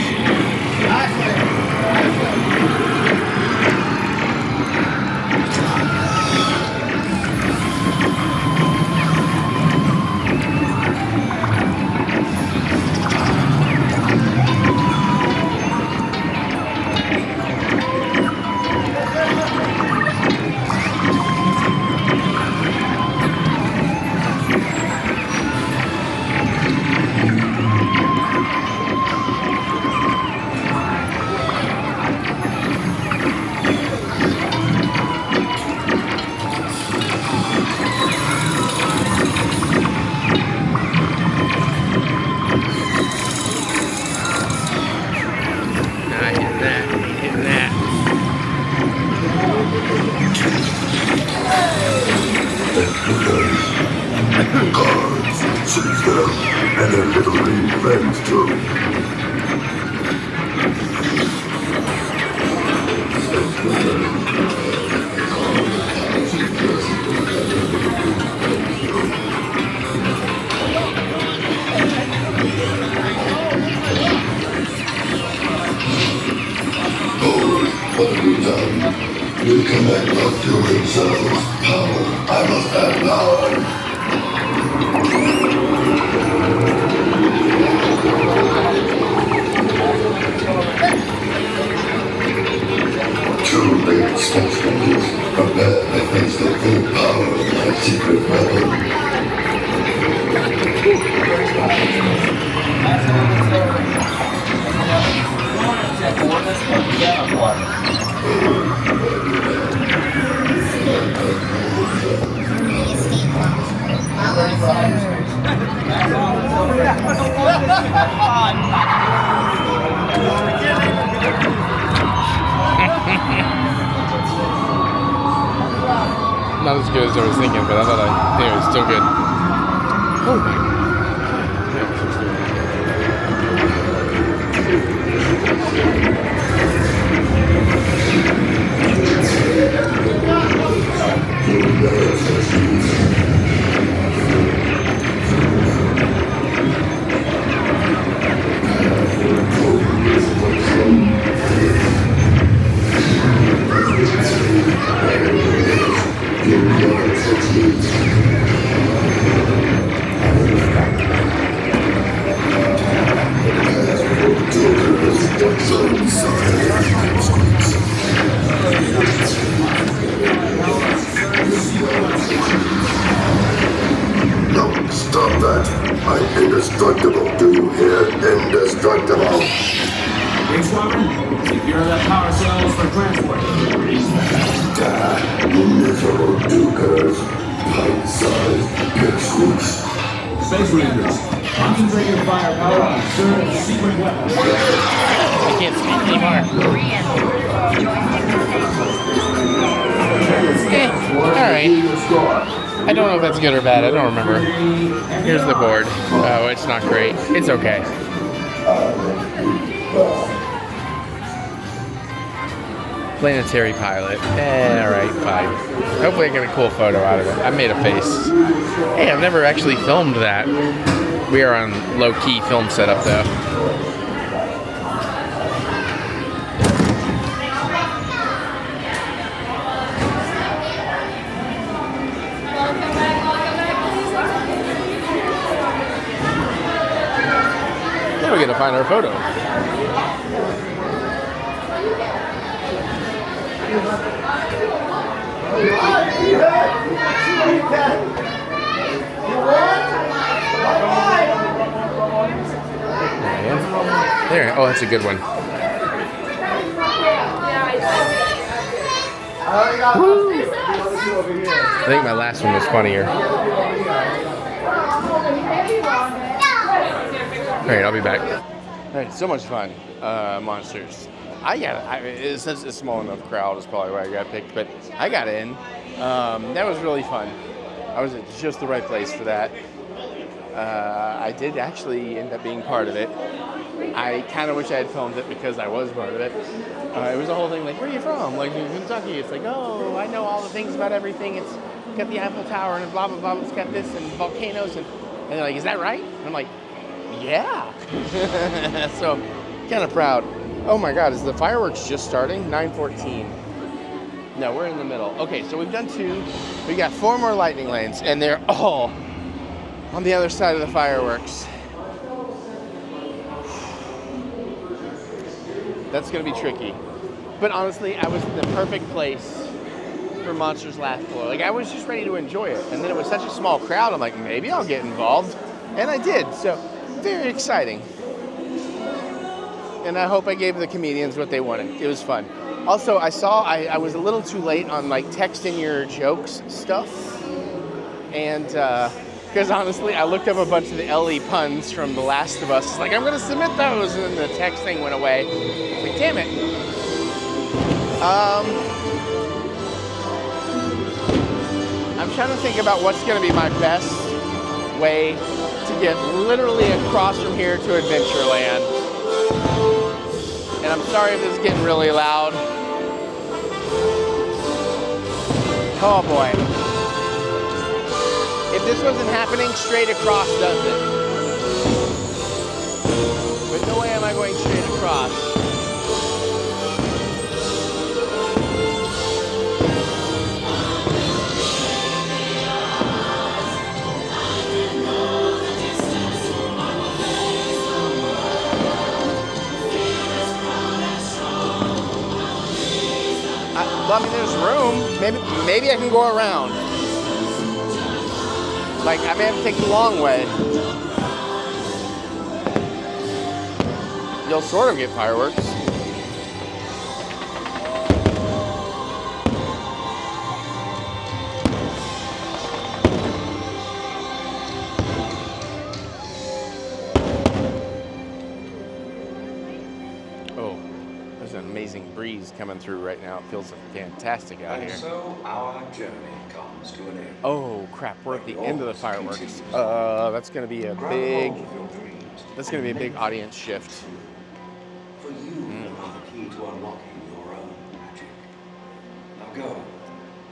And their little green friends too. What have we done? We connect up to themselves. Power. I must have power. Two big Space Rangers prepare to face the full power of my secret weapon. Not as good as I was thinking, but I thought anyway, it's still good. Oh my. No, stop that. I'm indestructible. Do you hear? Indestructible. Big Squadron, secure the power cells for transport. Miserable dukers. Pint-sized pipsqueaks. Space Rangers, concentrate your firepower on certain secret weapons. I can't speak anymore. Alright. I don't know if that's good or bad. I don't remember. Here's the board. Oh, it's not great. It's okay. Planetary pilot. Alright, fine. Hopefully I get a cool photo out of it. I made a face. Hey, I've never actually filmed that. We are on low-key film setup though. Now we're gonna find our photo. There. Oh, that's a good one. I think my last one was funnier. Alright, I'll be back. Alright, so much fun. Monsters. It's such a small enough crowd is probably why I got picked, but I got in. That was really fun. I was at just the right place for that. I did actually end up being part of it. I kind of wish I had filmed it because I was part of it. It was a whole thing like, where are you from? Like in Kentucky. It's like, oh, I know all the things about everything. It's got the Eiffel Tower and blah, blah, blah. It's got this and volcanoes. And they're like, is that right? And I'm like, yeah. So kind of proud. Oh my God, is the fireworks just starting? 9:14. No, we're in the middle. Okay, so we've done 2. We got 4 more lightning lanes, and they're all on the other side of the fireworks. That's gonna be tricky. But honestly, I was in the perfect place for Monsters Laugh Floor. Like, I was just ready to enjoy it. And then it was such a small crowd, I'm like, maybe I'll get involved. And I did, so very exciting. And I hope I gave the comedians what they wanted. It was fun. Also, I was a little too late on like text in your jokes stuff. And because honestly, I looked up a bunch of the Ellie puns from The Last of Us. It's like, I'm gonna submit those, and then the text thing went away. It's like, damn it. I'm trying to think about what's gonna be my best way to get literally across from here to Adventureland. And I'm sorry if this is getting really loud. Oh boy. If this wasn't happening, straight across does it. But no way am I going straight across. I mean, there's room. Maybe I can go around. Like, I may have to take the long way. You'll sort of get fireworks. amazing breeze coming through right now. It feels fantastic out here. So our journey comes to an end. Oh crap, we're at the end of the fireworks. That's gonna be a big audience shift. For you are the key to unlocking your own magic. Now go.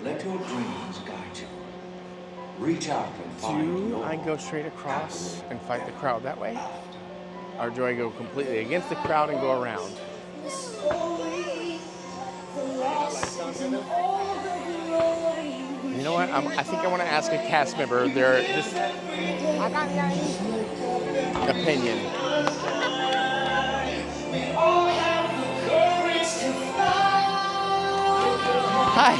Let your dreams guide you. Reach out and find Do I go straight across and fight the crowd that way? Or do I go completely against the crowd and go around? You know what? I think I want to ask a cast member their just opinion. Hi.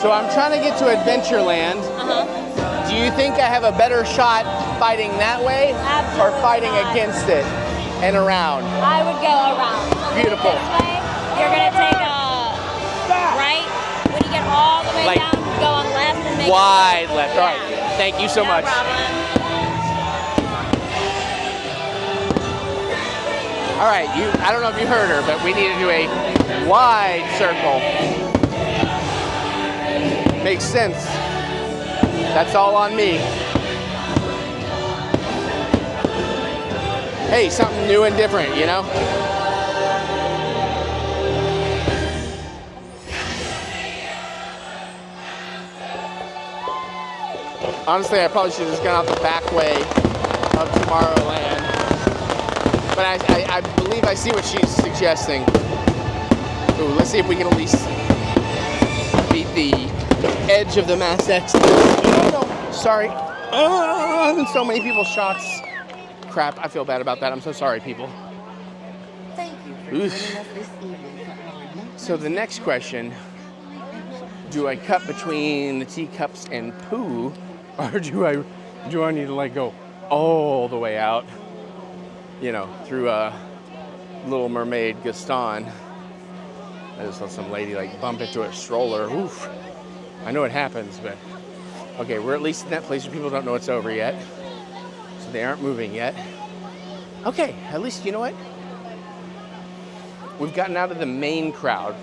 So I'm trying to get to Adventureland. Do you think I have a better shot fighting that way or fighting against it and around? I would go around. Beautiful. This way, you're gonna take a right. When you get all the way Like down, go on left and make wide left. All right. Thank you so much. All right. I don't know if you heard her, but we need to do a wide circle. Makes sense. That's all on me. Hey, something new and different, you know? Honestly, I probably should have just gone out the back way of Tomorrowland. But I believe I see what she's suggesting. Ooh, let's see if we can at least beat the edge of the Mass X. Oh, no, sorry. And so many people's shots. Crap, I feel bad about that. I'm so sorry, people. Thank you. Oof. So the next question, do I cut between the teacups and Pooh, or do I need to like go all the way out, you know, through Little Mermaid Gaston? I just saw some lady like bump into a stroller. Oof. I know it happens, but okay, we're at least in that place where people don't know it's over yet. So they aren't moving yet. Okay, at least, you know what? We've gotten out of the main crowd.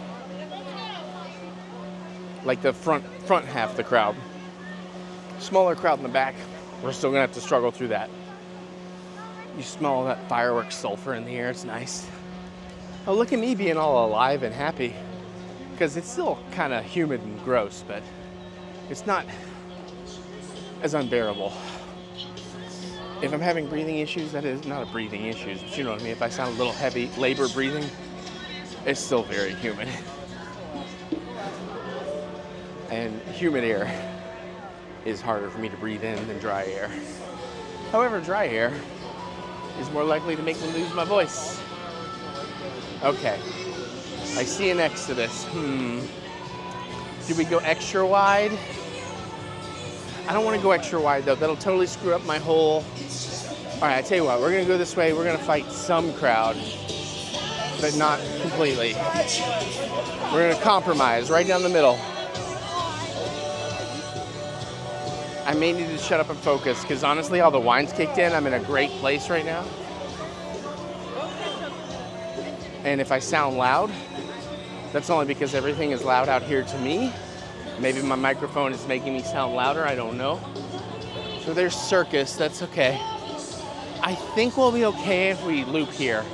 Like the front half of the crowd. Smaller crowd in the back. We're still gonna have to struggle through that. You smell all that fireworks sulfur in the air, it's nice. Oh, look at me being all alive and happy. Because it's still kind of humid and gross, but it's not as unbearable. If I'm having breathing issues, that is not a breathing issue, but you know what I mean. If I sound a little heavy, labor breathing, it's still very humid. And humid air is harder for me to breathe in than dry air. However, dry air is more likely to make me lose my voice. Okay. I see an Exodus. Do we go extra wide? I don't want to go extra wide though. That'll totally screw up my whole... All right, I tell you what, we're gonna go this way. We're gonna fight some crowd, but not completely. We're gonna compromise right down the middle. I may need to shut up and focus because honestly, all the wine's kicked in. I'm in a great place right now. And if I sound loud, that's only because everything is loud out here to me. Maybe my microphone is making me sound louder, I don't know. So there's Circus, that's okay. I think we'll be okay if we loop here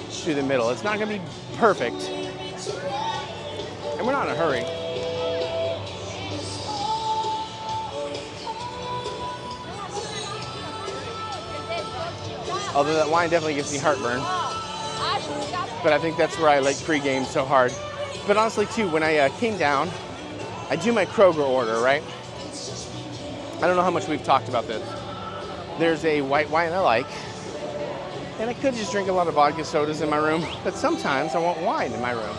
through the middle. It's not gonna be perfect. And we're not in a hurry. Although that wine definitely gives me heartburn. But I think that's where I like pregame so hard. But honestly too, when I came down, I do my Kroger order, right? I don't know how much we've talked about this. There's a white wine I like, and I could just drink a lot of vodka sodas in my room, but sometimes I want wine in my room.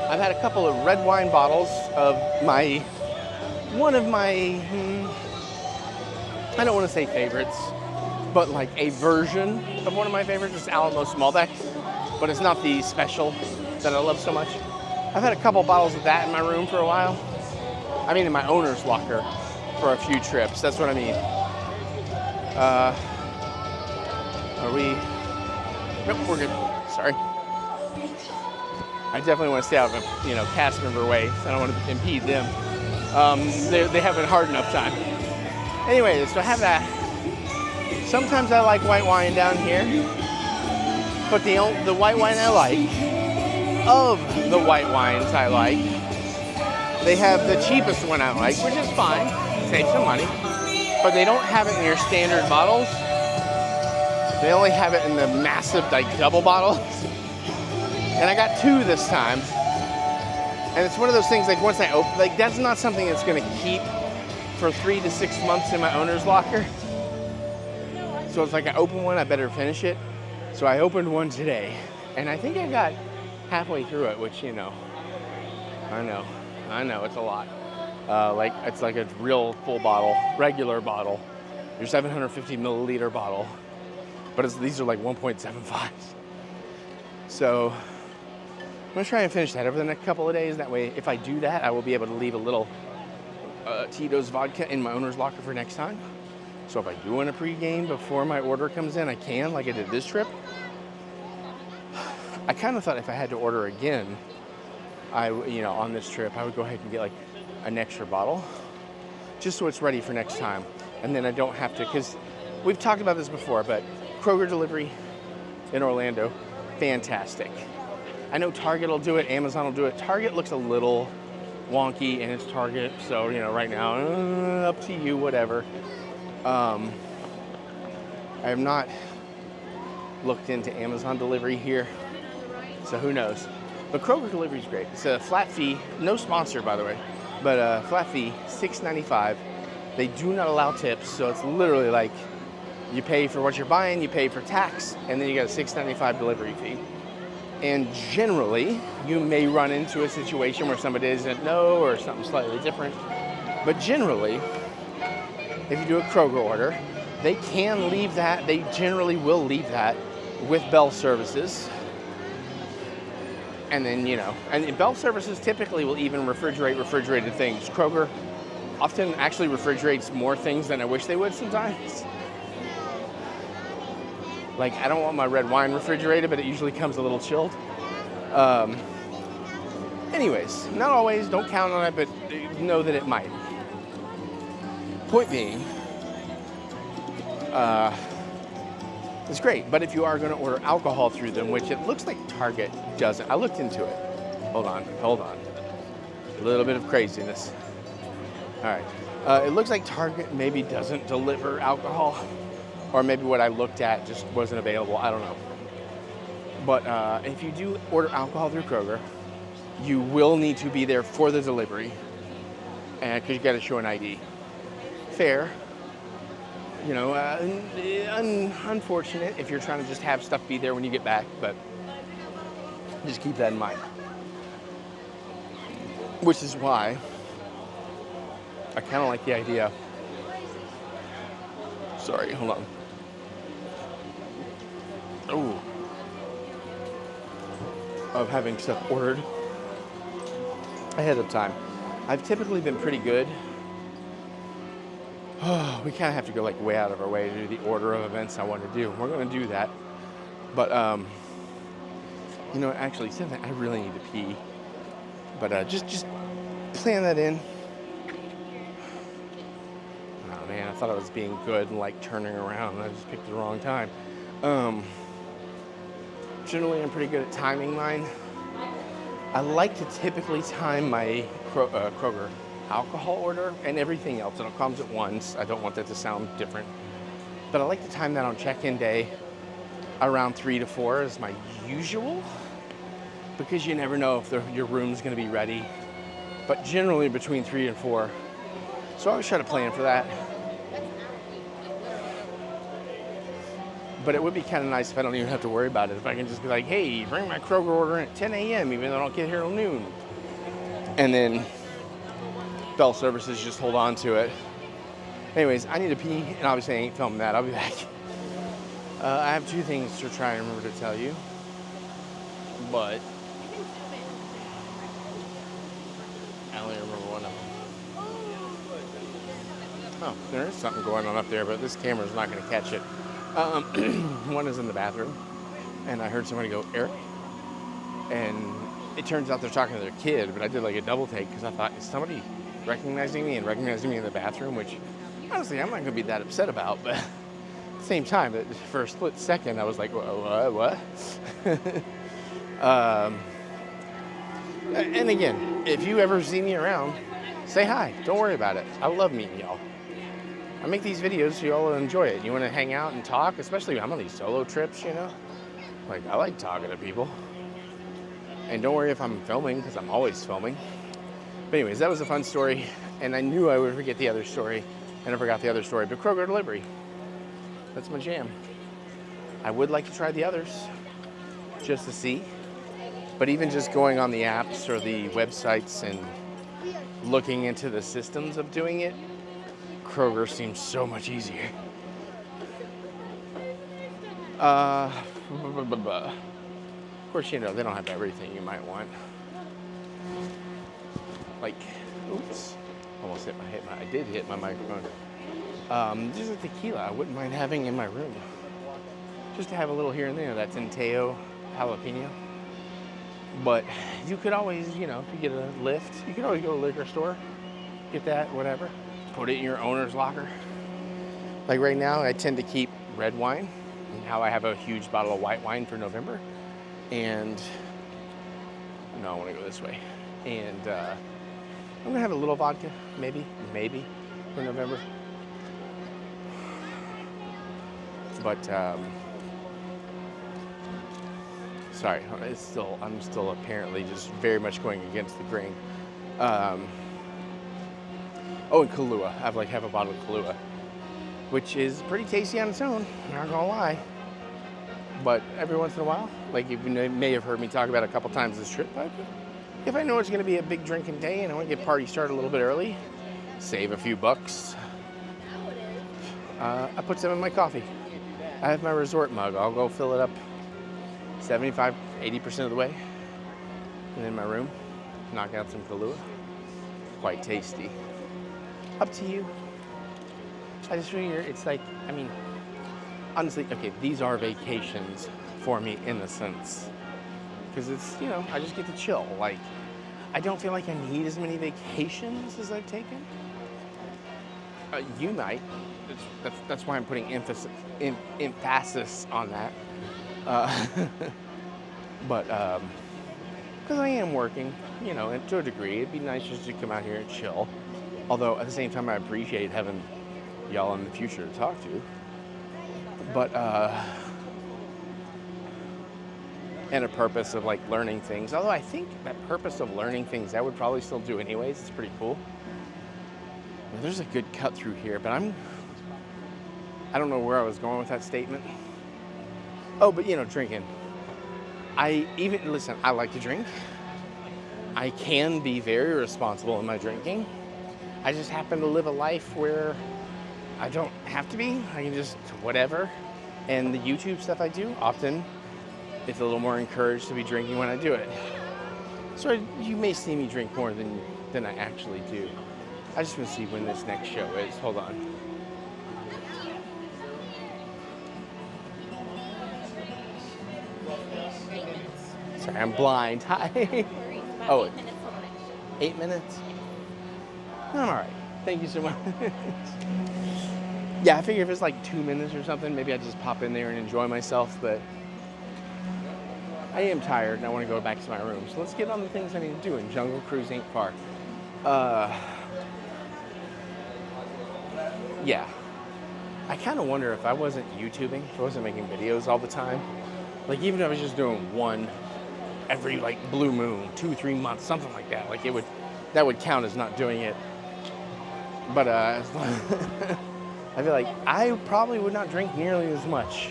I've had a couple of red wine bottles of one of my, I don't want to say favorites, but like a version of one of my favorites. It's Alamos Malbec, but it's not the special that I love so much. I've had a couple bottles of that in my room for a while. I mean in my owner's locker for a few trips, that's what I mean. Are we? Nope, we're good. Sorry. I definitely want to stay out of a cast member way. So I don't want to impede them. They have a hard enough time. Anyway, so I have that. Sometimes I like white wine down here, but the white wine I like, of the white wines I like, they have the cheapest one I like, which is fine, save some money, but they don't have it in your standard bottles. They only have it in the massive, like, double bottles. And I got 2 this time. And it's one of those things, like, once I open, like, that's not something that's gonna keep for 3 to 6 months in my owner's locker. So it's like I open one, I better finish it. So I opened one today, and I think I got halfway through it, which, I know, it's a lot. It's like a real full bottle, regular bottle, your 750 milliliter bottle, but these are like 1.75s. So I'm gonna try and finish that over the next couple of days. That way, if I do that, I will be able to leave a little Tito's vodka in my owner's locker for next time. So if I do want a pregame before my order comes in, I can, like I did this trip. I kind of thought if I had to order again, on this trip, I would go ahead and get like an extra bottle, just so it's ready for next time. And then I don't have to, because we've talked about this before, but Kroger delivery in Orlando, fantastic. I know Target will do it, Amazon will do it. Target looks a little wonky, and it's Target, so, right now, up to you, whatever. I have not looked into Amazon delivery here, so who knows. But Kroger delivery is great. It's a flat fee, no sponsor, by the way, but a flat fee, $6.95. They do not allow tips, so it's literally like you pay for what you're buying, you pay for tax, and then you get a $6.95 delivery fee. And generally, you may run into a situation where somebody doesn't know or something slightly different, but generally, if you do a Kroger order, they can leave that, they generally will leave that with Bell Services. And then, and Bell Services typically will even refrigerate refrigerated things. Kroger often actually refrigerates more things than I wish they would sometimes. Like, I don't want my red wine refrigerated, but it usually comes a little chilled. Anyways, not always, don't count on it, but know that it might. Point being, it's great, but if you are going to order alcohol through them, which it looks like Target doesn't. I looked into it. Hold on. A little bit of craziness. All right. It looks like Target maybe doesn't deliver alcohol, or maybe what I looked at just wasn't available. I don't know. But if you do order alcohol through Kroger, you will need to be there for the delivery, and because you got to show an ID. Fair. Unfortunate if you're trying to just have stuff be there when you get back, but just keep that in mind. Which is why I kind of like the idea. Sorry, hold on. Oh. Of having stuff ordered ahead of time. I've typically been pretty good. We kind of have to go like way out of our way to do the order of events I want to do. We're going to do that. But, actually, something I really need to pee. But just plan that in. Oh, man, I thought I was being good and like turning around. I just picked the wrong time. Generally, I'm pretty good at timing mine. I like to typically time my Kroger alcohol order and everything else, and it comes at once. I don't want that to sound different, but I like to time that on check-in day around 3 to 4 is my usual, because you never know if your room's going to be ready, but generally between 3 and 4. So I always try to plan for that. But it would be kind of nice if I don't even have to worry about it. If I can just be like, hey, bring my Kroger order in at 10 a.m. even though I don't get here till noon. And then Bell Services just hold on to it. Anyways, I need to pee, and obviously I ain't filming that. I'll be back. I have 2 things to try and remember to tell you. But I only remember one of them. Oh, there is something going on up there, but this camera's not going to catch it. One is in the bathroom, and I heard somebody go, Eric, and it turns out they're talking to their kid, but I did like a double take because I thought, is somebody recognizing me in the bathroom? Which, honestly, I'm not going to be that upset about, but at the same time, for a split second, I was like, what? And again, if you ever see me around, say hi. Don't worry about it. I love meeting y'all. I make these videos so y'all will enjoy it. You want to hang out and talk, especially when I'm on these solo trips, you know? Like, I like talking to people. And don't worry if I'm filming, because I'm always filming. But anyways, that was a fun story, and I knew I would forget the other story, and I forgot the other story, but Kroger delivery. That's my jam. I would like to try the others, just to see. But even just going on the apps or the websites and looking into the systems of doing it, Kroger seems so much easier. Of course, you know, they don't have everything you might want. Like, oops, almost I did hit my microphone. Just a tequila I wouldn't mind having in my room. Just to have a little here and there. That's Inteo jalapeno. But you could always, you know, if you get a lift, you could always go to a liquor store, get that, whatever. Put it in your owner's locker. Like right now, I tend to keep red wine. And how I have a huge bottle of white wine for November. And, no, I want to go this way. And I'm going to have a little vodka, maybe, for November. But, sorry, I'm still apparently just very much going against the grain. Oh, and Kahlua. I have a bottle of Kahlua, which is pretty tasty on its own, not gonna lie. But every once in a while, like you may have heard me talk about a couple times this trip, but if I know it's gonna be a big drinking day and I want to get party started a little bit early, save a few bucks, I put some in my coffee. I have my resort mug. I'll go fill it up 75, 80% of the way. And in my room, knock out some Kahlua. Quite tasty. Up to you. I just figure it's like, I mean, honestly, okay, these are vacations for me in a sense. Because it's, you know, I just get to chill. Like, I don't feel like I need as many vacations as I've taken. You might. That's why I'm putting emphasis on that. But, because I am working, you know, and to a degree, it'd be nice just to come out here and chill. Although, at the same time, I appreciate having y'all in the future to talk to. But, and a purpose of, like, learning things. Although I think that purpose of learning things, I would probably still do anyways. It's pretty cool. Well, there's a good cut through here, but I don't know where I was going with that statement. Oh, but, you know, drinking. Listen, I like to drink. I can be very responsible in my drinking. I just happen to live a life where I don't have to be. I can just whatever. And the YouTube stuff I do, often it's a little more encouraged to be drinking when I do it. So you may see me drink more than I actually do. I just want to see when this next show is. Hold on. Sorry, I'm blind. Hi. Oh, 8 minutes? I'm all right. Thank you so much. Yeah, I figure if it's like 2 minutes or something, maybe I just pop in there and enjoy myself, but I am tired and I want to go back to my room. So let's get on the things I need to do in Jungle Cruise Inc. Park. Yeah. I kind of wonder if I wasn't YouTubing, if I wasn't making videos all the time, like even if I was just doing one every like blue moon, 2-3 months, something like that, like that would count as not doing it. But I feel like I probably would not drink nearly as much.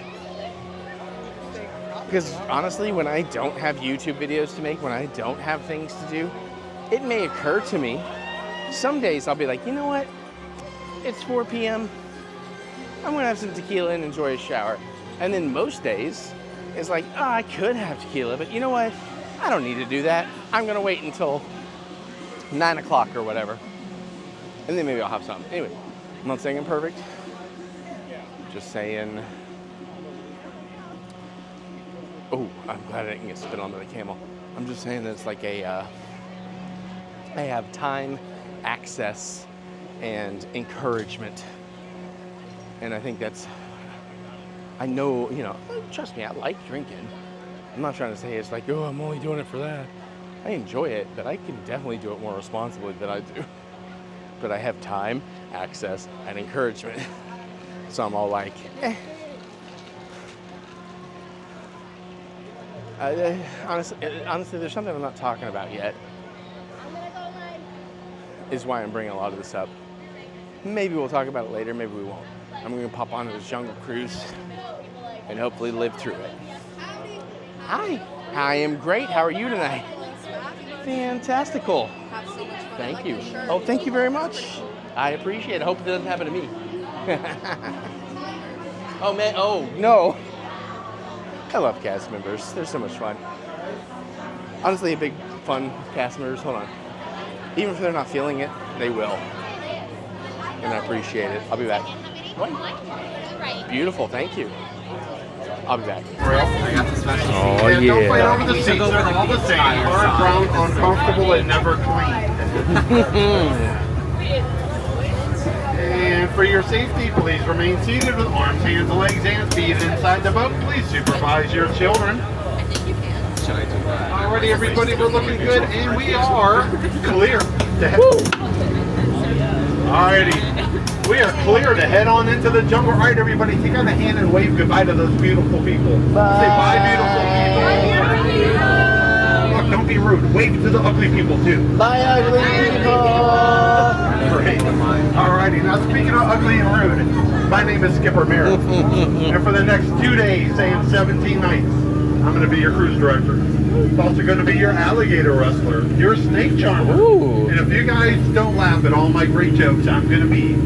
Because honestly, when I don't have YouTube videos to make, when I don't have things to do, it may occur to me, some days I'll be like, you know what? It's 4 p.m. I'm gonna have some tequila and enjoy a shower. And then most days, it's like, oh, I could have tequila, but you know what? I don't need to do that. I'm gonna wait until 9 o'clock or whatever. And then maybe I'll have something. Anyway, I'm not saying I'm perfect. Just saying, oh, I'm glad I didn't get spit on by the camel. I'm just saying that it's like I have time, access, and encouragement. And I think that's, I know, trust me, I like drinking. I'm not trying to say it's like, oh, I'm only doing it for that. I enjoy it, but I can definitely do it more responsibly than I do. But I have time, access, and encouragement. So I'm all like, honestly, there's something I'm not talking about yet. Is why I'm bringing a lot of this up. Maybe we'll talk about it later, maybe we won't. I'm gonna pop onto this jungle cruise and hopefully live through it. Hi. I am great. How are you tonight? Fantastical. Thank you. Oh, thank you very much. I appreciate it. I hope it doesn't happen to me. Oh, man. Oh, no. I love cast members. They're so much fun. Honestly, a big fun cast members. Hold on. Even if they're not feeling it, they will. And I appreciate it. I'll be back. What? Beautiful. Thank you. I'll be back. Oh, yeah. Don't fight over the seats. They're all the same. Hard, brown, uncomfortable, and never clean. And for your safety, please remain seated with arms, hands, legs, and feet inside the boat. Please supervise your children. Alrighty, everybody, we're looking good, and we are clear to head. Alrighty, we are clear to head on into the jungle. Alright, everybody, take out a hand and wave goodbye to those beautiful people. Bye. Say bye, beautiful people. Look, don't be rude. Wave to the ugly people too. Bye, ugly people. Great. Alrighty, now speaking of ugly and rude, my name is Skipper Merritt, and for the next 2 days and 17 nights, I'm going to be your cruise director. I'm also going to be your alligator wrestler, your snake charmer. Ooh. And if you guys don't laugh at all my great jokes, I'm going to be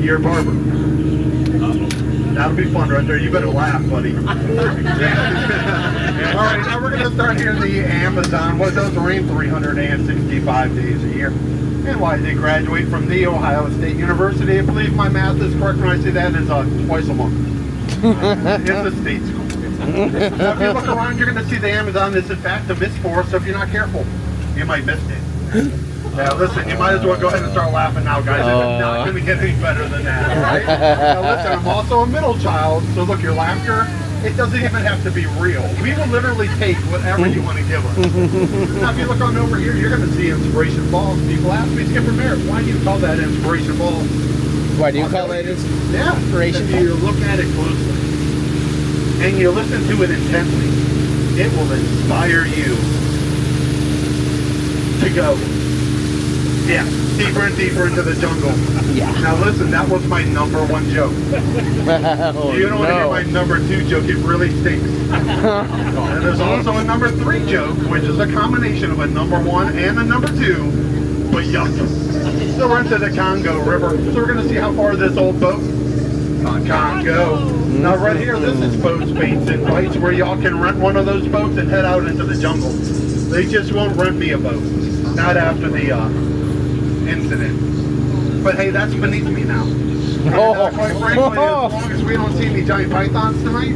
your barber. That'll be fun right there. You better laugh, buddy. All right, now we're going to start here in the Amazon. What does rain 365 days a year? And why they graduate from the Ohio State University. I believe my math is correct when I say that is twice a month. It's a state school. Now, if you look around, you're going to see the Amazon is in fact a mist forest, so if you're not careful, you might miss it. Now listen, you might as well go ahead and start laughing now, guys. It's not going to get any better than that, all right? Now listen, I'm also a middle child, so look, your laughter, it doesn't even have to be real. We will literally take whatever you want to give us. Now, if you look on over here, you're going to see Inspiration Falls. People ask me, Skipper Merritt, why do you call that Inspiration Falls? Why do you call it Inspiration Falls? If you look at it closely and you listen to it intently, it will inspire you to go, deeper and deeper into the jungle. Yeah. Now listen, that was my #1 joke. You don't want to hear my #2 joke, it really stinks. And there's also a #3 joke, which is a combination of a #1 and a #2, but yuck. So we're into the Congo River, so we're going to see how far this old boat, Congo. Now right here, this is Boats, Baits, and Bites, where y'all can rent one of those boats and head out into the jungle. They just won't rent me a boat, not after the incident. But hey, that's beneath me now. And, quite frankly, as long as we don't see any giant pythons tonight,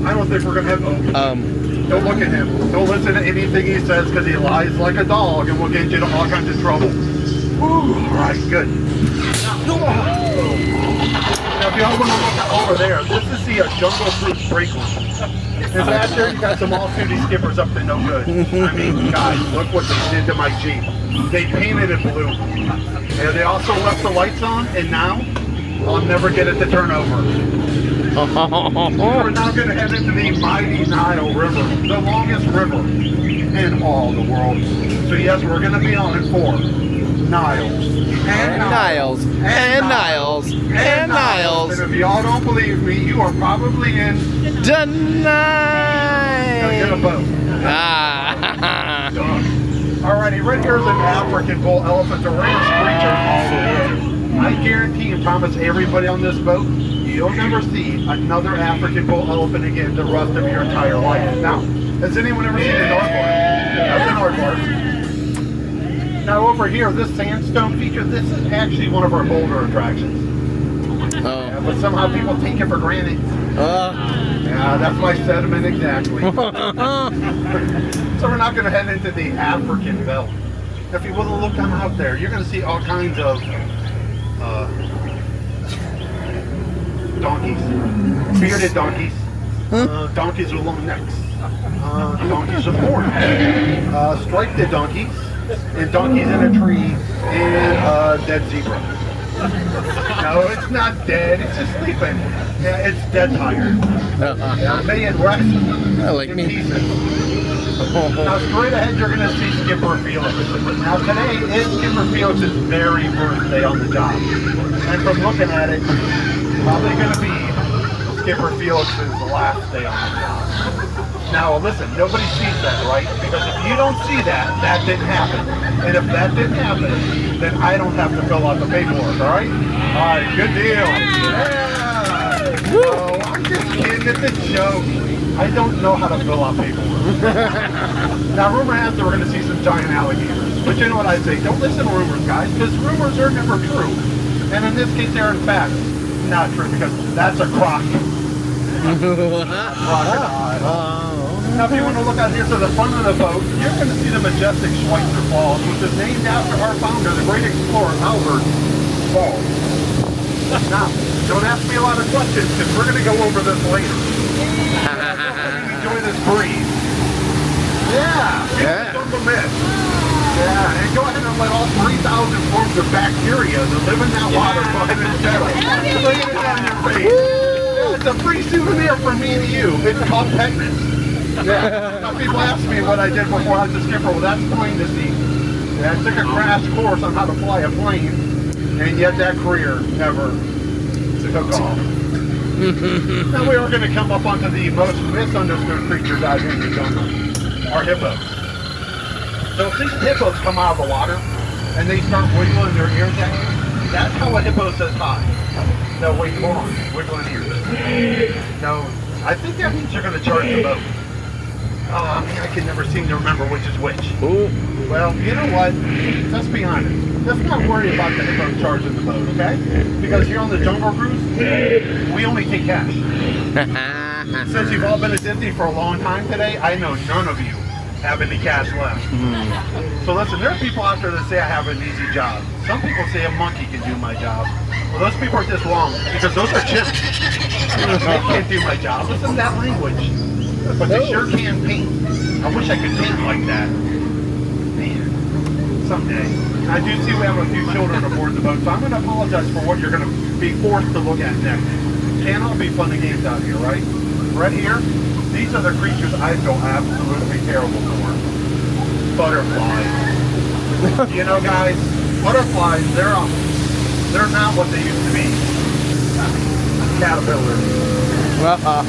I don't think we're gonna have. Don't look at him. Don't listen to anything he says because he lies like a dog, and we'll get you into all kinds of trouble. Woo, all right, good. Now, if y'all want to look over there, this is the Jungle Cruise break room. And back there, you got some off-duty skippers up to no good. I mean, guys, look what they did to my Jeep. They painted it blue. And they also left the lights on, and now I'll never get it to turn over. We're now going to head into the mighty Nile River, the longest river in all the world. So yes, we're going to be on it for Niles. And Niles. And Niles. And Niles. And if y'all don't believe me, you are probably in denied. Gonna get a boat. Alrighty, right here is an African bull elephant, the rarest creature in all the world. I guarantee and promise everybody on this boat, you'll never see another African bull elephant again the rest of your entire life. Now, has anyone ever seen an aardvark? That's an aardvark. Now over here, this sandstone feature, this is actually one of our Boulder attractions. But somehow people take it for granted. That's my sediment exactly. So we're not going to head into the African belt. If you want to look them out there, you're going to see all kinds of donkeys, bearded donkeys, donkeys with long necks, donkeys with horns, striped donkeys, and donkeys in a tree, and a dead zebra. No, it's not dead, it's just sleeping. Yeah, it's dead tired. They had rest in pieces. Now straight ahead you're going to see Skipper Felix. Now today is Skipper Felix's very first day on the job. And from looking at it, probably going to be Skipper Felix's last day on the job. Now listen, nobody sees that, right? Because if you don't see that, that didn't happen. And if that didn't happen, then I don't have to fill out the paperwork, alright? Alright, good deal. Yeah! No, I'm just kidding, it's a joke. I don't know how to fill out paperwork. Now rumor has it we're going to see some giant alligators. But you know what I say, don't listen to rumors, guys, because rumors are never true. And in this case, they're in fact not true, because that's a croc. Crocodile. Now if you want to look out here to the front of the boat, you're going to see the majestic Schweitzer Falls, which is named after our founder, the great explorer, Albert Falls. Now, don't ask me a lot of questions, because we're going to go over this later. Enjoy this breeze. Yeah, dump them in. Yeah, and go ahead and let all 3,000 forms of bacteria that live in that water go ahead and settle. Lay it on your face. Yeah, it's a free souvenir from me to you. It's called Petness. Yeah. Now people ask me what I did before I was a skipper. Well, that's plain to see. Yeah, I took a crash course on how to fly a plane, and yet that career never took off. Now we are going to come up onto the most misunderstood creatures out here in the jungle, our hippos. So if these hippos come out of the water and they start wiggling their ears at you, that's how a hippo says hi. No, wait, hold on, wiggling ears. No, I think that means you're going to charge the boat. Oh man, I can never seem to remember which is which. Ooh. Well, you know what? Let's be honest. Let's not worry about the hippo charging the boat, okay? Because here on the Jungle Cruise, we only take cash. Since you've all been at Disney for a long time today, I know none of you have any cash left. So listen, there are people out there that say I have an easy job. Some people say a monkey can do my job. Well, those people are just wrong, because those are chimps. They can't do my job. Listen to that language. But they sure can paint. I wish I could paint like that. Man, someday. I do see we have a few children aboard the boat, so I'm going to apologize for what you're going to be forced to look at next. Can't all be fun and games out here, right? Right here, these are the creatures I feel absolutely terrible for. Butterflies. You know, guys, butterflies, they're not what they used to be. Caterpillars. I'm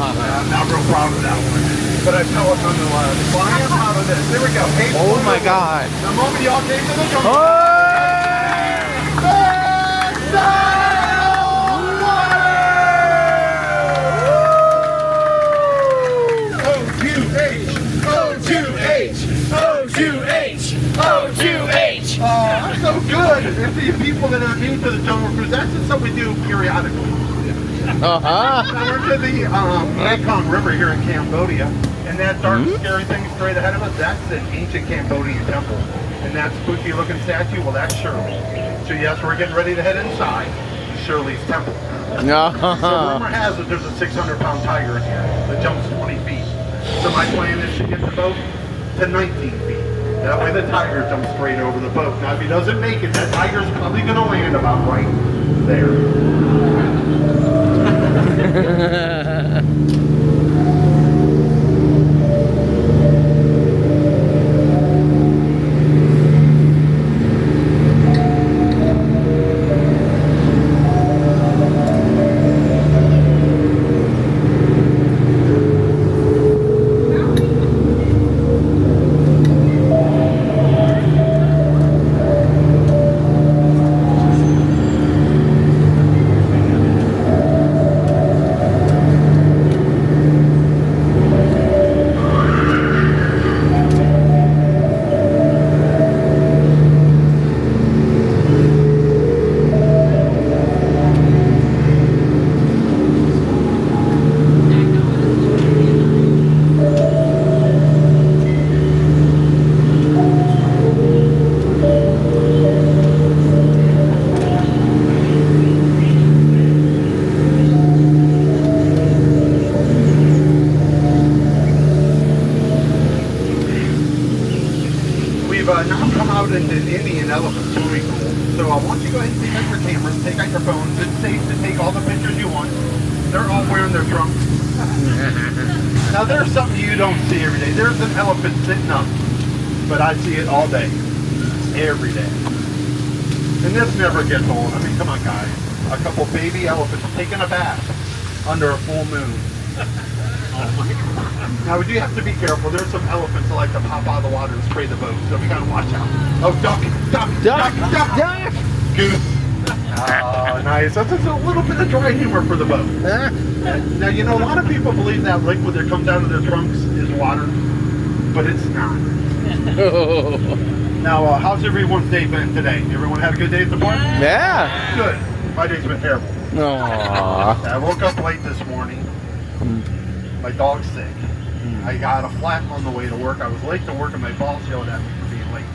not real proud of that one, but I tell it nonetheless. Well, I am proud of this. There we go. Hey, oh my God! The moment y'all came to the jungle. O2H! I'm so good. And the people that are new to the Jungle Cruise, that's just something we do periodically. Now we're to the Mekong River here in Cambodia, and that dark, scary thing straight ahead of us, that's an ancient Cambodian temple. And that spooky looking statue, well, that's Shirley. So yes, we're getting ready to head inside Shirley's temple. So rumor has it there's a 600-pound tiger in here that jumps 20 feet. So my plan is to get the boat to 19 feet. That way the tiger jumps straight over the boat. Now if he doesn't make it, that tiger's probably going to land about right there. come out in an Indian elephant swimming pool. So I want you to go ahead and take out your cameras, take out your phones. It's safe to take all the pictures you want. They're all wearing their trunks. Now there's something you don't see every day. There's an elephant sitting up, but I see it all day, every day. And this never gets old. I mean, come on, guys. A couple baby elephants taking a bath under a full moon. Oh my God. Now we do have to be careful. There's some elephants that like to pop out of the water and spray the boat, so we gotta watch out. Oh, duck, duck, duck, duck, duck. Goose. Oh, nice. That's just a little bit of dry humor for the boat. Now, you know, a lot of people believe that liquid that comes out of their trunks is water, but it's not. Now, how's everyone's day been today? Everyone had a good day at the park? Yeah. Good. My day's been terrible. Aww. I woke up late this morning. My dog's sick. I got a flat on the way to work. I was late to work and my boss yelled at me for being late.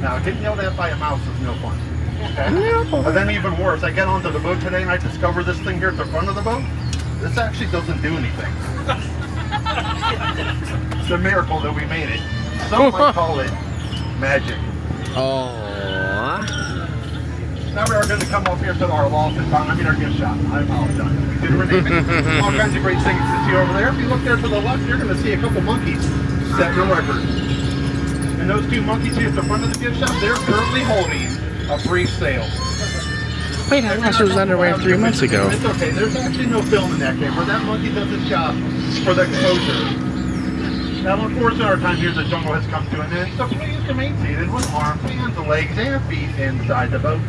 Now, getting yelled at by a mouse is no fun. Okay? But then even worse, I get onto the boat today and I discover this thing here at the front of the boat. This actually doesn't do anything. It's a miracle that we made it. Some might call it magic. Oh. Now we are going to come up here to our loft and our gift shop. I apologize. We did rename it. All kinds of great things to see over there. If you look there to the left, you're going to see a couple monkeys setting a record. And those two monkeys here at the front of the gift shop, they're currently holding a brief sale. Wait, I lost those underwear 3 months ago. It's okay. There's actually no film in that camera. That monkey does its job for the exposure. Now, unfortunately, our time here at the jungle has come to an end, so please remain seated with arms, hands, legs, and feet inside the boat.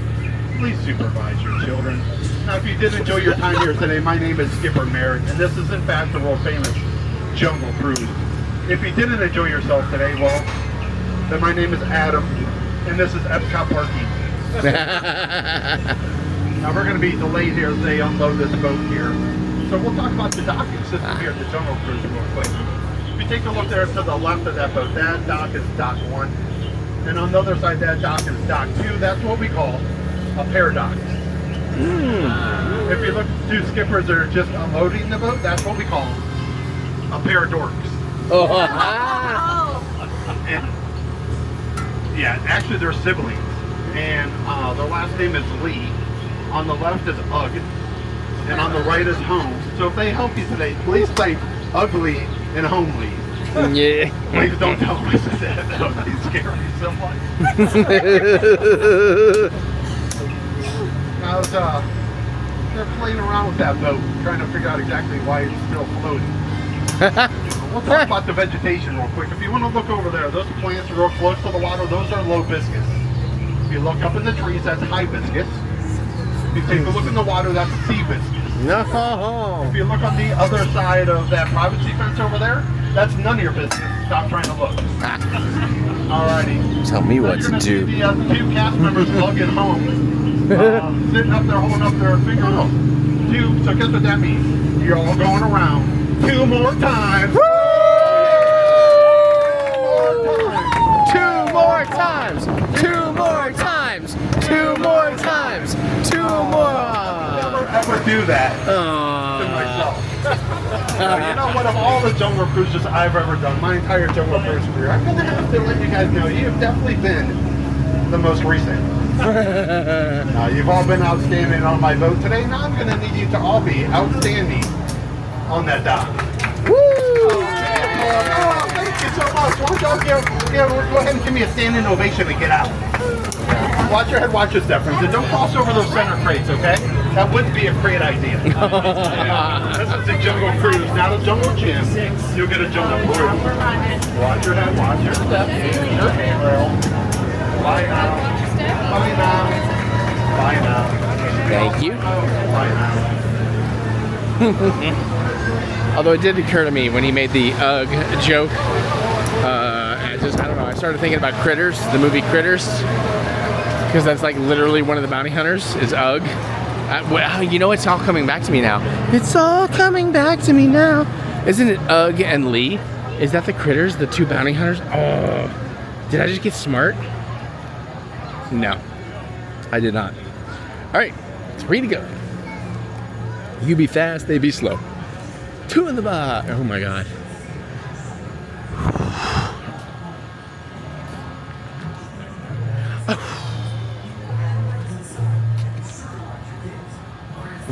Please supervise your children. Now, if you did enjoy your time here today, my name is Skipper Merritt, and this is, in fact, the world-famous Jungle Cruise. If you didn't enjoy yourself today, well, then my name is Adam, and this is EPCOT parking. Now, we're going to be delayed here as they unload this boat here. So we'll talk about the docking system here at the Jungle Cruise real quick. If you take a look there to the left of that boat, that dock is dock 1. And on the other side, that dock is dock 2. That's what we call a pair dock. If you look at two skippers that are just unloading the boat, that's what we call a pair of dorks. And, yeah, actually they're siblings. And their last name is Lee. On the left is Ugg. And on the right is Home. So if they help you today, please thank Ugly and Homely. Yeah. Please don't tell them I said that. That would be scary so much. Now, they're playing around with that boat, trying to figure out exactly why it's still floating. We'll talk about the vegetation real quick. If you want to look over there, those plants are real close to the water. Those are lobiscus. If you look up in the trees, that's hibiscus. If you take a look in the water, that's seabiscus. No. If you look on the other side of that privacy fence over there, that's none of your business. Stop trying to look. Alrighty. Tell me what to do. The two cast members lugging home. Sitting up there holding up their finger. Oh, 2, so guess what that means? You're all going around 2 more times. Woo! 2 more times. 2 more times. 2 more times. 2 more. Never ever do that to myself. You know what? Of all the jungle cruises I've ever done, my entire jungle cruise career, I'm gonna have to let you guys know you've definitely been the most recent. You've all been outstanding on my boat today. Now I'm going to need you to all be outstanding on that dock. Woo! Thank you so much. Why don't y'all go ahead and give me a standing ovation and get out. Watch your head, watch your step, friends, and don't cross over those center crates, okay? That wouldn't be a great idea. This is the Jungle Cruise, not a Jungle Gym. You'll get a Jungle Cruise. Watch your head, watch your step, use your handrail. Bye now. Bye now. Bye now. Thank you. Bye now. Although it did occur to me when he made the Ugg joke, I don't know, I started thinking about Critters, the movie Critters, because that's like literally one of the bounty hunters is Ugg. You know, it's all coming back to me now. It's all coming back to me now. Isn't it Ugg and Lee? Is that the Critters, the 2 bounty hunters? Oh, did I just get smart? No, I did not. All right, 3 to go. You be fast, they be slow. 2 in the box. Oh my God.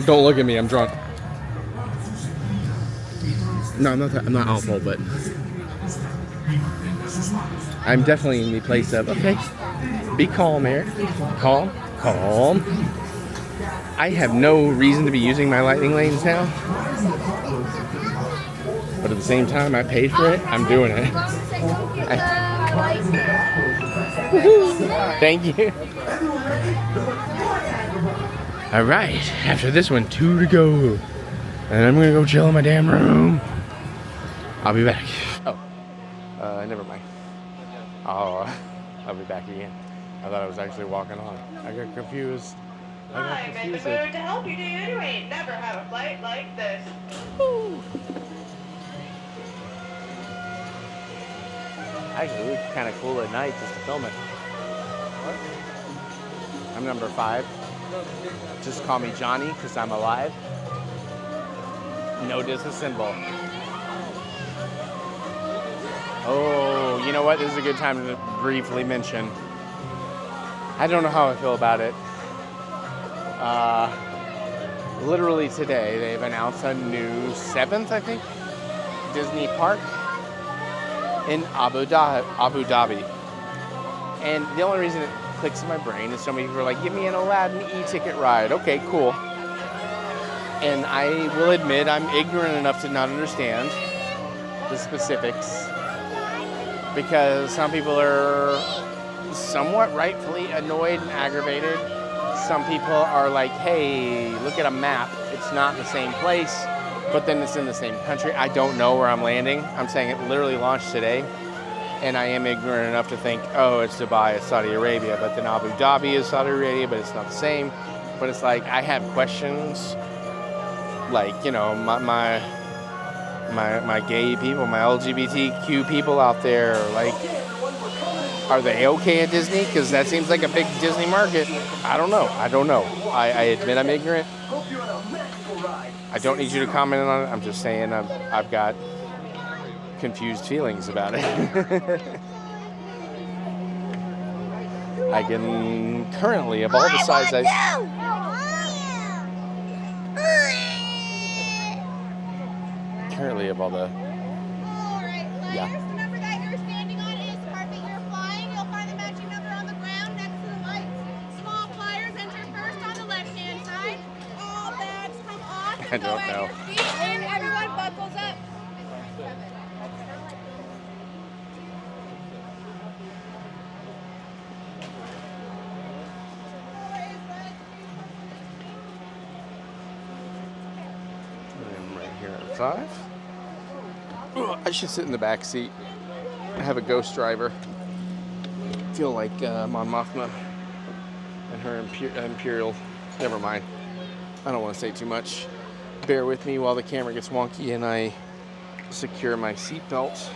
Don't look at me, I'm drunk. No, I'm not awful, but I'm definitely in the place of, okay, be calm, Eric. Calm. I have no reason to be using my lightning lanes now. But at the same time, I paid for it. I'm doing it. Thank you. All right, after this one, 2 to go. And I'm gonna go chill in my damn room. I'll be back. Oh, never mind. I'll be back again. I thought I was actually walking on. I got confused. I'm in the mood to help you, dude. You ain't never had a flight like this. Actually, it looked kind of cool at night just to film it. I'm number 5. Just call me Johnny because I'm alive. No disassemble. Oh, you know what? This is a good time to briefly mention. I don't know how I feel about it. Literally today, they've announced a new 7th, I think, Disney park in Abu Dhabi. And the only reason it clicks in my brain is so many people are like, give me an Aladdin e-ticket ride. Okay, cool. And I will admit I'm ignorant enough to not understand the specifics because some people are somewhat rightfully annoyed and aggravated. Some people are like, hey, look at a map. It's not the same place, but then it's in the same country. I don't know where I'm landing. I'm saying it literally launched today. And I am ignorant enough to think, oh, it's Dubai, it's Saudi Arabia, but then Abu Dhabi is Saudi Arabia, but it's not the same. But it's like, I have questions, like, you know, my gay people, my LGBTQ people out there, like, are they okay at Disney? Because that seems like a big Disney market. I don't know. I admit I'm ignorant. I don't need you to comment on it. I'm just saying I've got confused feelings about it. I can currently, of all the sides currently of all the I don't know. And everyone buckles up. I'm right here at 5. I should sit in the back seat. I have a ghost driver. I feel like Mon Mothma and her Imperial. Never mind. I don't want to say too much. Bear with me while the camera gets wonky and I secure my seatbelt.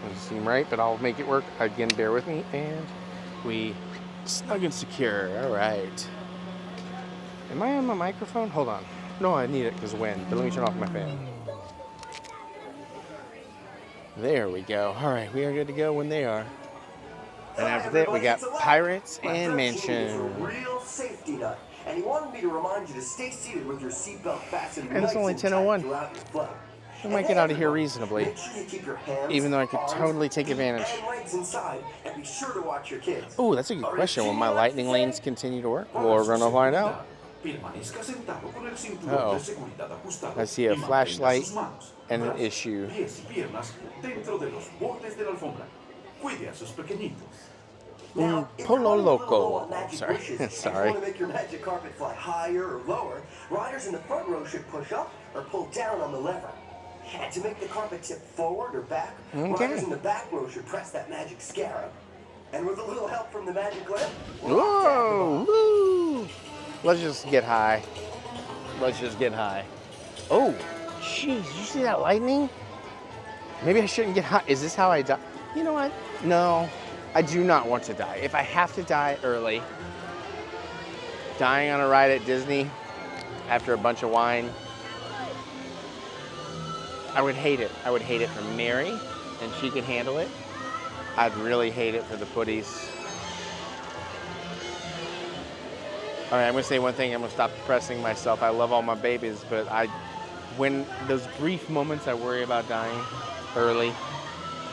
Doesn't seem right, but I'll make it work. Again, bear with me. And we snug and secure. All right. Am I on my microphone? Hold on. No, I need it because of wind. But let me turn off my fan. There we go. All right, we are good to go when they are. And after that, we got Pirates and Mansion. Real safety nut, and he wanted me to remind you to stay seated with your seatbelt fastened. And it's only 10:01. We might get out of here reasonably, even though I could totally take advantage. Oh, that's a good question. Will my lightning lanes continue to work? Well, we're gonna find out. Uh-oh. I see a flashlight and an issue. Polo Loco. Sorry. Sorry. If you want to make your magic carpet fly higher or lower, riders in the front row should push up or pull down on the lever. And to make the carpet tip forward or back, riders in the back row should press that magic scarab. And with a little help from the magic lamp, whoa! Woo! Let's just get high. Let's just get high. Oh, jeez, did you see that lightning? Maybe I shouldn't get high. Is this how I die? You know what? No, I do not want to die. If I have to die early, dying on a ride at Disney after a bunch of wine, I would hate it. I would hate it for Mary. and she can handle it. I'd really hate it for the putties. All right, I'm gonna say one thing. I'm gonna stop depressing myself. I love all my babies, but when those brief moments I worry about dying early,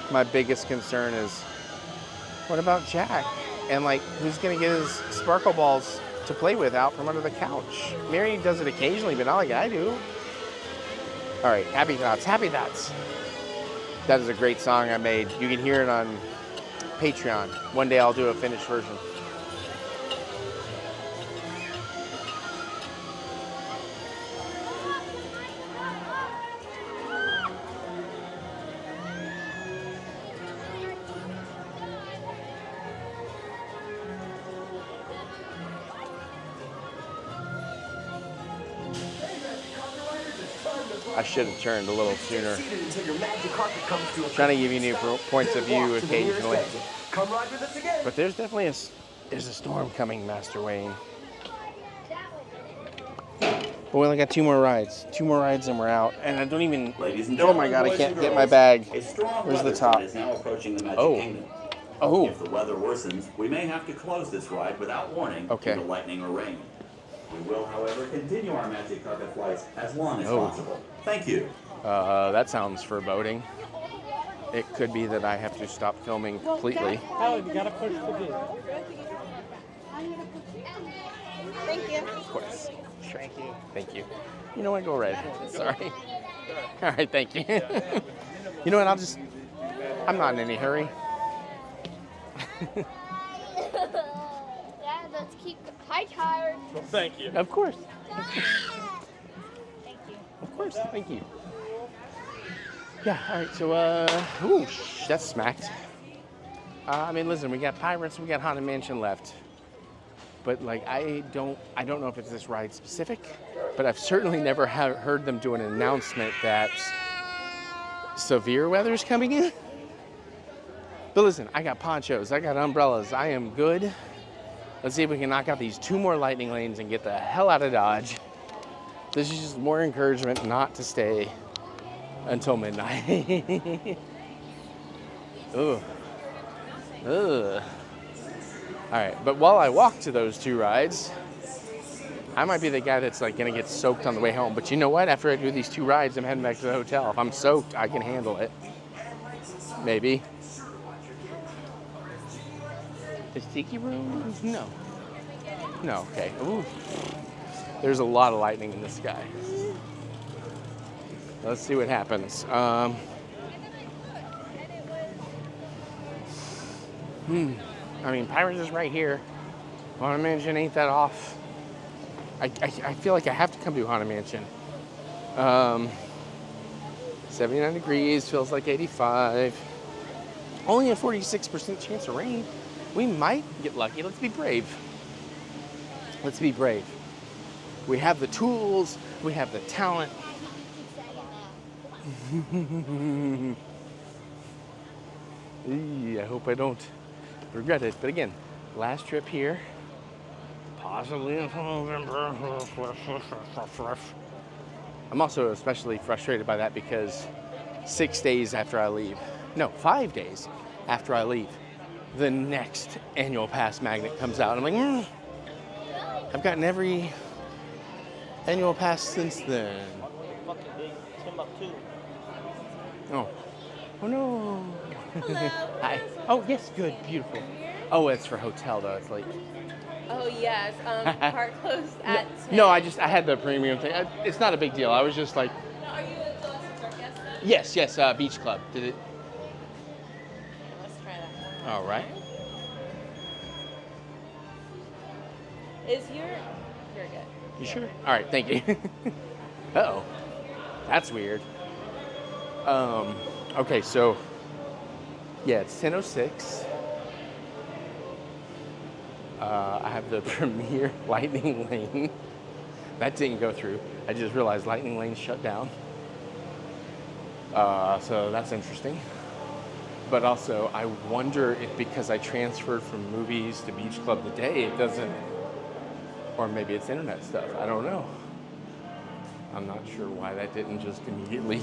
my biggest concern is, what about Jack? And like, who's gonna get his sparkle balls to play with out from under the couch? Mary does it occasionally, but not like I do. All right, happy thoughts, happy thoughts. That is a great song I made. You can hear it on Patreon. One day I'll do a finished version. I should have turned a little sooner. Trying to give you new points of view occasionally. But there's definitely there's a storm coming, Master Wayne. But we only got 2 more rides. 2 more rides and we're out. And I don't even, oh my God, I can't get my bag. Where's the top? Is now approaching the Magic Kingdom. Oh. If the weather worsens, we may have to close this ride without warning due to lightning or rain. We will, however, continue our Magic Carpet flights as long as possible. Thank you. That sounds foreboding. It could be that I have to stop filming completely. Howard, you gotta push the gate. Thank you. Of course. Thank you. Thank you. You know what? Go right ahead. Sorry. All right, thank you. You know what? I'm not in any hurry. Dad, let's keep the pie chart. Well, thank you. Of course. Thank you. Of course. Thank you. Yeah, all right, so, that's smacked. I mean, listen, we got Pirates, we got Haunted Mansion left. But, like, I don't know if it's this ride specific, but I've certainly never heard them do an announcement that severe weather's coming in. But listen, I got ponchos, I got umbrellas, I am good. Let's see if we can knock out these 2 more lightning lanes and get the hell out of Dodge. This is just more encouragement not to stay until midnight. Ugh. Ugh. All right, but while I walk to those 2 rides, I might be the guy that's like gonna get soaked on the way home. But you know what? After I do these 2 rides, I'm heading back to the hotel. If I'm soaked, I can handle it. Maybe. The Tiki Room? No. No, okay. Ooh. There's a lot of lightning in the sky. Let's see what happens. I mean, Pirates is right here. Haunted Mansion ain't that off. I feel like I have to come to Haunted Mansion. 79 degrees, feels like 85. Only a 46% chance of rain. We might get lucky. Let's be brave. Let's be brave. We have the tools. We have the talent. I hope I don't regret it. But again, last trip here, possibly until November. I'm also especially frustrated by that because 6 days after I leave, no, 5 days after I leave, the next annual pass magnet comes out. I'm like, I've gotten every annual pass since then. Oh. Oh no. Hello. Hi. Oh yes, good, beautiful. Oh, it's for hotel though. It's like. Oh yes. Park closed at 10. No, I had the premium thing. It's not a big deal. I was just like. Are you a Storybook Circus? Yes, Beach Club. Did it? Let's try that one. All right. Is you're good. You sure? All right, thank you. Uh-oh. That's weird. Okay, so, yeah, it's 10:06. I have the Premier Lightning Lane. That didn't go through. I just realized Lightning Lane shut down. So that's interesting. But also, I wonder if because I transferred from movies to Beach Club today, it doesn't, or maybe it's internet stuff. I don't know. I'm not sure why that didn't just immediately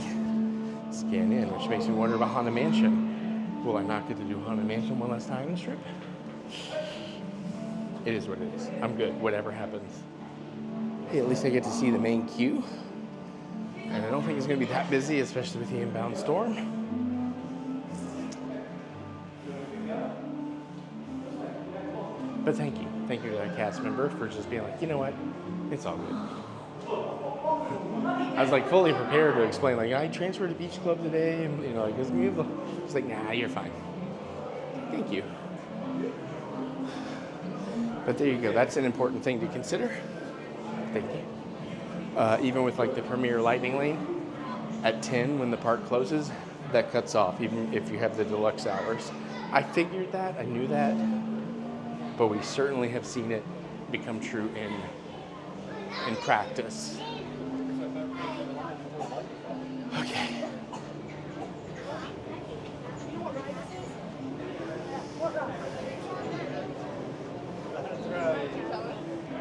scan in, which makes me wonder about Haunted Mansion. Will I not get to do Haunted Mansion one last time this trip? It is what it is. I'm good, whatever happens. Hey, at least I get to see the main queue. And I don't think it's gonna be that busy, especially with the inbound storm. But thank you to that cast member for just being like, you know what, it's all good. I was like fully prepared to explain, like, I transferred to Beach Club today, and you know, like, it's like, nah, you're fine. Thank you. But there you go. That's an important thing to consider. Thank you. Even with like the Premier Lightning Lane at 10 when the park closes, that cuts off, even if you have the deluxe hours. I figured that. I knew that. But we certainly have seen it become true in practice. Okay.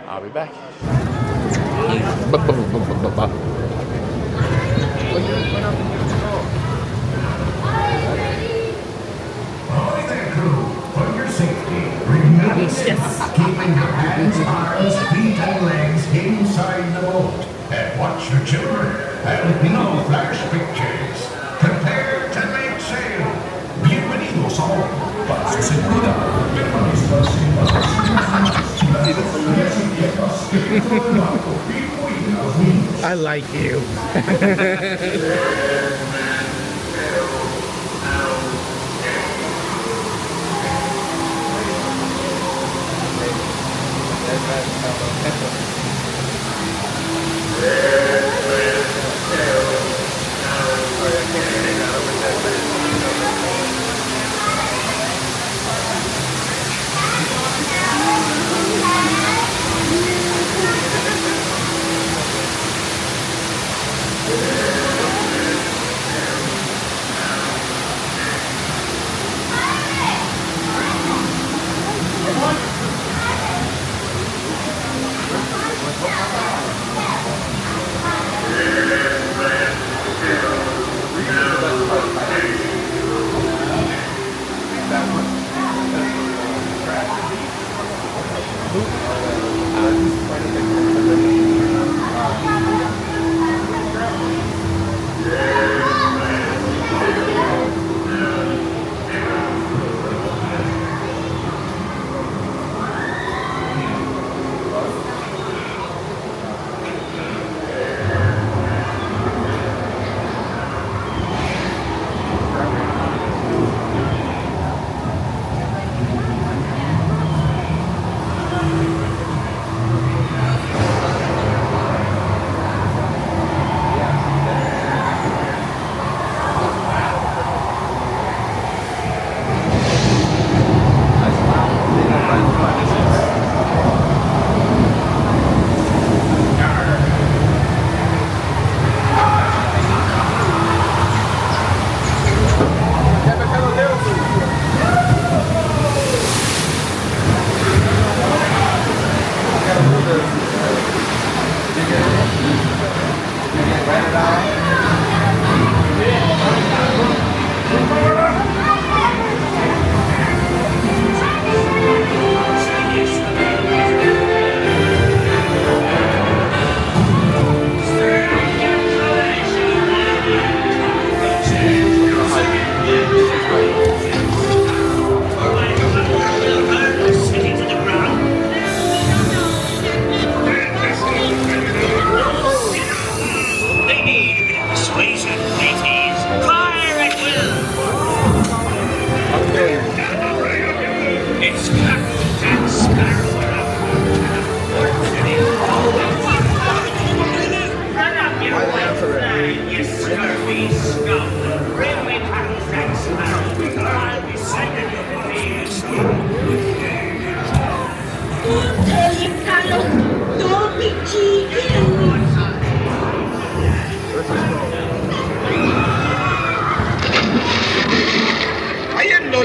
I'll be back. Yes. Keeping your hands, arms, feet, and legs inside the boat. And watch your children. And no flash pictures. Prepare to make sail. Bienvenidos a bordo. Para su seguridad, permanezcan sin I like you.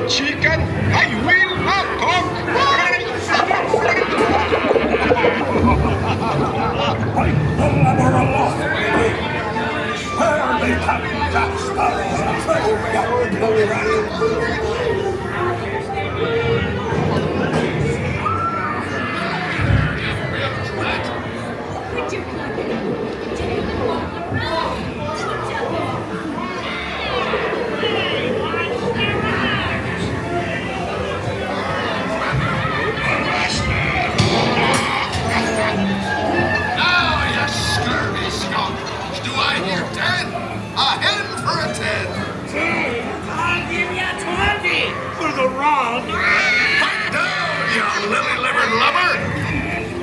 Chicken, I will not talk. I'm the lover of lost lady. Where they have that story.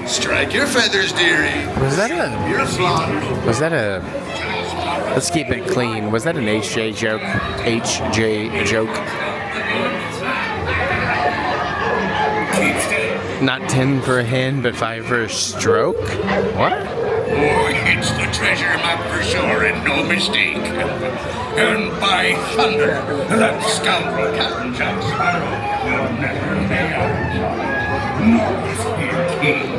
Strike your feathers, dearie. Was that You're slaughtered. Was that a... Let's keep it clean. Was that an HJ joke? HJ joke? Not 10 for a hen, but 5 for a stroke? What? Oh, it's the treasure map for sure, and no mistake. And by thunder, that scoundrel Captain Jack Sparrow will never be out. North here, King.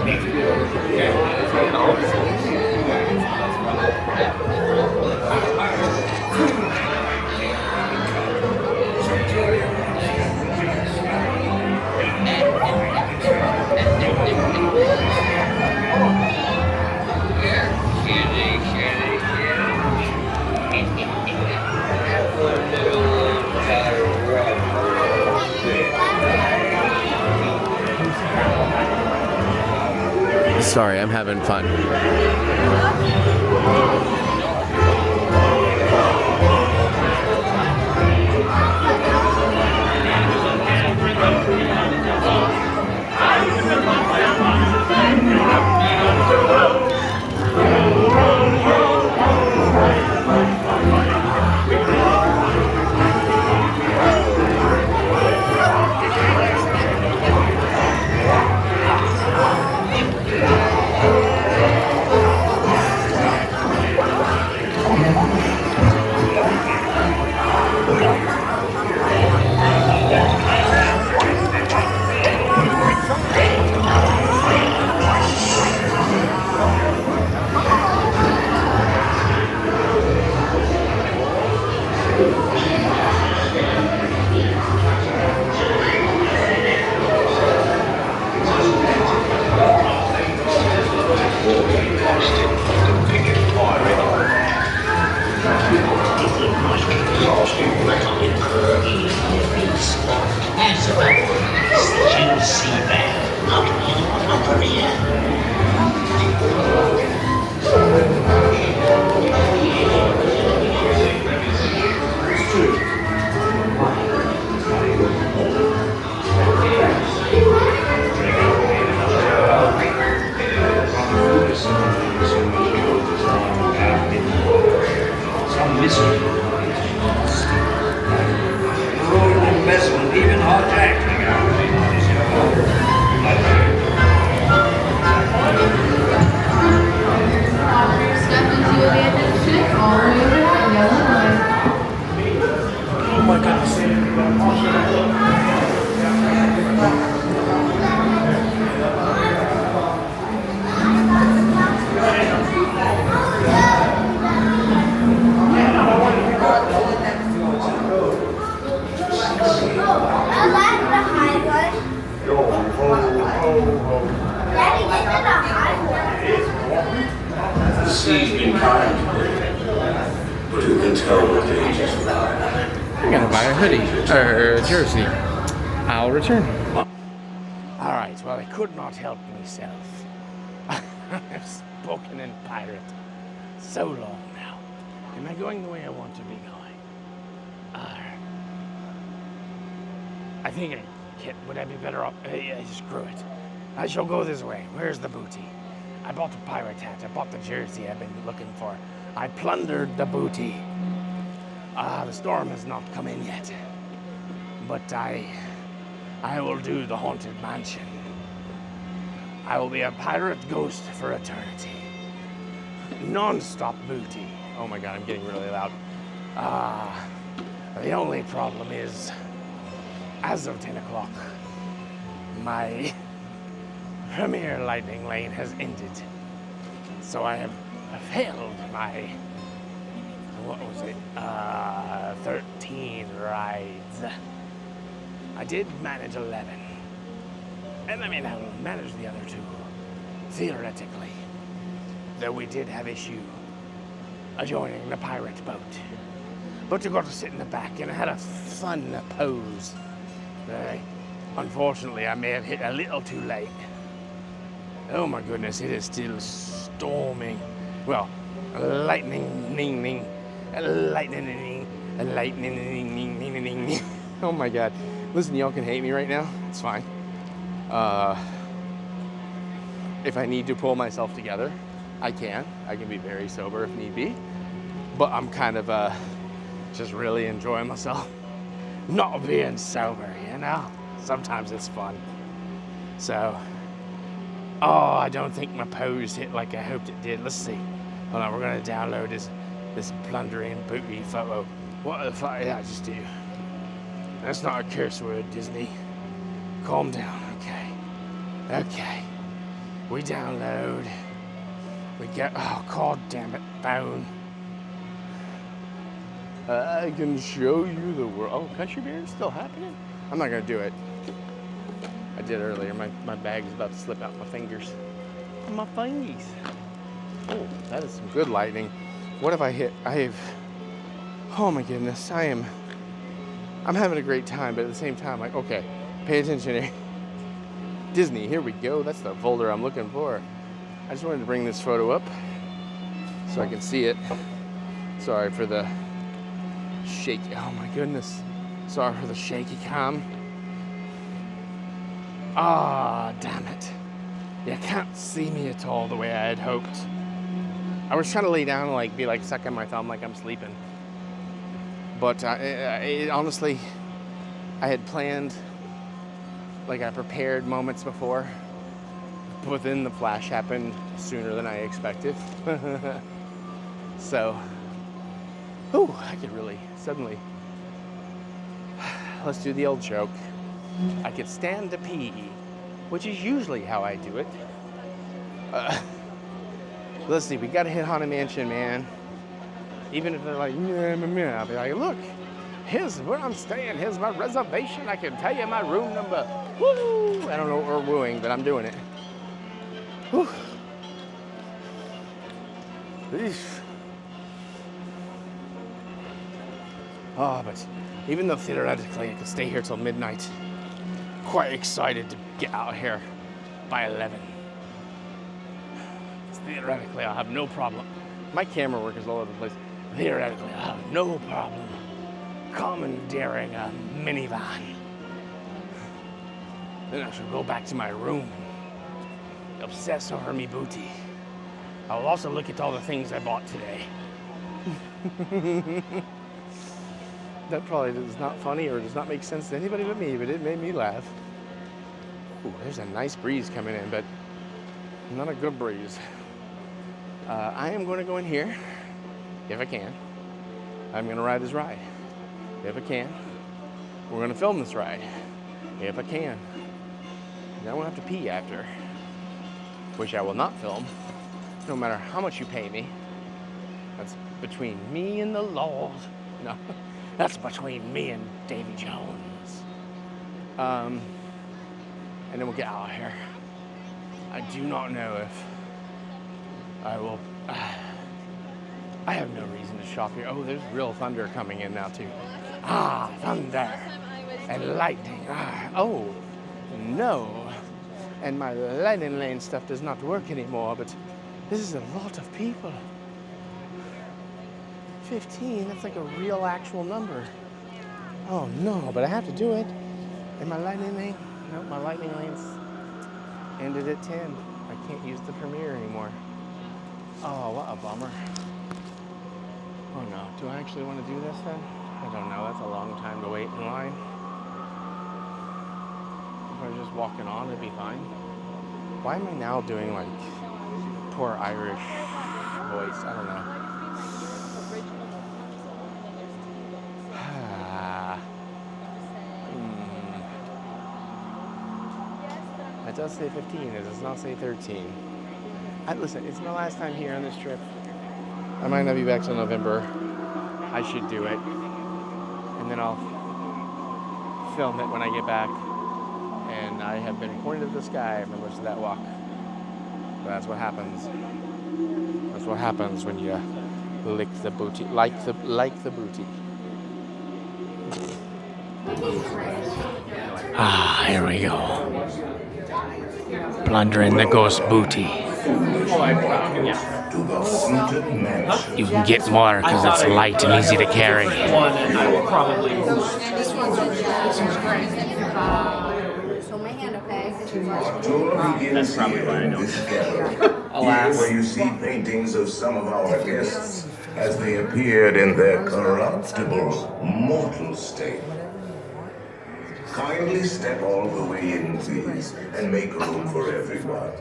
Sorry, I'm having fun. The sea's been kind today, but who can tell what the ages lie? I'm gonna buy a hoodie or a jersey. I'll return. All right, well, I could not help myself. I've spoken in pirate so long now. Am I going the way I want to be going? I think, would I be better off? Screw it. I shall go this way. Where's the booty? I bought the pirate hat. I bought the jersey I've been looking for. I plundered the booty. The storm has not come in yet. But I will do the haunted mansion. I will be a pirate ghost for eternity. Non-stop booty. Oh my God, I'm getting really loud. The only problem is, as of 10 o'clock, my premier lightning lane has ended. So I have failed my what was it? 13 rides. I did manage 11. And I mean, I managed the other 2, theoretically. Though we did have issue joining the pirate boat. But you got to sit in the back and I had a fun pose. Unfortunately, I may have hit a little too late. Oh my goodness, it is still storming. Well, lightning. Oh my God. Listen, y'all can hate me right now. It's fine. If I need to pull myself together, I can. I can be very sober if need be. But I'm kind of just really enjoying myself. Not being sober, you know? Sometimes it's fun. So, I don't think my pose hit like I hoped it did. Let's see. Hold on, we're gonna download this plundering booty photo. What the fuck did I just do? That's not a curse word, Disney. Calm down, okay. We download. We get, oh, god damn it, phone. I can show you the world. Oh, Country Bear is still happening? I'm not gonna do it. I did earlier. My bag is about to slip out my fingers. My fingies. Oh, that is some good lightning. What have I hit? Oh my goodness, I'm having a great time, but at the same time, like, okay, pay attention here. Disney, here we go. That's the folder I'm looking for. I just wanted to bring this photo up so I can see it. Sorry for the shaky, oh my goodness. Sorry for the shaky cam. Ah, damn it. You can't see me at all the way I had hoped. I was trying to lay down and like be like sucking my thumb like I'm sleeping. But honestly, I had planned, like I prepared moments before, but then the flash happened sooner than I expected. So, whew, I could really suddenly, let's do the old joke. I could stand to pee, which is usually how I do it. Let's see, we gotta hit Haunted Mansion, man. Even if they're like, I'll be like, look, here's where I'm staying. Here's my reservation. I can tell you my room number. Woo! I don't know what we're wooing, but I'm doing it. Whew. Oh, but even though theoretically I could stay here till midnight, quite excited to get out of here by 11. Theoretically, I'll have no problem. My camera work is all over the place. Theoretically, I'll have no problem commandeering a minivan. Then I shall go back to my room and obsess over me booty. I'll also look at all the things I bought today. That probably is not funny or does not make sense to anybody but me, but it made me laugh. Ooh, there's a nice breeze coming in, but not a good breeze. I am going to go in here, if I can. I'm going to ride this ride, if I can. We're going to film this ride, if I can. And I won't have to pee after, which I will not film, no matter how much you pay me. That's between me and the laws. No, that's between me and Davy Jones. And then we'll get out of here. I do not know if I will. I have no reason to shop here. Oh, there's real thunder coming in now too. Ah, thunder and lightning. Oh, no. And my lightning lane stuff does not work anymore, but this is a lot of people. 15, that's like a real actual number. Oh no, but I have to do it. And my lightning lane, nope, my lightning lane's ended at 10. I can't use the Premiere anymore. Oh, what a bummer. Oh no, do I actually want to do this then? I don't know, that's a long time to wait in line. If I was just walking on, it'd be fine. Why am I now doing like poor Irish voice? I don't know. It does say 15, it does not say 13. Listen, it's my last time here on this trip. I might not be back till November. I should do it. And then I'll film it when I get back. And I have been pointing to the sky for most of that walk. But that's what happens. That's what happens when you lick the booty, like the booty. Ah, here we go. Plundering the ghost booty. You can get more because it's light and easy to carry. This one's great. So my hand, okay? That's probably why I know. Here where you see paintings of some of our guests as they appeared in their corruptible, mortal state. Kindly step all the way in, please, and make room for everyone.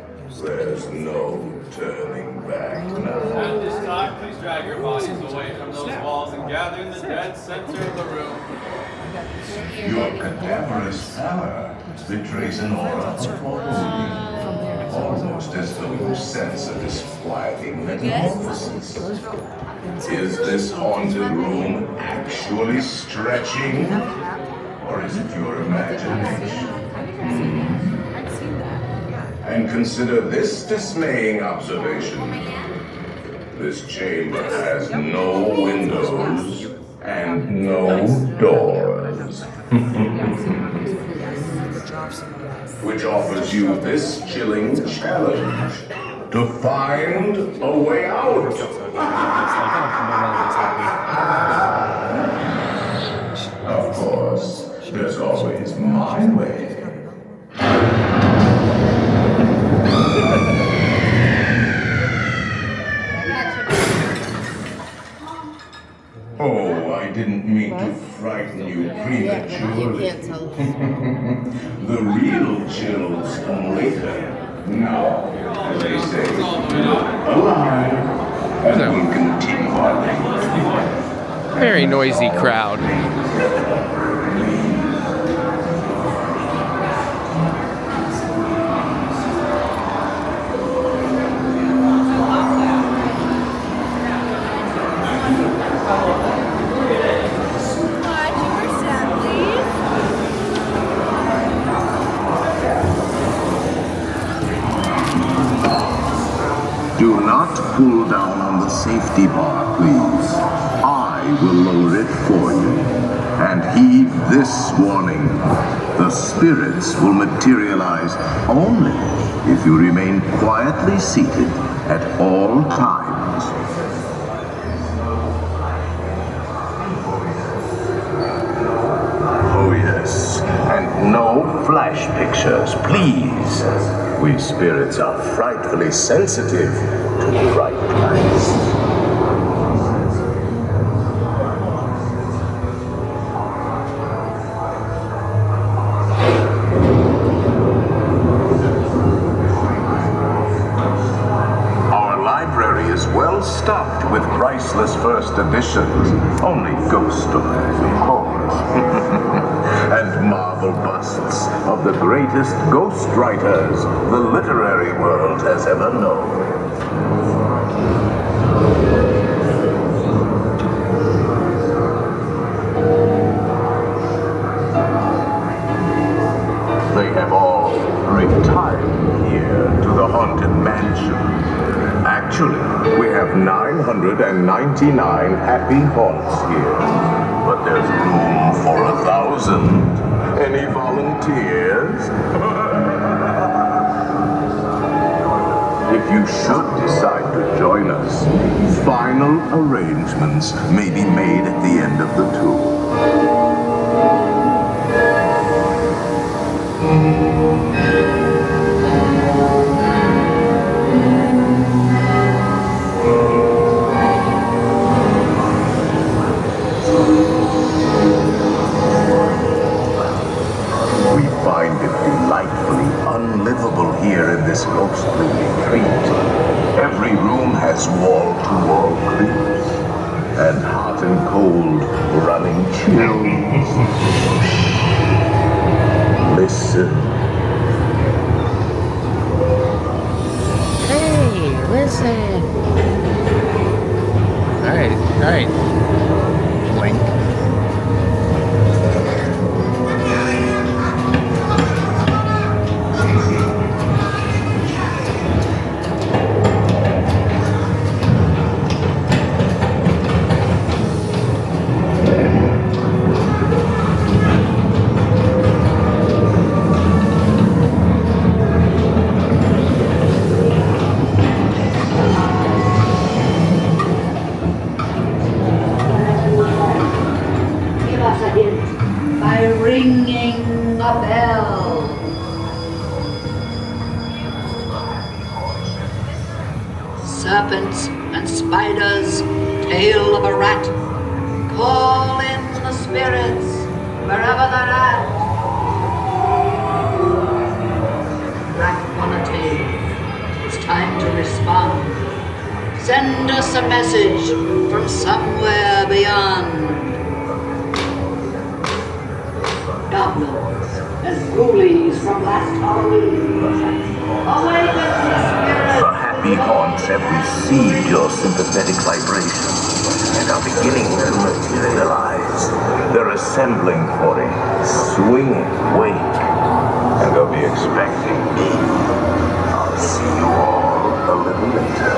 There's no turning back now. At this time, please drag your bodies away from those walls and gather in the dead center of the room. Your cadaverous pallor betrays an aura of foreboding, almost as though you sense a disquieting metamorphosis. Is this haunted room actually stretching? Or is it your imagination? And consider this dismaying observation. This chamber has no windows and no doors. Which offers you this chilling challenge to find a way out. Of course, there's always my way. Oh, I didn't mean to frighten you prematurely. The real chills come later. Now, as they say, alive, and we'll continue our way. Very noisy crowd. Do not pull down on the safety bar, please. I will lower it for you. And heed this warning. The spirits will materialize only if you remain quietly seated at all times. Oh yes, and no flash pictures, please. We spirits are frightfully sensitive to bright lights. Our library is well stocked with priceless first editions, only ghost stories, of course. And marble busts of the greatest ghost writers the literary world has ever known. They have all retired here to the haunted mansion. Actually, we have 999 happy haunts here. But there's room for 1,000. Any volunteers? If you should decide to join us, final arrangements may be made at the end of the tour. We find it delightfully unlivable here in this ghostly retreat. Every room has wall-to-wall creeps, and hot and cold running chills. Listen. Hey, listen. All right. drink. Give us a hint by ringing a bell. Serpents and spiders, tail of a rat, call in the spirits wherever they're at. Rap on a tail, it's time to respond. Send us a message from somewhere beyond. Goblins and ghoulies from last Halloween, awaken the spirits. The happy haunts have received your sympathetic vibration and are beginning to materialize. They're assembling for a swinging wake, and they'll be expecting me. I'll see you all a little later.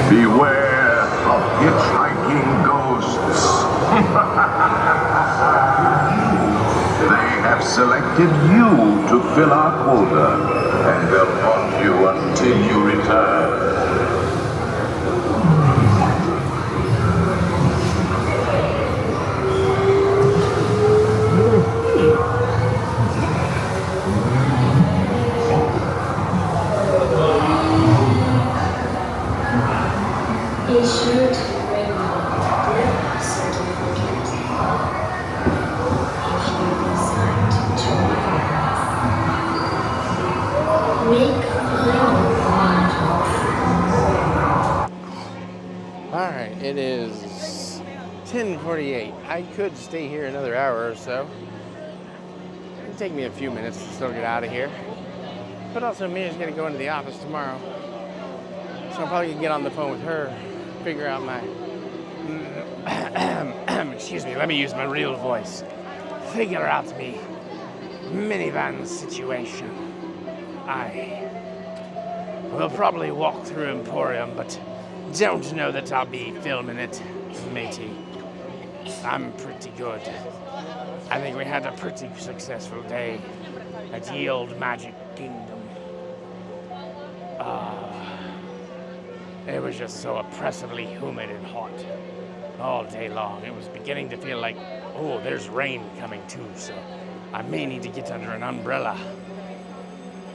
Beware of hitchhiking ghosts. They have selected you to fill our quota, and they'll haunt you until you return. Be sure to bring your death certificate if you decide to join us. Make All right, it is 10:48. I could stay here another hour or so. It'll take me a few minutes to still get out of here. But also, Mia's going to go into the office tomorrow. So I'm probably going to get on the phone with her, figure out my... excuse me, let me use my real voice. Figure out me minivan situation. I will probably walk through Emporium, but don't know that I'll be filming it, matey. I'm pretty good. I think we had a pretty successful day at Ye Olde Magic Kingdom. It was just so oppressively humid and hot all day long. It was beginning to feel like, oh, there's rain coming too, so I may need to get under an umbrella.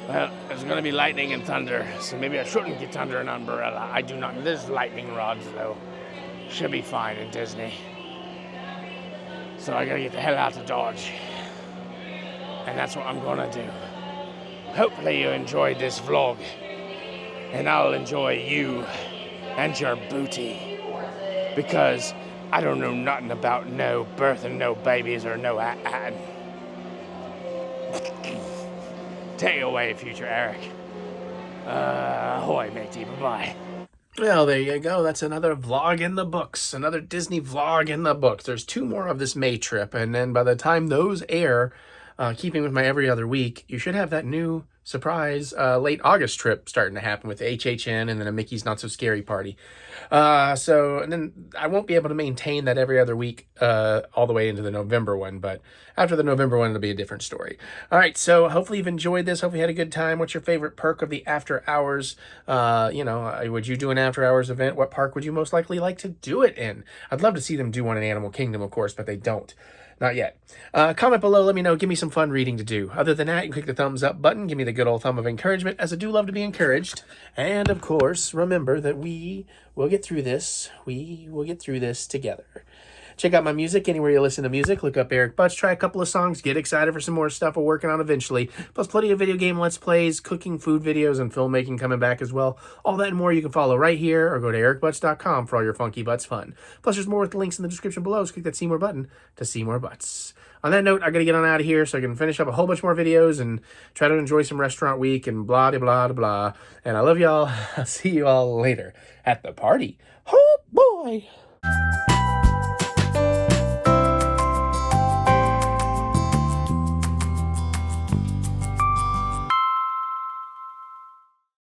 Well, there's going to be lightning and thunder, so maybe I shouldn't get under an umbrella. I do not. There's lightning rods, though. Should be fine in Disney. So I got to get the hell out of Dodge. And that's what I'm going to do. Hopefully you enjoyed this vlog. And I'll enjoy you and your booty. Because I don't know nothing about no birth and no babies or no Take it away, future Eric. Ahoy, matey. Bye-bye. Well, there you go. That's another vlog in the books. Another Disney vlog in the books. There's 2 more of this May trip. And then by the time those air, keeping with my every other week, you should have that new surprise late August trip starting to happen with HHN and then a Mickey's Not So Scary party. And then I won't be able to maintain that every other week all the way into the November one, but after the November one, it'll be a different story. All right, so hopefully you've enjoyed this. Hopefully you had a good time. What's your favorite perk of the after hours? Would you do an after hours event? What park would you most likely like to do it in? I'd love to see them do one in Animal Kingdom, of course, but they don't. Not yet. Comment below, let me know, give me some fun reading to do. Other than that, you can click the thumbs up button, give me the good old thumb of encouragement, as I do love to be encouraged. And of course, remember that we will get through this. We will get through this together. Check out my music anywhere you listen to music. Look up EricButts, try a couple of songs, get excited for some more stuff we're working on eventually. Plus plenty of video game Let's Plays, cooking, food videos, and filmmaking coming back as well. All that and more you can follow right here or go to ericbutts.com for all your funky butts fun. Plus there's more with the links in the description below, so click that see more button to see more butts. On that note, I gotta get on out of here so I can finish up a whole bunch more videos and try to enjoy some restaurant week and blah, blah, blah, blah. And I love y'all. I'll see you all later at the party. Oh boy!